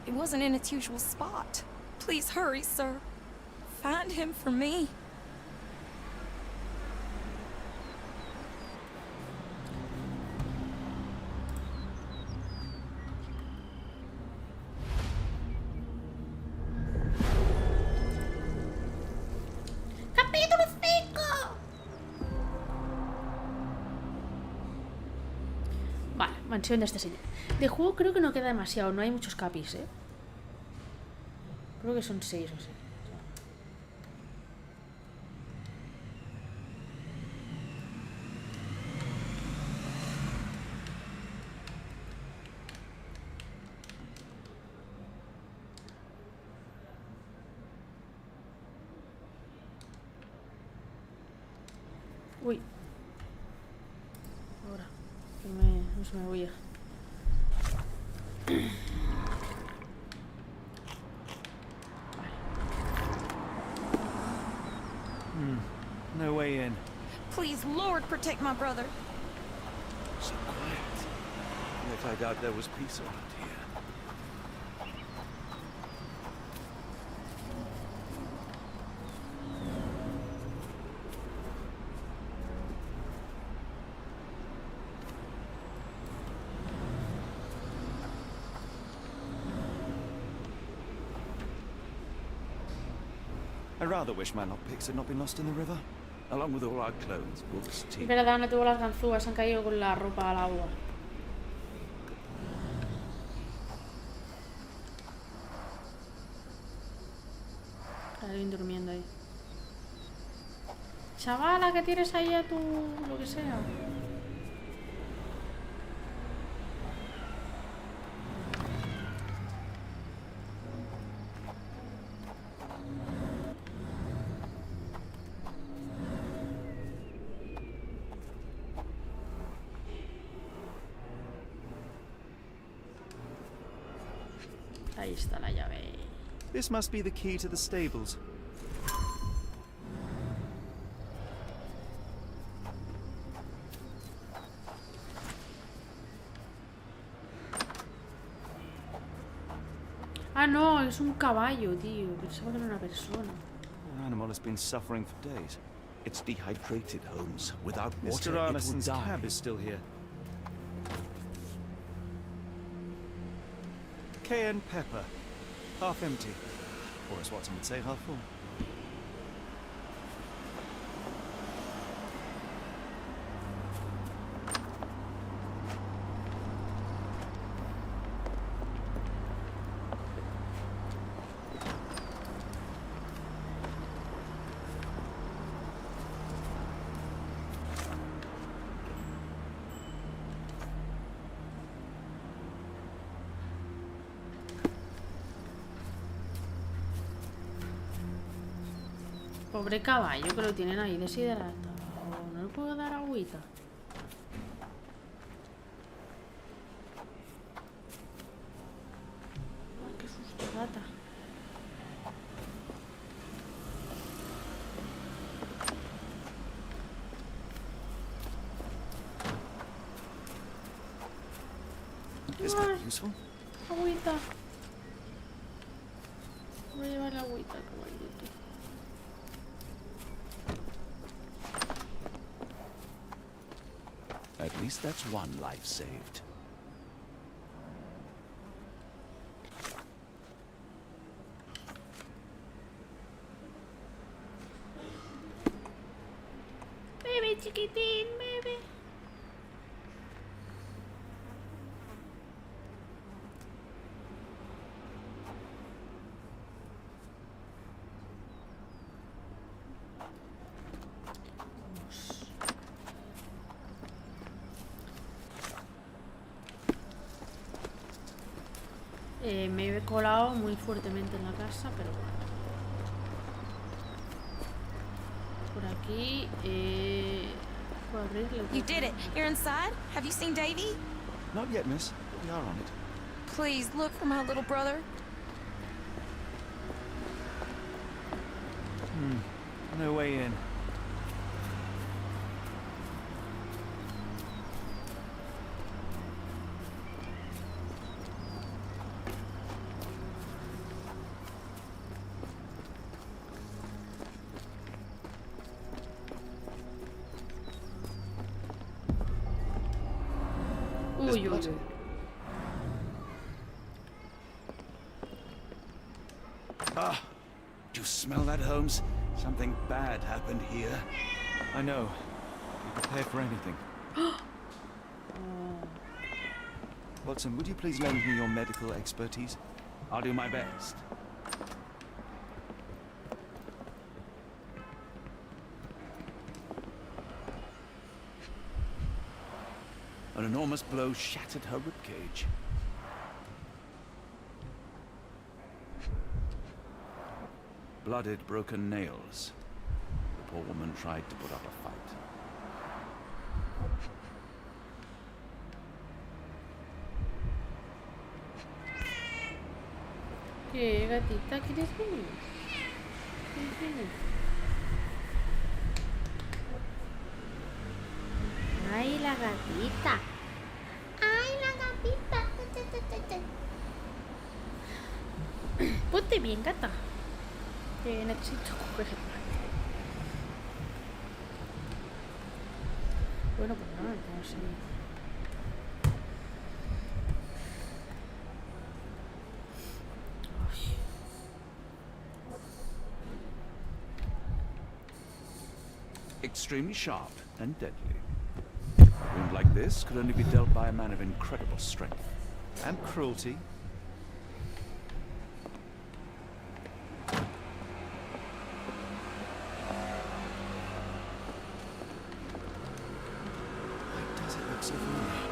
It wasn't in its usual spot. Please hurry, sir. Find him for me. ¡Capítulo 5! Vale, mansión de este señor. De juego creo que no queda demasiado, no hay muchos capis, ¿eh? Creo que son 6 o 7. Uy. Ahora. Que no se me huya. No way in. Please, Lord, protect my brother. So quiet. Yet I doubt there was peace around here. I rather wish my lockpicks had not been lost in the river. along with all our clothes, books, Es tea. verdad, no tuvo las ganzúas, se han caído con la ropa al agua. Alguien durmiendo ahí. Chavala, que tienes ahí a tu... lo que sea. Ahí está la llave. This must be the key to the stables. Ah, no, es un caballo, tío. Pensaba que era una persona. The animal has been suffering for days. It's dehydrated, Holmes. Without water, Mr. it will Arneson's die. cab is still here. Cayenne pepper. Half empty. Or as Watson would say, half full. Pobre caballo, que lo tienen ahí deshidratado. No le puedo dar agüita. Ay, qué susto, gata. Is that useful? Agüita. Voy a llevar la agüita al caballito. At least that's one life saved. Bebe, chiquitín, bebe. Me he colado muy fuertemente en la casa, pero bueno. Por aquí, ¿puedo abrirlo? You did it. You're inside? Have you seen Davy? Not yet, miss. We are on it. Please look for my little brother. No way in. Uy, uy, uy. Ah, do you smell that, Holmes? Something bad happened here. I know. Be prepared for anything. Watson, would you please lend me your medical expertise? I'll do my best. An enormous blow shattered her ribcage. Blooded, broken nails. The poor woman tried to put up a fight. ¿Qué, gatita? ¿Quieres venir? ¿Quieres venir? ¡Ay, la gatita! ¡Ay, la gatita! Ponte bien, gata. Que necesito coger el mate. Bueno, pues nada, no sé. extremely sharp and deadly. A wound like this could only be dealt by a man of incredible strength. And cruelty.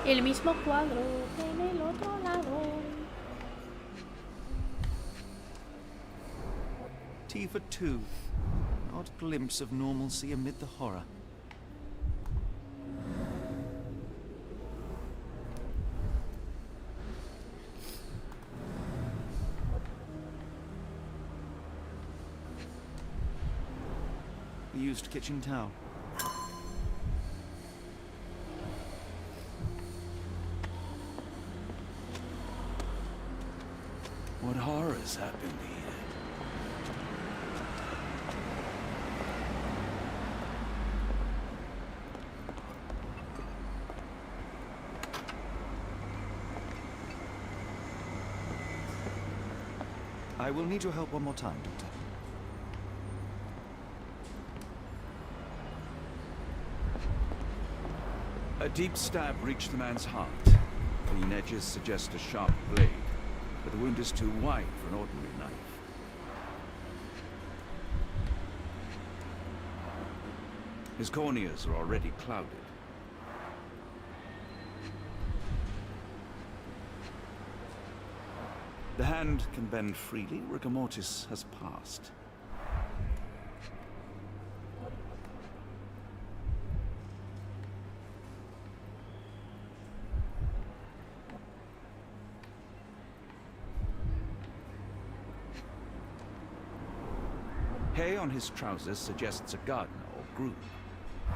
El mismo cuadro en el otro lado. Tea for two. Odd glimpse of normalcy amid the horror. Used kitchen towel. What horrors happened here? I will need your help one more time, Doctor. A deep stab reached the man's heart. Clean edges suggest a sharp blade, but the wound is too wide for an ordinary knife. His corneas are already clouded. The hand can bend freely. Rigor mortis has passed. Hay on his trousers suggests a gardener or groom.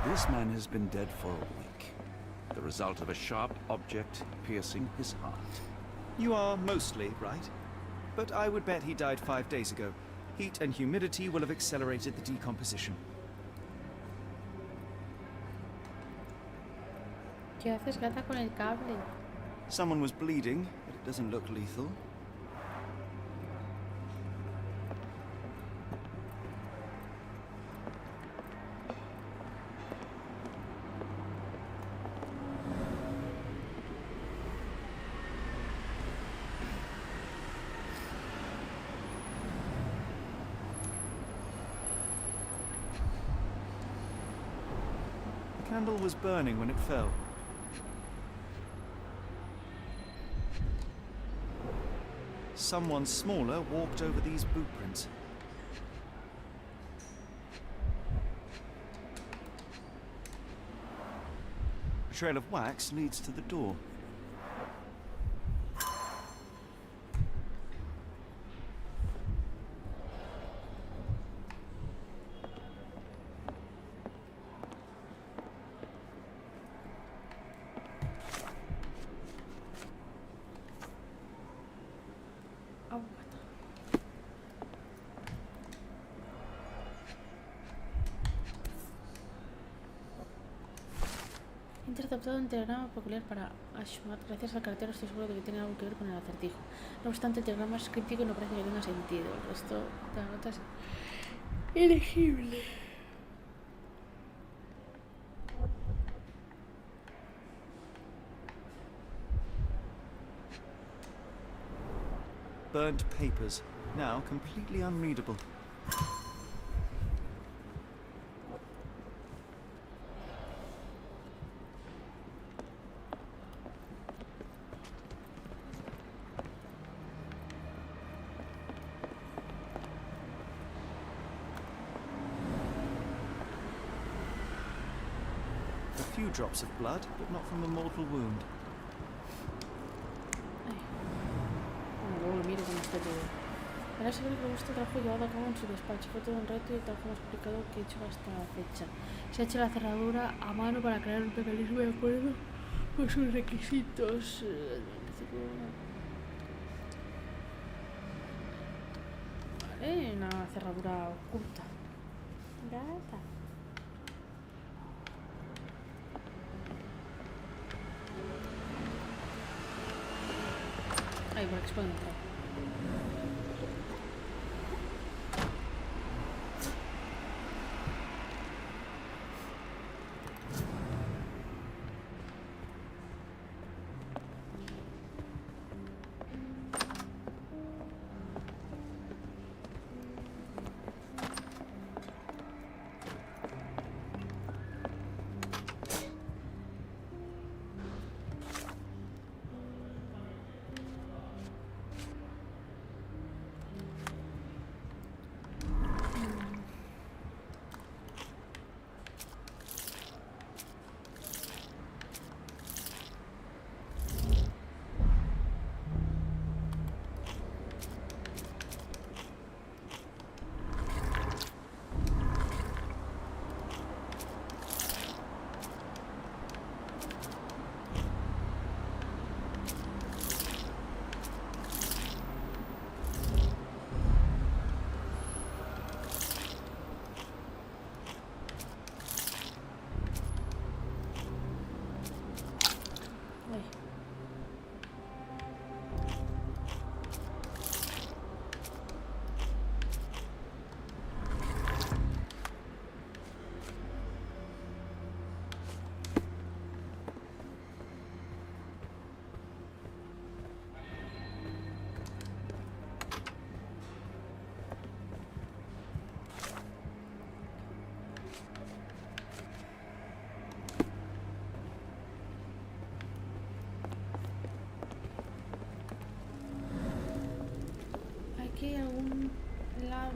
This man has been dead for a week. The result of a sharp object piercing his heart. You are mostly right, but I would bet he died 5 days ago. Heat and humidity will have accelerated the decomposition. ¿Qué haces, gata, con el cable? Someone was bleeding, but it doesn't look lethal. The candle was burning when it fell. Someone smaller walked over these boot prints. A trail of wax leads to the door. Interceptado un telegrama peculiar para Ashmat. Gracias al cartero estoy seguro de que tiene algo que ver con el acertijo. No obstante, el telegrama es críptico y no parece que tenga sentido. El resto de la nota es elegible. Burnt papers, now completely unreadable. A few drops of blood, but not from a mortal wound. Luego lo miro cómo está todo. Para saber el robusto trabajo llevado a cabo en su despacho. Fue todo un reto y tal como explicado que he hecho hasta la fecha. Se ha hecho la cerradura a mano para crear un mecanismo de acuerdo con sus requisitos. Vale, una cerradura oculta. Gata. Ahí, por aquí se pueden entrar.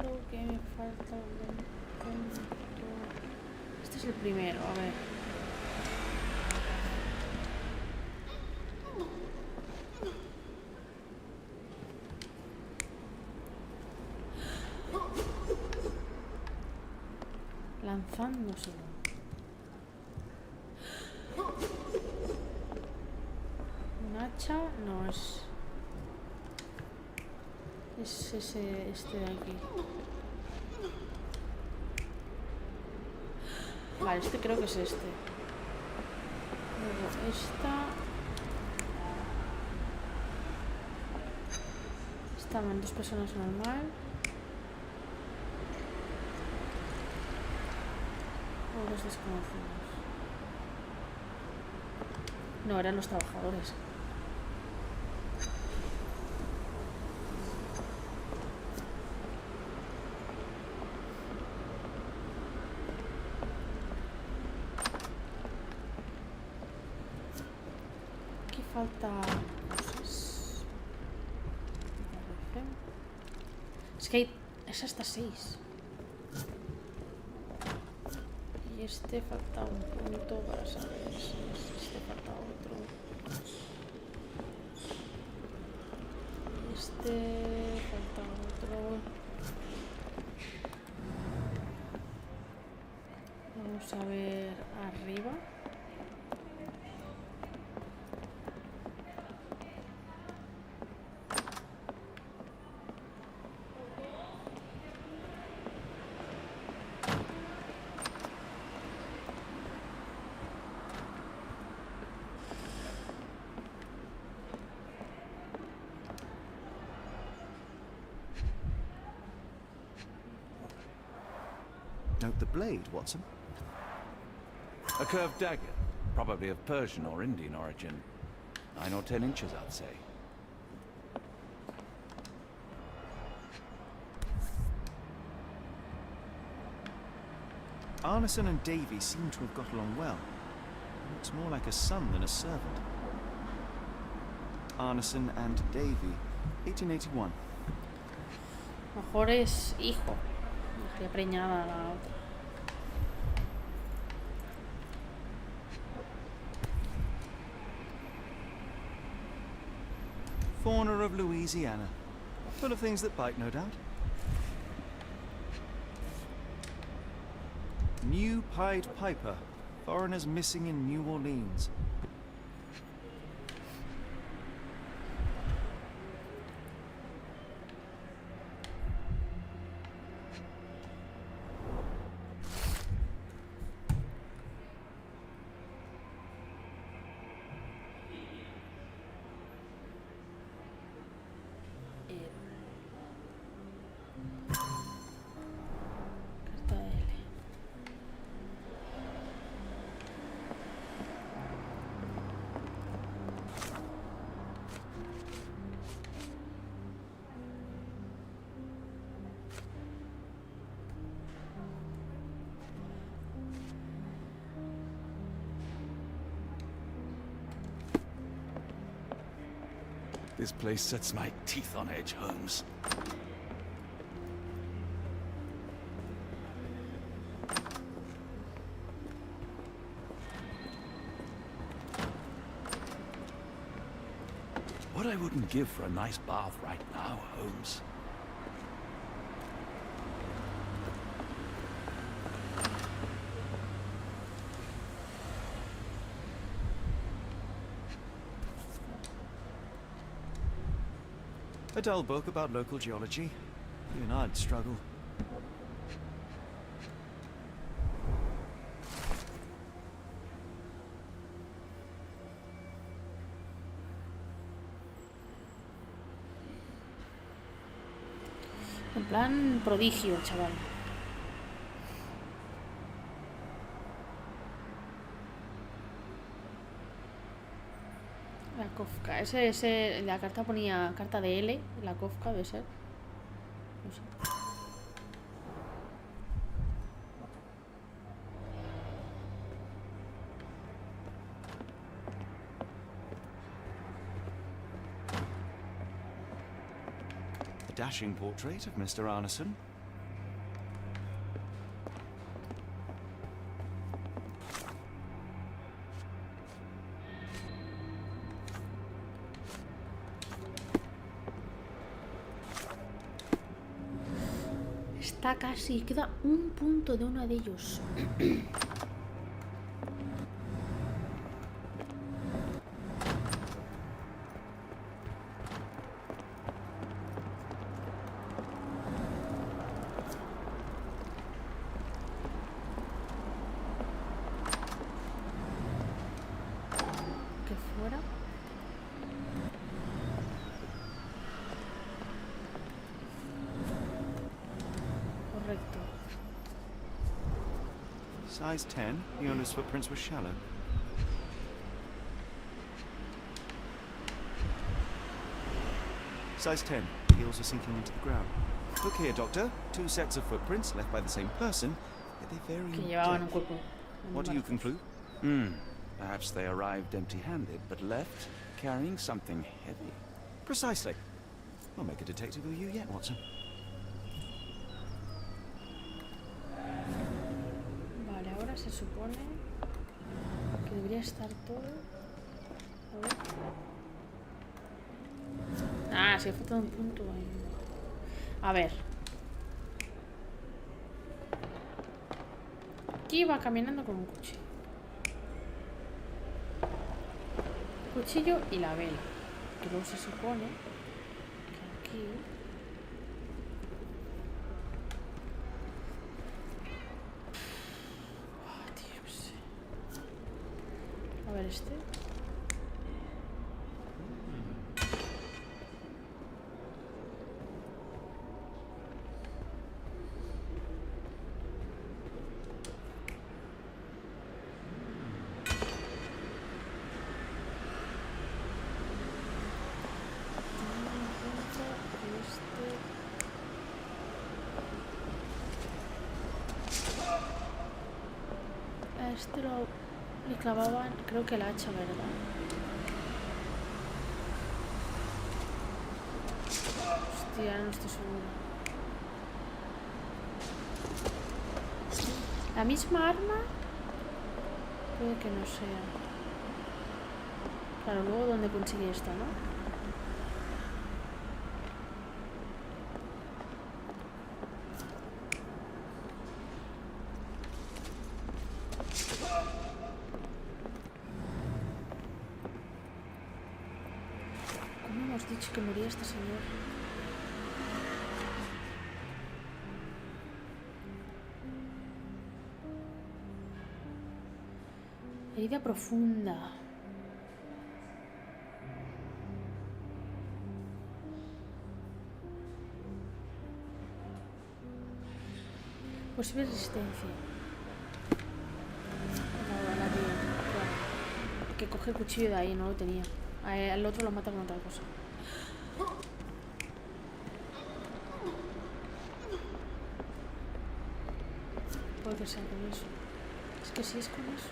punto, que me falta un punto. Este es el primero, a ver. Lanzándoselo. Un hacha no es. Es este de aquí. Vale, este creo que es este. Luego esta. Estaban dos personas normal. O los desconocidos. No, eran los trabajadores. Aquí falta cosas. Es que es hasta 6. Y este falta un punto para saber si este falta otro. Este falta otro. Vamos a ver arriba. Note the blade, Watson. A curved dagger, probably of Persian or Indian origin. 9 or 10 inches, I'd say. Arneson and Davy seem to have got along well. Looks more like a son than a servant. Arneson and Davy, 1881. Mejor es hijo. Dejaría preñada la otra. Fauna of Louisiana. Full of things that bite, no doubt. New Pied Piper. Foreigners missing in New Orleans. This place sets my teeth on edge, Holmes. What I wouldn't give for a nice bath right now, Holmes. A dull book about local geology. You and I'd struggle. En plan prodigio el chaval. La Kafka. Ese, la carta ponía carta de L. La Kafka debe ser. No sé. A dashing portrait of Mr. Arneson. Está casi. Queda un punto de uno de ellos. Que fuera. Correcto. Size 10. The owner's footprints were shallow. Size 10. Heels are sinking into the ground. Look here, Doctor. 2 sets of footprints left by the same person, yet they vary Que in llevaban un depth. cuerpo. What do you conclude? Perhaps they arrived empty-handed, but left carrying something heavy. Precisely. We'll make a detective of you yet, Watson. Vale, ahora se supone que debería estar todo. A ver. Ah, sí, ha faltado un punto ahí. A ver. Aquí va caminando con un cuchillo. Cuchillo y la vela. Que luego se supone que aquí. Ah, tío, no sé. A ver, este. A este le clavaban, creo que el hacha, ¿verdad? Hostia, no estoy segura. La misma arma puede que no sea. Claro, luego dónde consigue esta, ¿no? ¿Cómo hemos dicho que moría este señor? Herida profunda. Posible resistencia. La tío, claro. Que coge el cuchillo de ahí, no lo tenía. Al otro lo mata con otra cosa. Puede que sea con eso. Es que si es con eso.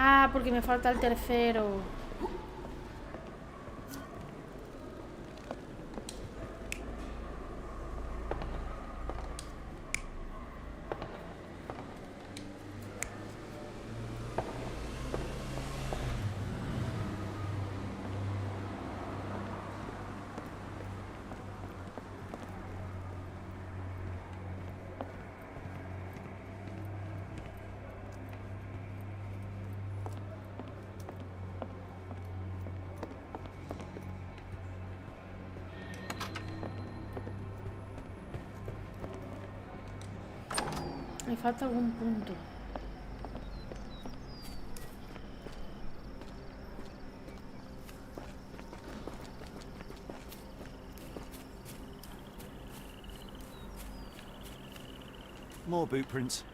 Ah, porque me falta el tercero. Me falta algún punto. More boot prints.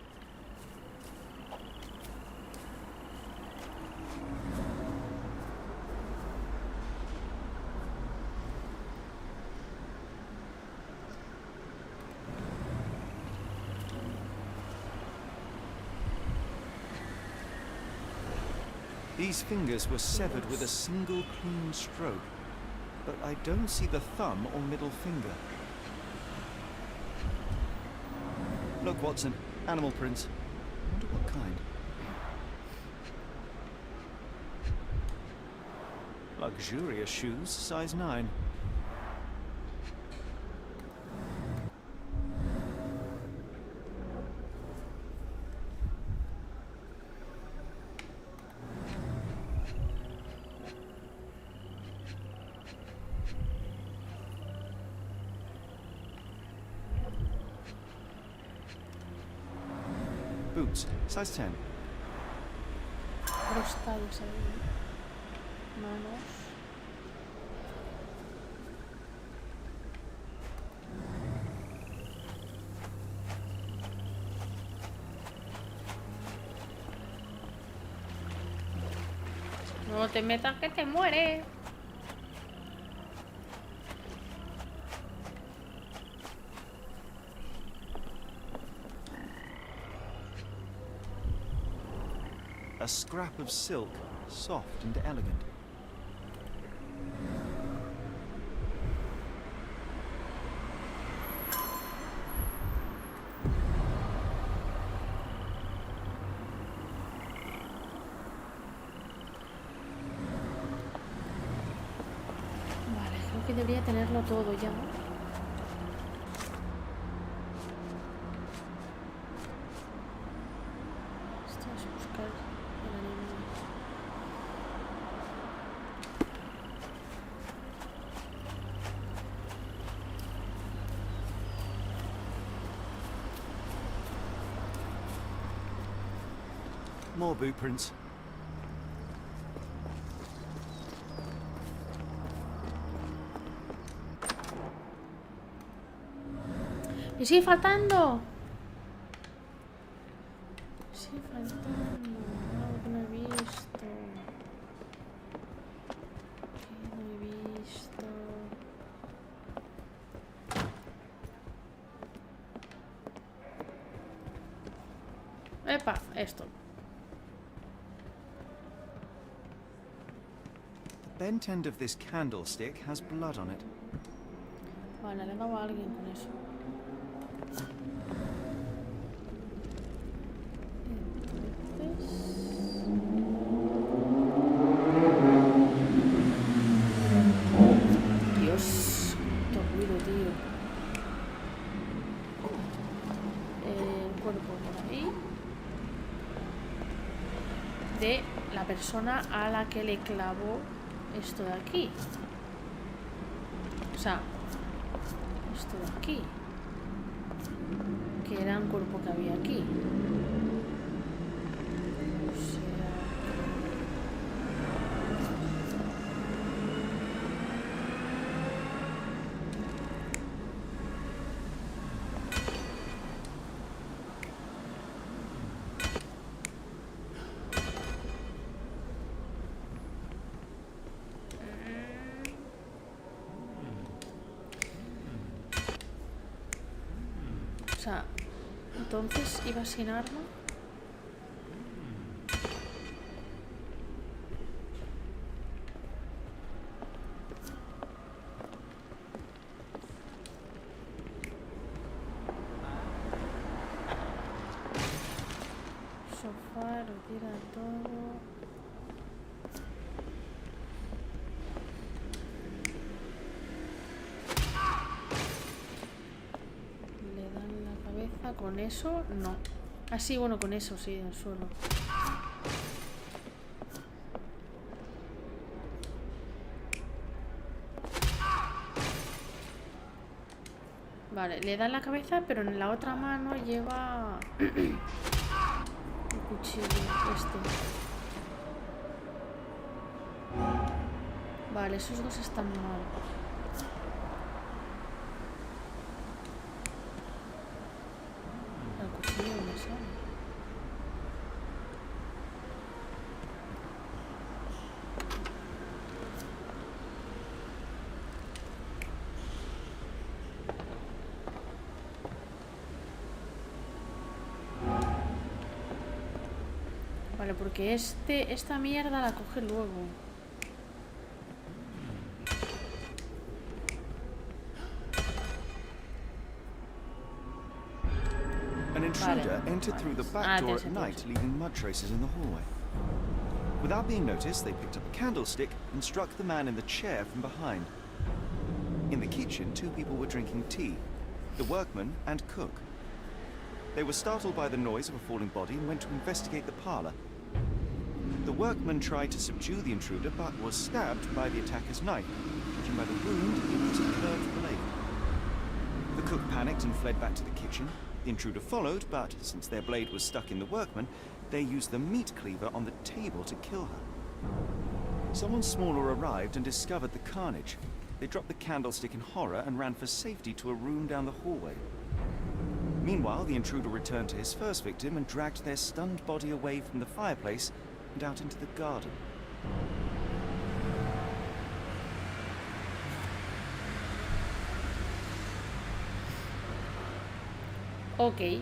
These fingers were severed with a single clean stroke, but I don't see the thumb or middle finger. Look, Watson, animal prints. I wonder what kind. Luxurious shoes, size 9. Boots, size 10. Rostados ahí. Manos. No te metas que te mueres. A scrap of silk, soft and elegant. Vale, creo que debería tenerlo todo ya. Esto es buscar el animal. More boot prints. ¡Y sigue faltando! Sigue faltando. Algo que no he visto. Que no he visto. ¡Epa! Esto. The bent end of this candlestick has blood on it. Vale, le he dado a alguien con eso. Dios, qué ruido, tío. El cuerpo por ahí. De la persona a la que le clavó esto de aquí. O sea, esto de aquí. Que era un cuerpo que había aquí. O sea... O sea, entonces iba sin arma. Sofá, retira todo. Con eso, no. Ah, sí, bueno, con eso, sí, en el suelo. Vale, le da en la cabeza, pero en la otra mano lleva... el cuchillo, este. Vale, esos dos están mal. El cuchillo. Vale, porque esta mierda la coge luego. An intruder entered through the back door at night, leaving mud traces in the hallway. Without being noticed, they picked up a candlestick and struck the man in the chair from behind. In the kitchen, 2 people were drinking tea, the workman and cook. They were startled by the noise of a falling body and went to investigate the parlor. The workman tried to subdue the intruder, but was stabbed by the attacker's knife. Judging by the wound, it was a curved blade. The cook panicked and fled back to the kitchen. The intruder followed, but since their blade was stuck in the workman, they used the meat cleaver on the table to kill her. Someone smaller arrived and discovered the carnage. They dropped the candlestick in horror and ran for safety to a room down the hallway. Meanwhile, the intruder returned to his first victim and dragged their stunned body away from the fireplace and out into the garden. Ok.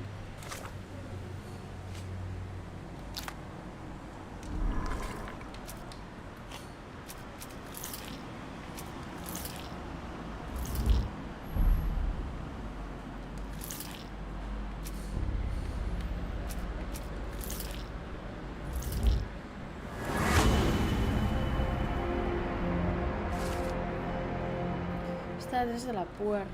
Está desde la puerta.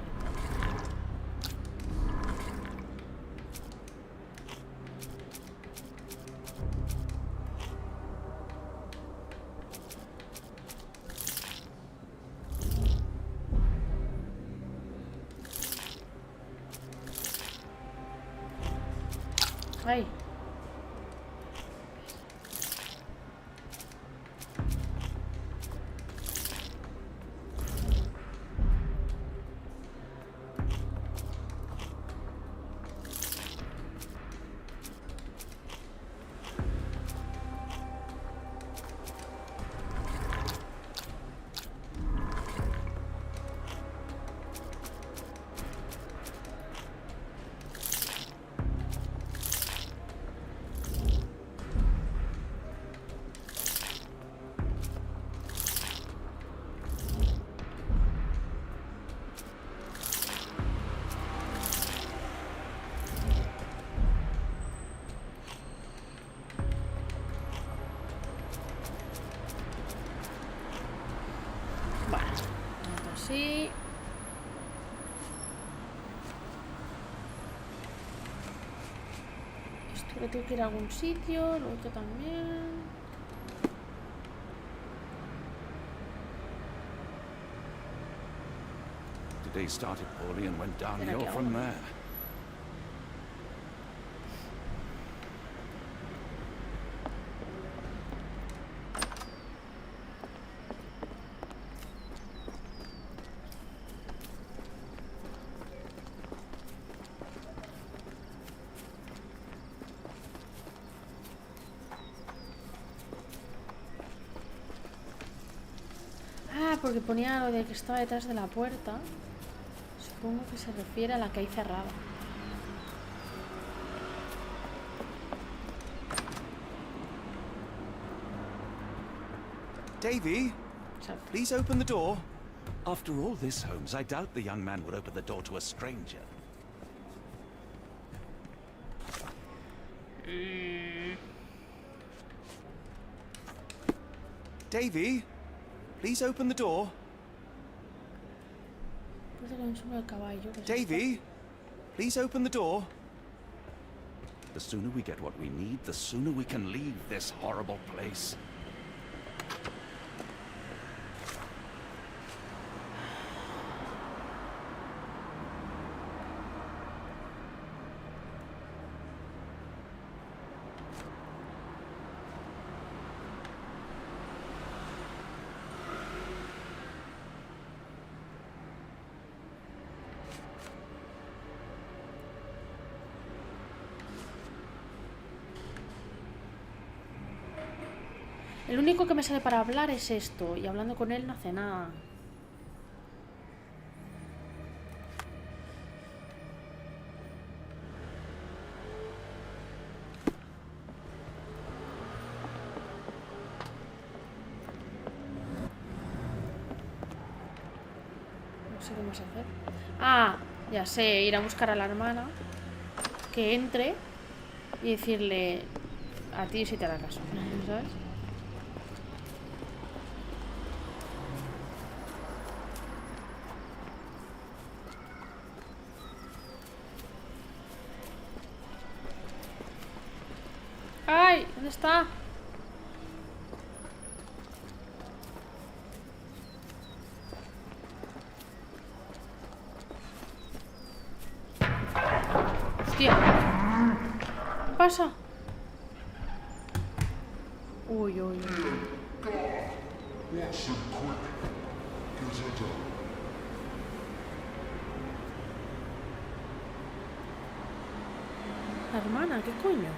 Ay. Sí. Esto le tengo que ir a algún sitio, lo otro también. Today started poorly and went downhill from there. Porque ponía lo de que estaba detrás de la puerta. Supongo que se refiere a la que hay cerrada. Davy, please open the door. After all this, Holmes, I doubt the young man would open the door to a stranger. Davy, please open the door. Davy, please open the door. The sooner we get what we need, the sooner we can leave this horrible place. El único que me sale para hablar es esto, y hablando con él no hace nada. No sé qué más hacer. Ah, ya sé, ir a buscar a la hermana. Que entre y decirle a ti si te hará caso, ¿sabes? ¡Ay! ¿Dónde está? ¡Hostia! ¿Qué pasa? Uy, uy, uy. La hermana, ¿qué coño?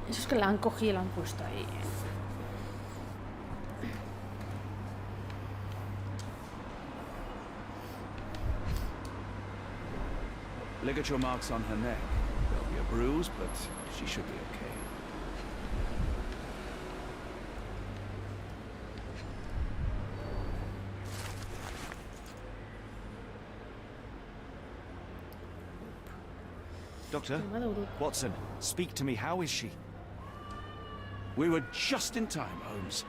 Eso es que la han cogido y la han puesto ahí. Ligature marks on her neck. There'll be a bruise, but she should be okay. Doctor? Watson, speak to me. How is she? We were just in time, Holmes.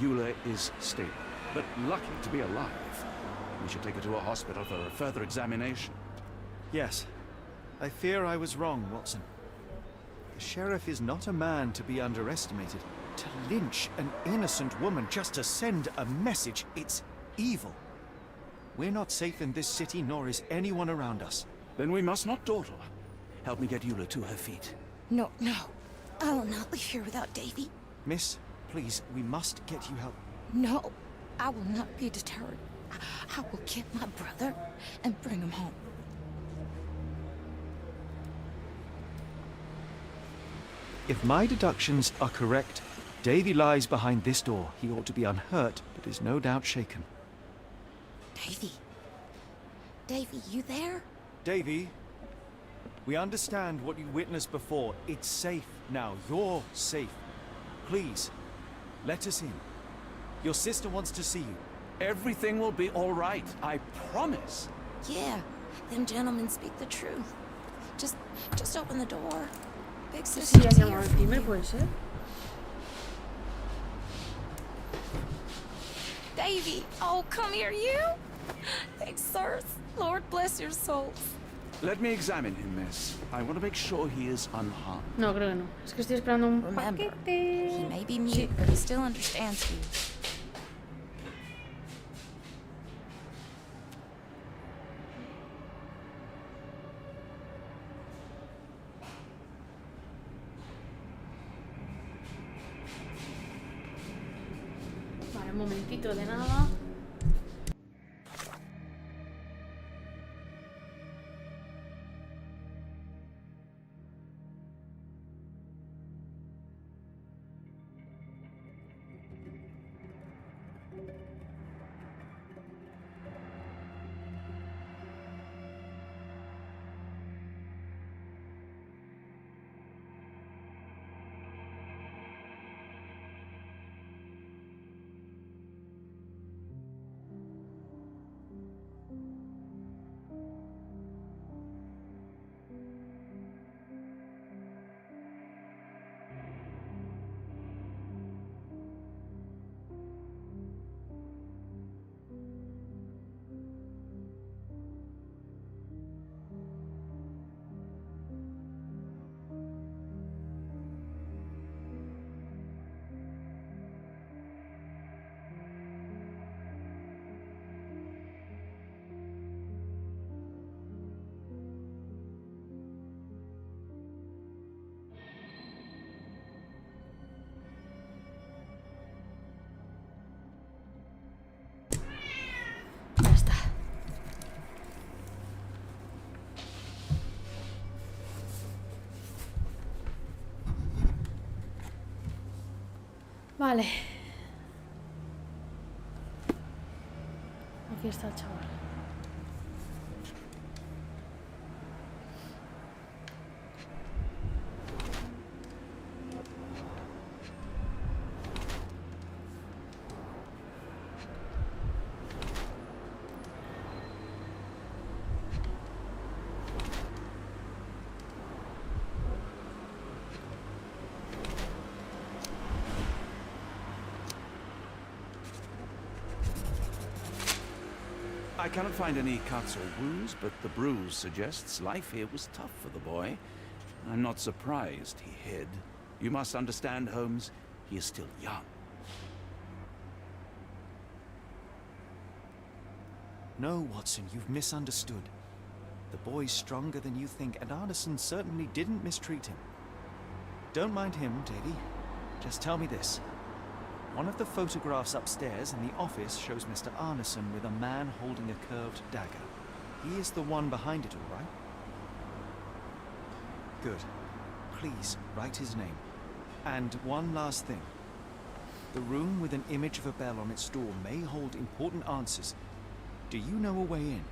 Eula is stable, but lucky to be alive. We should take her to a hospital for a further examination. Yes. I fear I was wrong, Watson. The sheriff is not a man to be underestimated. To lynch an innocent woman just to send a message, it's evil. We're not safe in this city, nor is anyone around us. Then we must not dawdle. Help me get Eula to her feet. No, no. I will not leave here without Davy. Miss, please, we must get you help. No, I will not be deterred. I will get my brother and bring him home. If my deductions are correct, Davy lies behind this door. He ought to be unhurt, but is no doubt shaken. Davy? Davy, you there? Davy, we understand what you witnessed before. It's safe now. You're safe. Please, let us in. Your sister wants to see you. Everything will be all right, I promise. Yeah, them gentlemen speak the truth. Just open the door. Big Sí, sister. ya llamado el primer, puede ser. Davy, oh, come here, you. Thanks, sirs. Lord bless your souls. Let me examine him, miss. I want to make sure he is unharmed. No, creo que no. Es que estoy esperando un Remember, paquete. he may be mute, but he still understands you. Vale, un momentito de nada. Ya está. Vale. Aquí está el chaval. I cannot find any cuts or wounds, but the bruise suggests life here was tough for the boy. I'm not surprised he hid. You must understand, Holmes, he is still young. No, Watson, you've misunderstood. The boy's stronger than you think, and Arneson certainly didn't mistreat him. Don't mind him, Davy. Just tell me this. One of the photographs upstairs in the office shows Mr. Arneson with a man holding a curved dagger. He is the one behind it, all right? Good. Please, write his name. And one last thing. The room with an image of a bell on its door may hold important answers. Do you know a way in?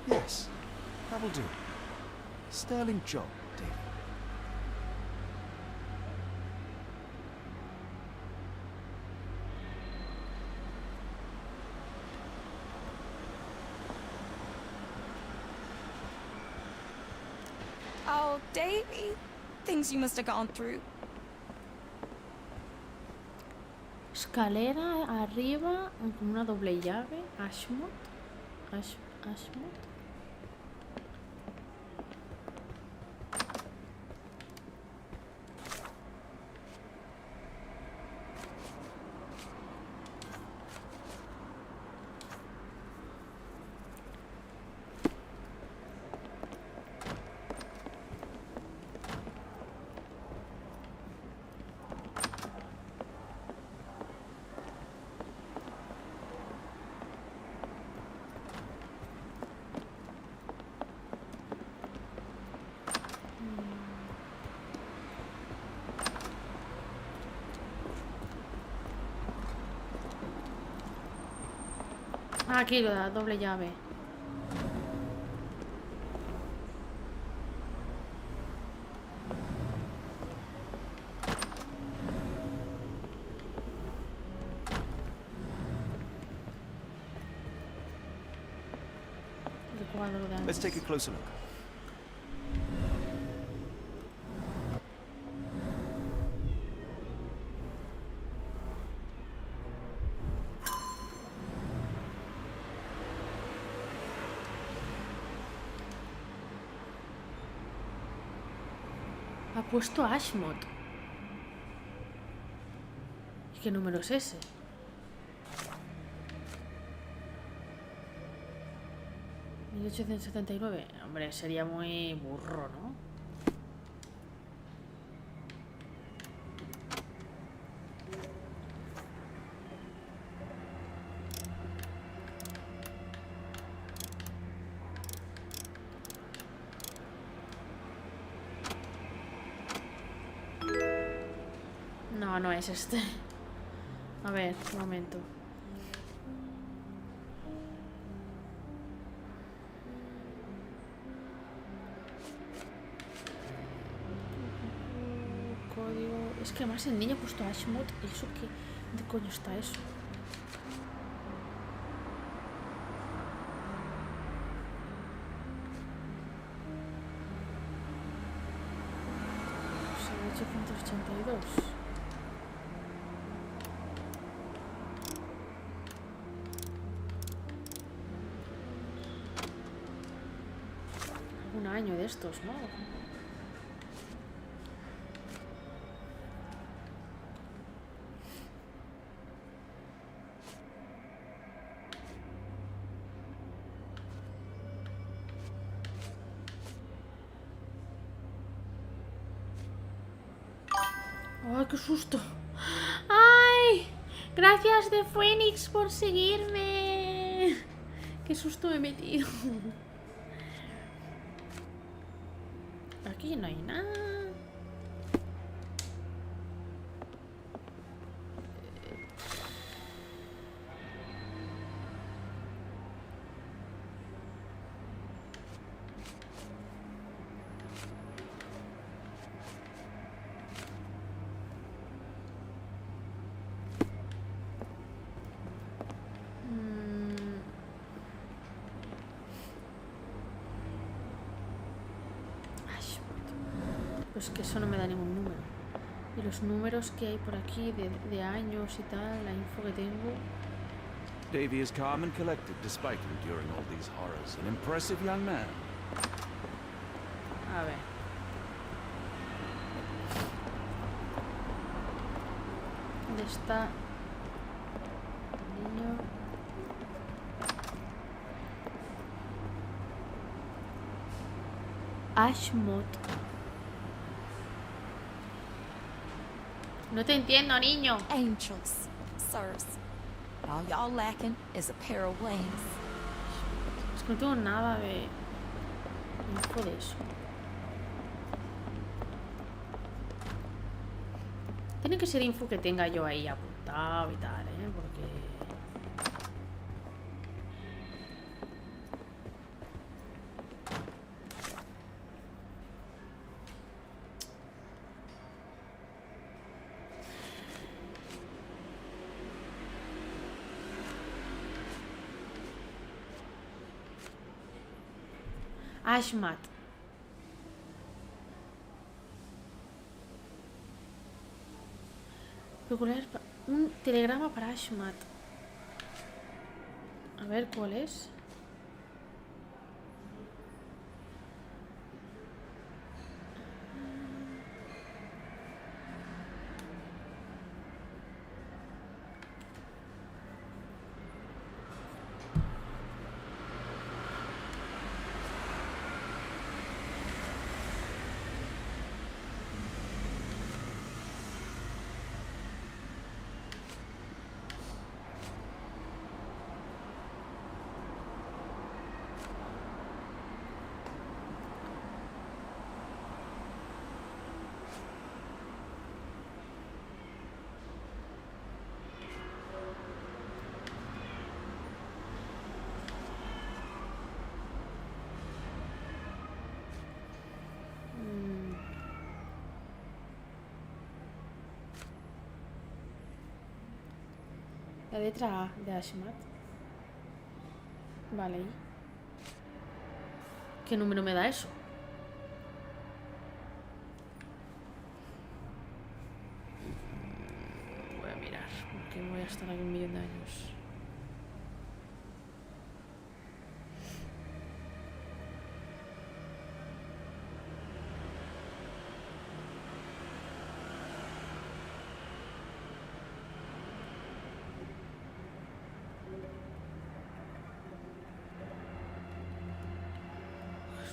Yes, that'll do. Sterling job, David. Oh, Davy. Things you must have gone through. Escalera arriba, con una doble llave. Ashmont. Ashmont. Aquí lo da doble llave. Let's take a closer look. Ha puesto Ashmont. ¿Y qué número es ese? ¿1879? Hombre, sería muy burro, ¿no? No, no es este. A ver, un momento. Código... Es que además el niño ha puesto Ashmont. ¿Y eso qué? ¿Dónde coño está eso? O sea, 882. Un año de estos, ¿no? ¡Ay, qué susto! ¡Ay! Gracias de Phoenix por seguirme. ¡Qué susto me he metido! Aquí no hay nada. Pues que eso no me da ningún número. Y los los números que hay por aquí de años y tal, la info que tengo. Davy is calm and collected despite enduring all these horrors. An impressive young man. A ver. ¿Dónde está el niño? Ashmot. No te entiendo, niño. Angels, sirs. All y'all lacking is a pair of wings. Es que no tengo nada de info de eso. Tiene que ser info que tenga yo ahí apuntado y tal, porque... Ashmat. Un telegrama para Ashmat. A ver cuál es. La letra A de Ashmat. Vale. ¿Qué número me da eso? Voy a mirar, porque voy a estar aquí 1.000.000 de años.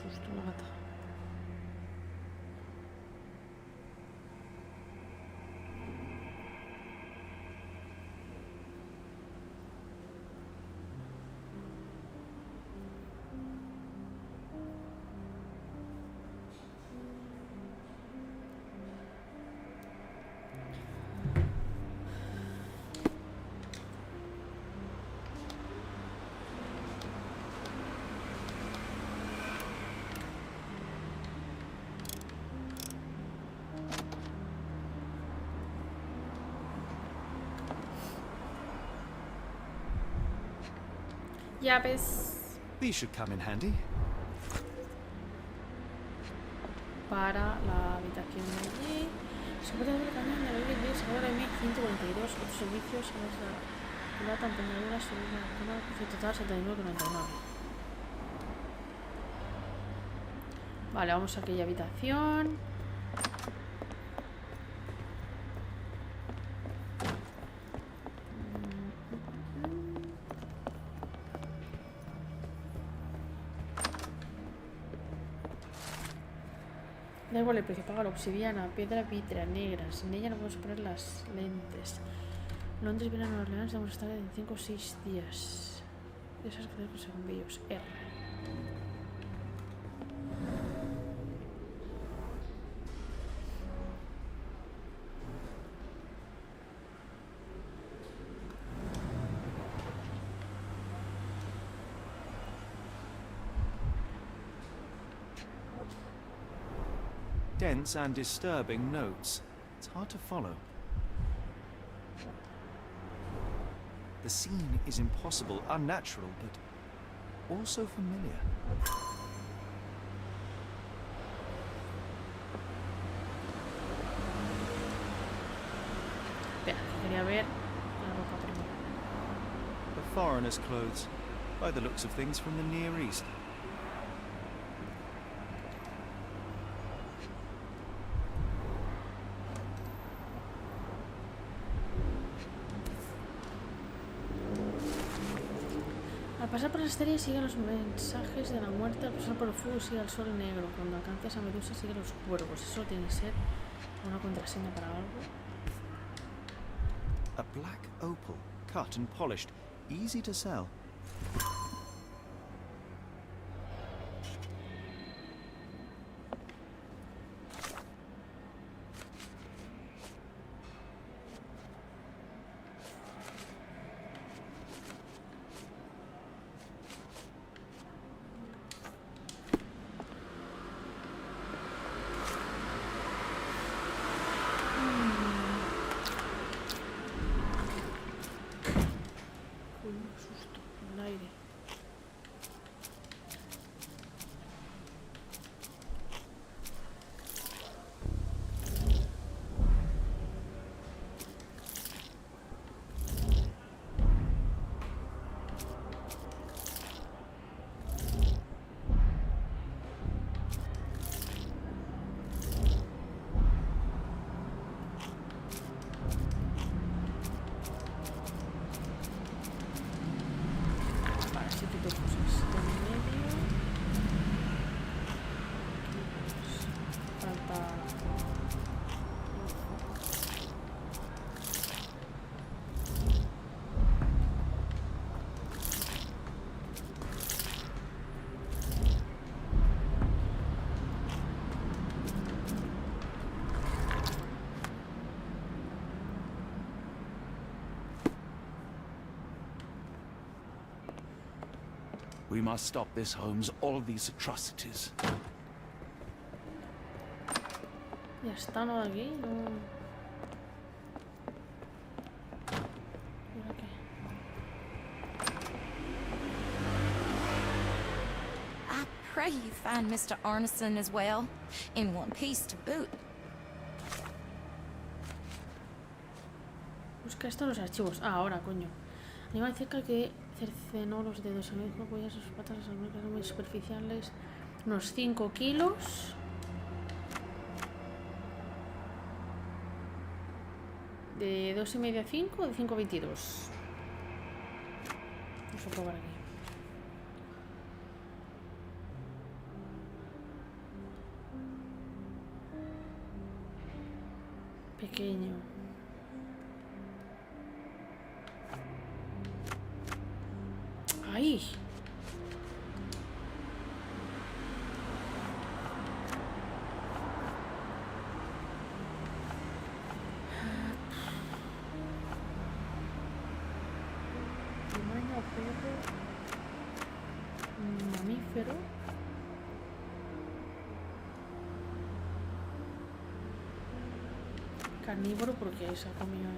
Susto, la gata. Llaves These should come in handy. para la habitación de allí. Se puede ver el canal de la Biblia, se ahora en 1142. Otros servicios a la plata, empeñadura, según la zona, precio total 79,99. Vale, vamos a aquella habitación. Da igual el precio, paga la obsidiana, piedra vítrea, negra. Sin ella no podemos poner las lentes. Londres viene a Nueva Orleans, debemos estar en 5 o 6 días. Esas que con segundillos. R. Dense and disturbing notes. It's hard to follow. The scene is impossible, unnatural, but also familiar. quería ver la ropa primero. A foreigner's clothes, by the looks of things from the Near East. Al pasar por las estrellas sigue los mensajes de la muerte, al pasar por el fuego sigue el sol negro, cuando alcances a Medusa sigue los cuervos. Eso tiene que ser una contraseña para algo. A black opal, cut and polished, easy to sell. We must stop this, Holmes. All these atrocities. Ya está, ¿no? Aquí, no... ¿Ahora qué? I pray you find Mr. Arneson as well, in one piece to boot. Busca esto en los archivos. Ah, ahora, coño. Animal cerca que cercenó los dedos. A mí no podía sus patas, las muecas muy superficiales. Unos 5 kilos. De 2,5 a 5 o de 5 a 22. Vamos a probar aquí. Pequeño. ¡Ay! Tamaño, perro. Mamífero. Carnívoro porque se ha comido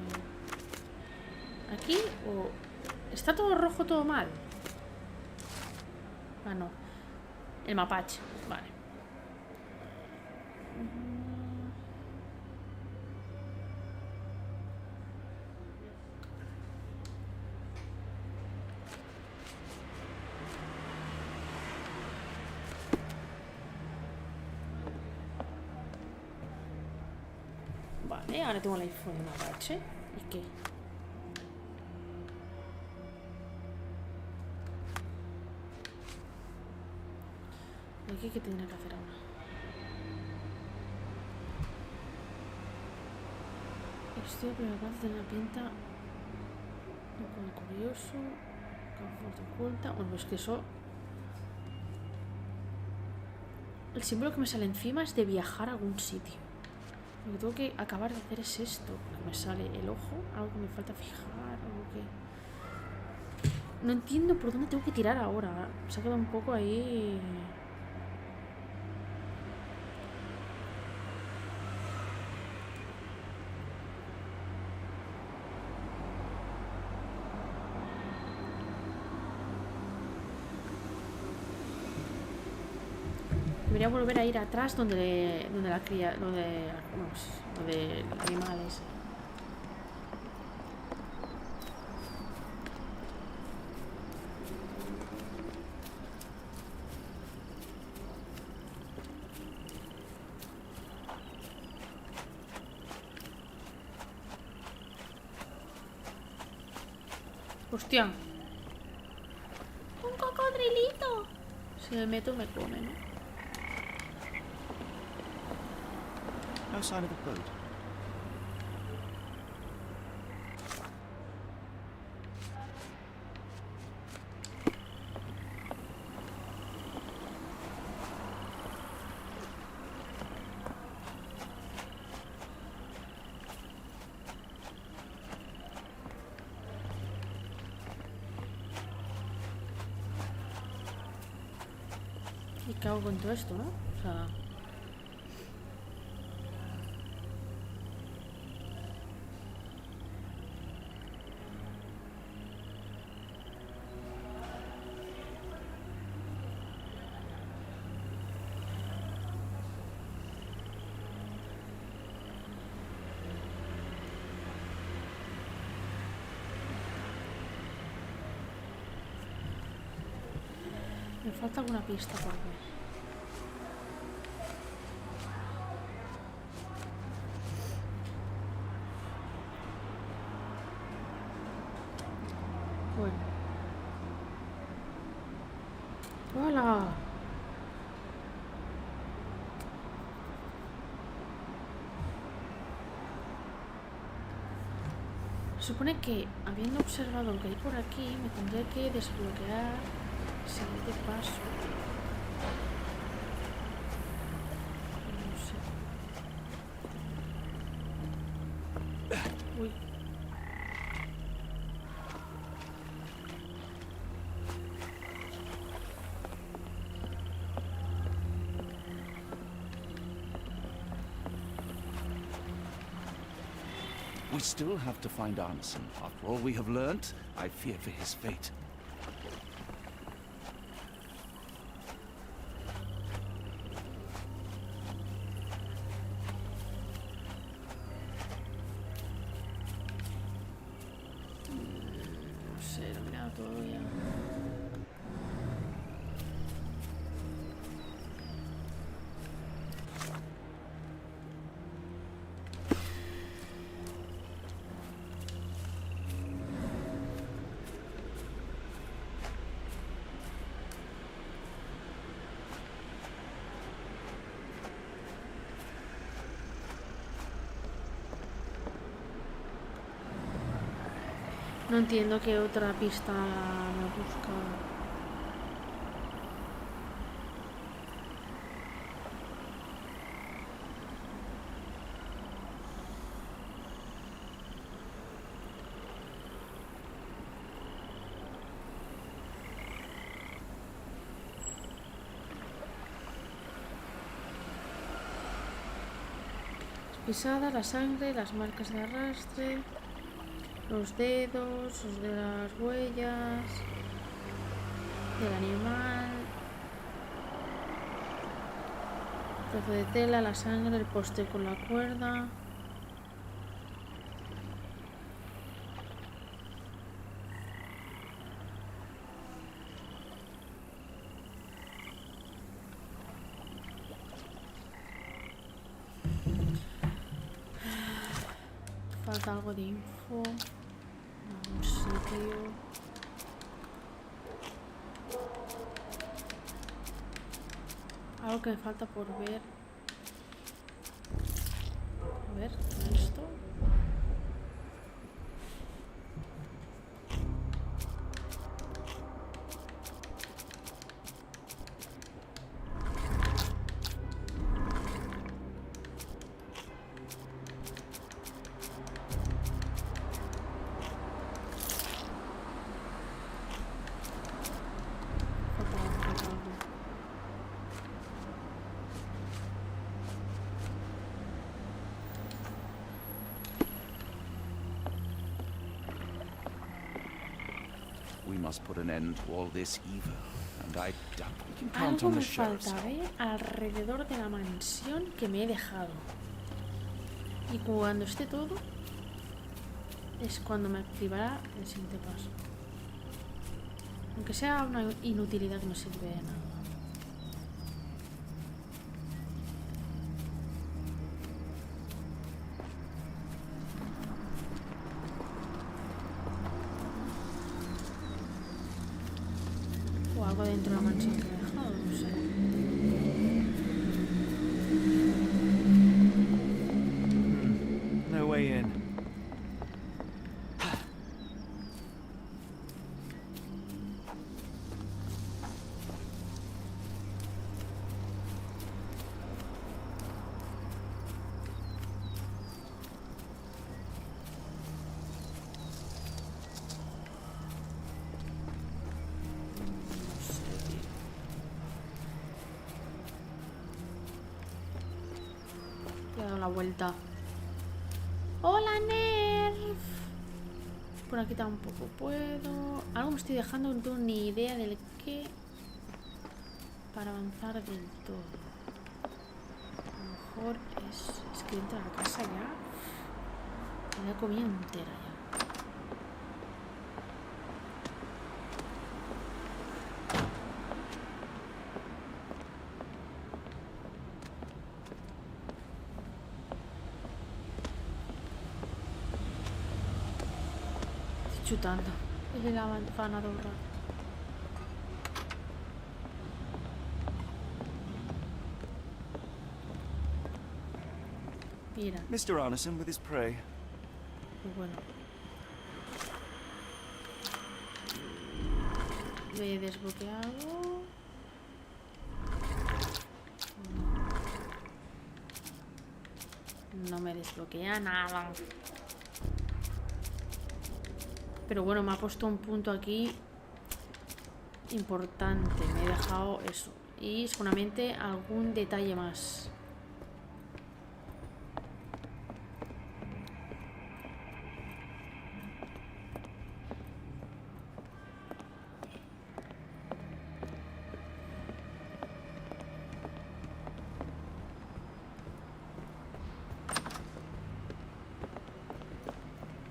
aquí o... ¿Está todo rojo, todo mal? Ah, no. El mapache. Vale. Vale, ahora tengo la info de mapache. ¿Y qué? ¿Qué tendría que hacer ahora? Estoy a primera parte de una pinta un poco curioso, confort oculta. Bueno, es que eso... El símbolo que me sale encima es de viajar a algún sitio. Lo que tengo que acabar de hacer es esto, que me sale el ojo, algo que me falta fijar, algo que... No entiendo por dónde tengo que tirar ahora. Se ha quedado un poco ahí... Debería volver a ir atrás donde la cría, donde el animal ese. Hostia. Un cocodrilito. Si me meto me come, ¿no? No sign of a boat. ¿Y qué hago con todo esto, no? O sea... Me falta alguna pista por ver. Bueno. ¡Hola! Se supone que, habiendo observado lo que hay por aquí, me tendría que desbloquear el siguiente paso. No sé. Uy. We still have to find Arneson. After all we have learnt, I fear for his fate. No sé, lo he mirado todo ya. No entiendo qué otra pista me busca. Pisadas, la sangre, las marcas de arrastre. Los dedos, los de las huellas del animal, el trozo de tela, la sangre, el poste con la cuerda. Falta algo de info. Un sitio. Algo que me falta por ver. A ver, esto. We must put an end to all this evil, and I doubt we can count Algo on the me sheriff's falta help. ver alrededor de la mansión que me he dejado. Y cuando esté todo, es cuando me activará el siguiente paso. Aunque sea una inutilidad que no sirve de nada. algo dentro de la mansión que he dejado, no sé. No way in. Le he dado la vuelta. ¡Hola, Nerf! Por aquí tampoco puedo. Algo me estoy dejando, no tengo ni idea del qué para avanzar del todo. A lo mejor es que dentro de la casa ya me la he comido entera ya. Chutando. Es de la manzana dorada. Mira. Mr. Arneson with his prey. Pues bueno. Me he desbloqueado. No me desbloquea nada. Pero bueno, me ha puesto un punto aquí importante. Me he dejado eso. Y seguramente algún detalle más.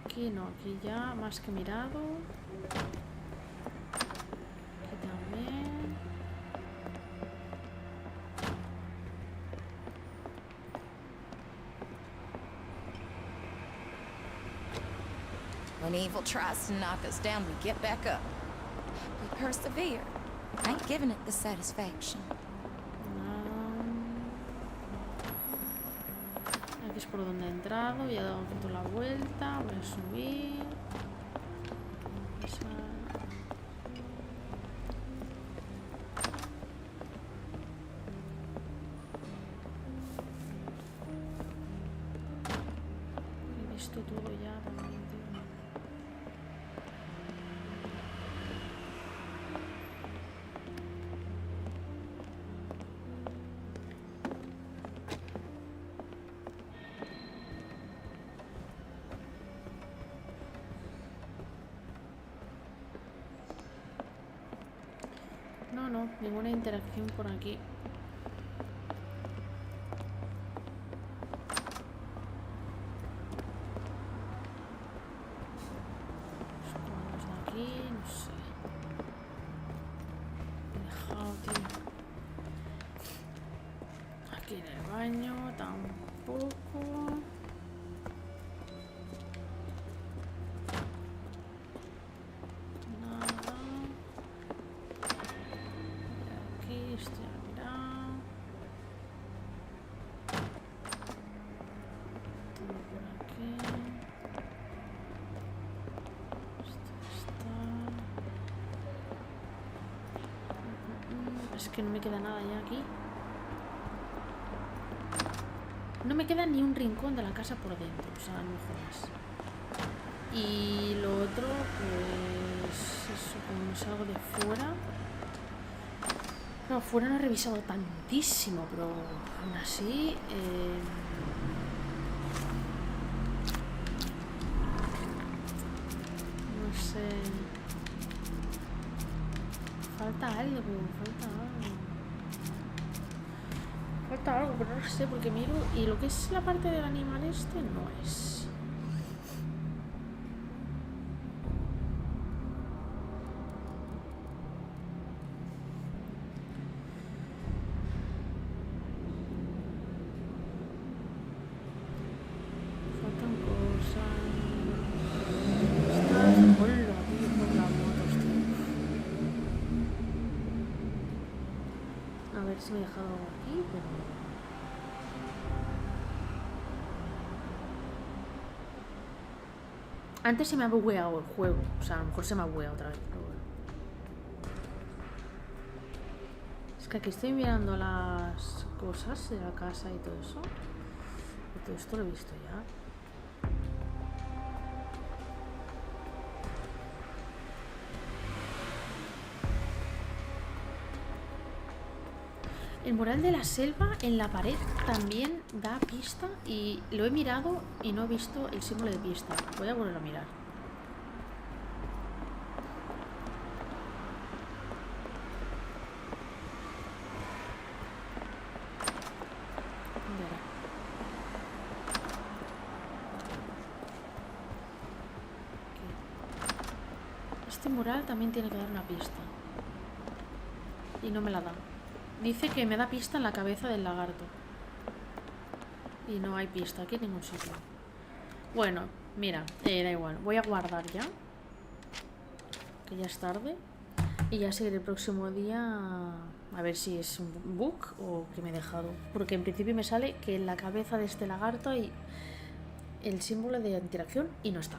Aquí no, aquí ya más que mirado. Aquí también. When evil tries to knock us down, we get back up. We persevere. Ain't giving it the satisfaction. Aquí es por donde he entrado. Ya he dado un poquito la vuelta. Voy a subir. He visto todo ya realmente. No, ninguna interacción por aquí. Los cuadros de aquí, no sé. He dejado, tío. Aquí en el baño, tampoco. Es que no me queda nada ya aquí. No me queda ni un rincón de la casa por dentro. O sea, no jodas. Y lo otro, pues eso, como salgo de fuera. No, fuera no he revisado tantísimo, pero aún así. No sé. Falta algo, falta algo, pero no sé, porque miro y lo que es la parte del animal este no es. Faltan cosas. Estás... Hola, tío, con las motos, tío. ver si me he dejado algo aquí, pero no. Antes se me ha bugueado el juego, o sea, a lo mejor se me ha bugueado otra vez, pero bueno. Es que aquí estoy mirando las cosas de la casa y todo eso. Y todo esto lo he visto ya. El mural de la selva en la pared también da pista y lo he mirado y no he visto el símbolo de pista. Voy a volver a mirar. Este mural también tiene que dar una pista. Y no me la da. Dice que me da pista en la cabeza del lagarto. Y no hay pista aquí en ningún sitio. Bueno, mira, da igual. Voy a guardar ya. Que ya es tarde. Y ya seguiré el próximo día. A ver si es un bug o que me he dejado. Porque en principio me sale que en la cabeza de este lagarto hay el símbolo de interacción y no está.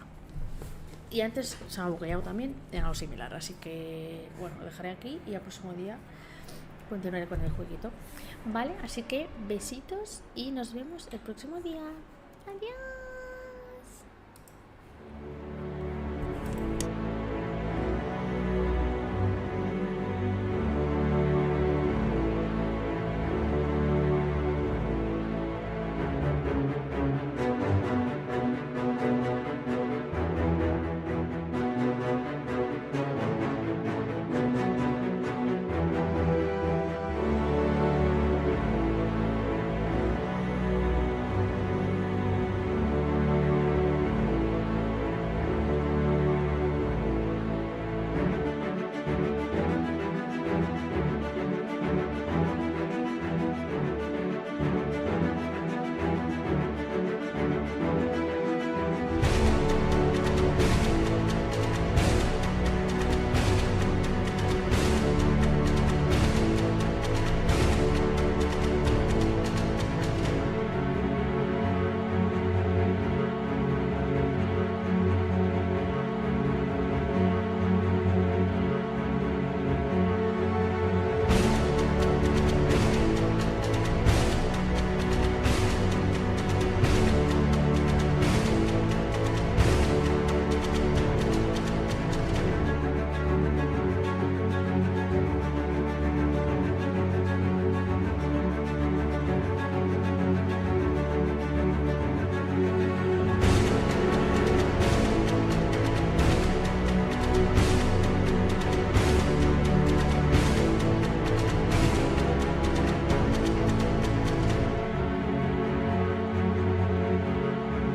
Y antes se me ha bugueado también en algo similar. Así que, bueno, lo dejaré aquí y el próximo día continuaré con el jueguito. Vale, así que besitos y nos vemos el próximo día. Adiós.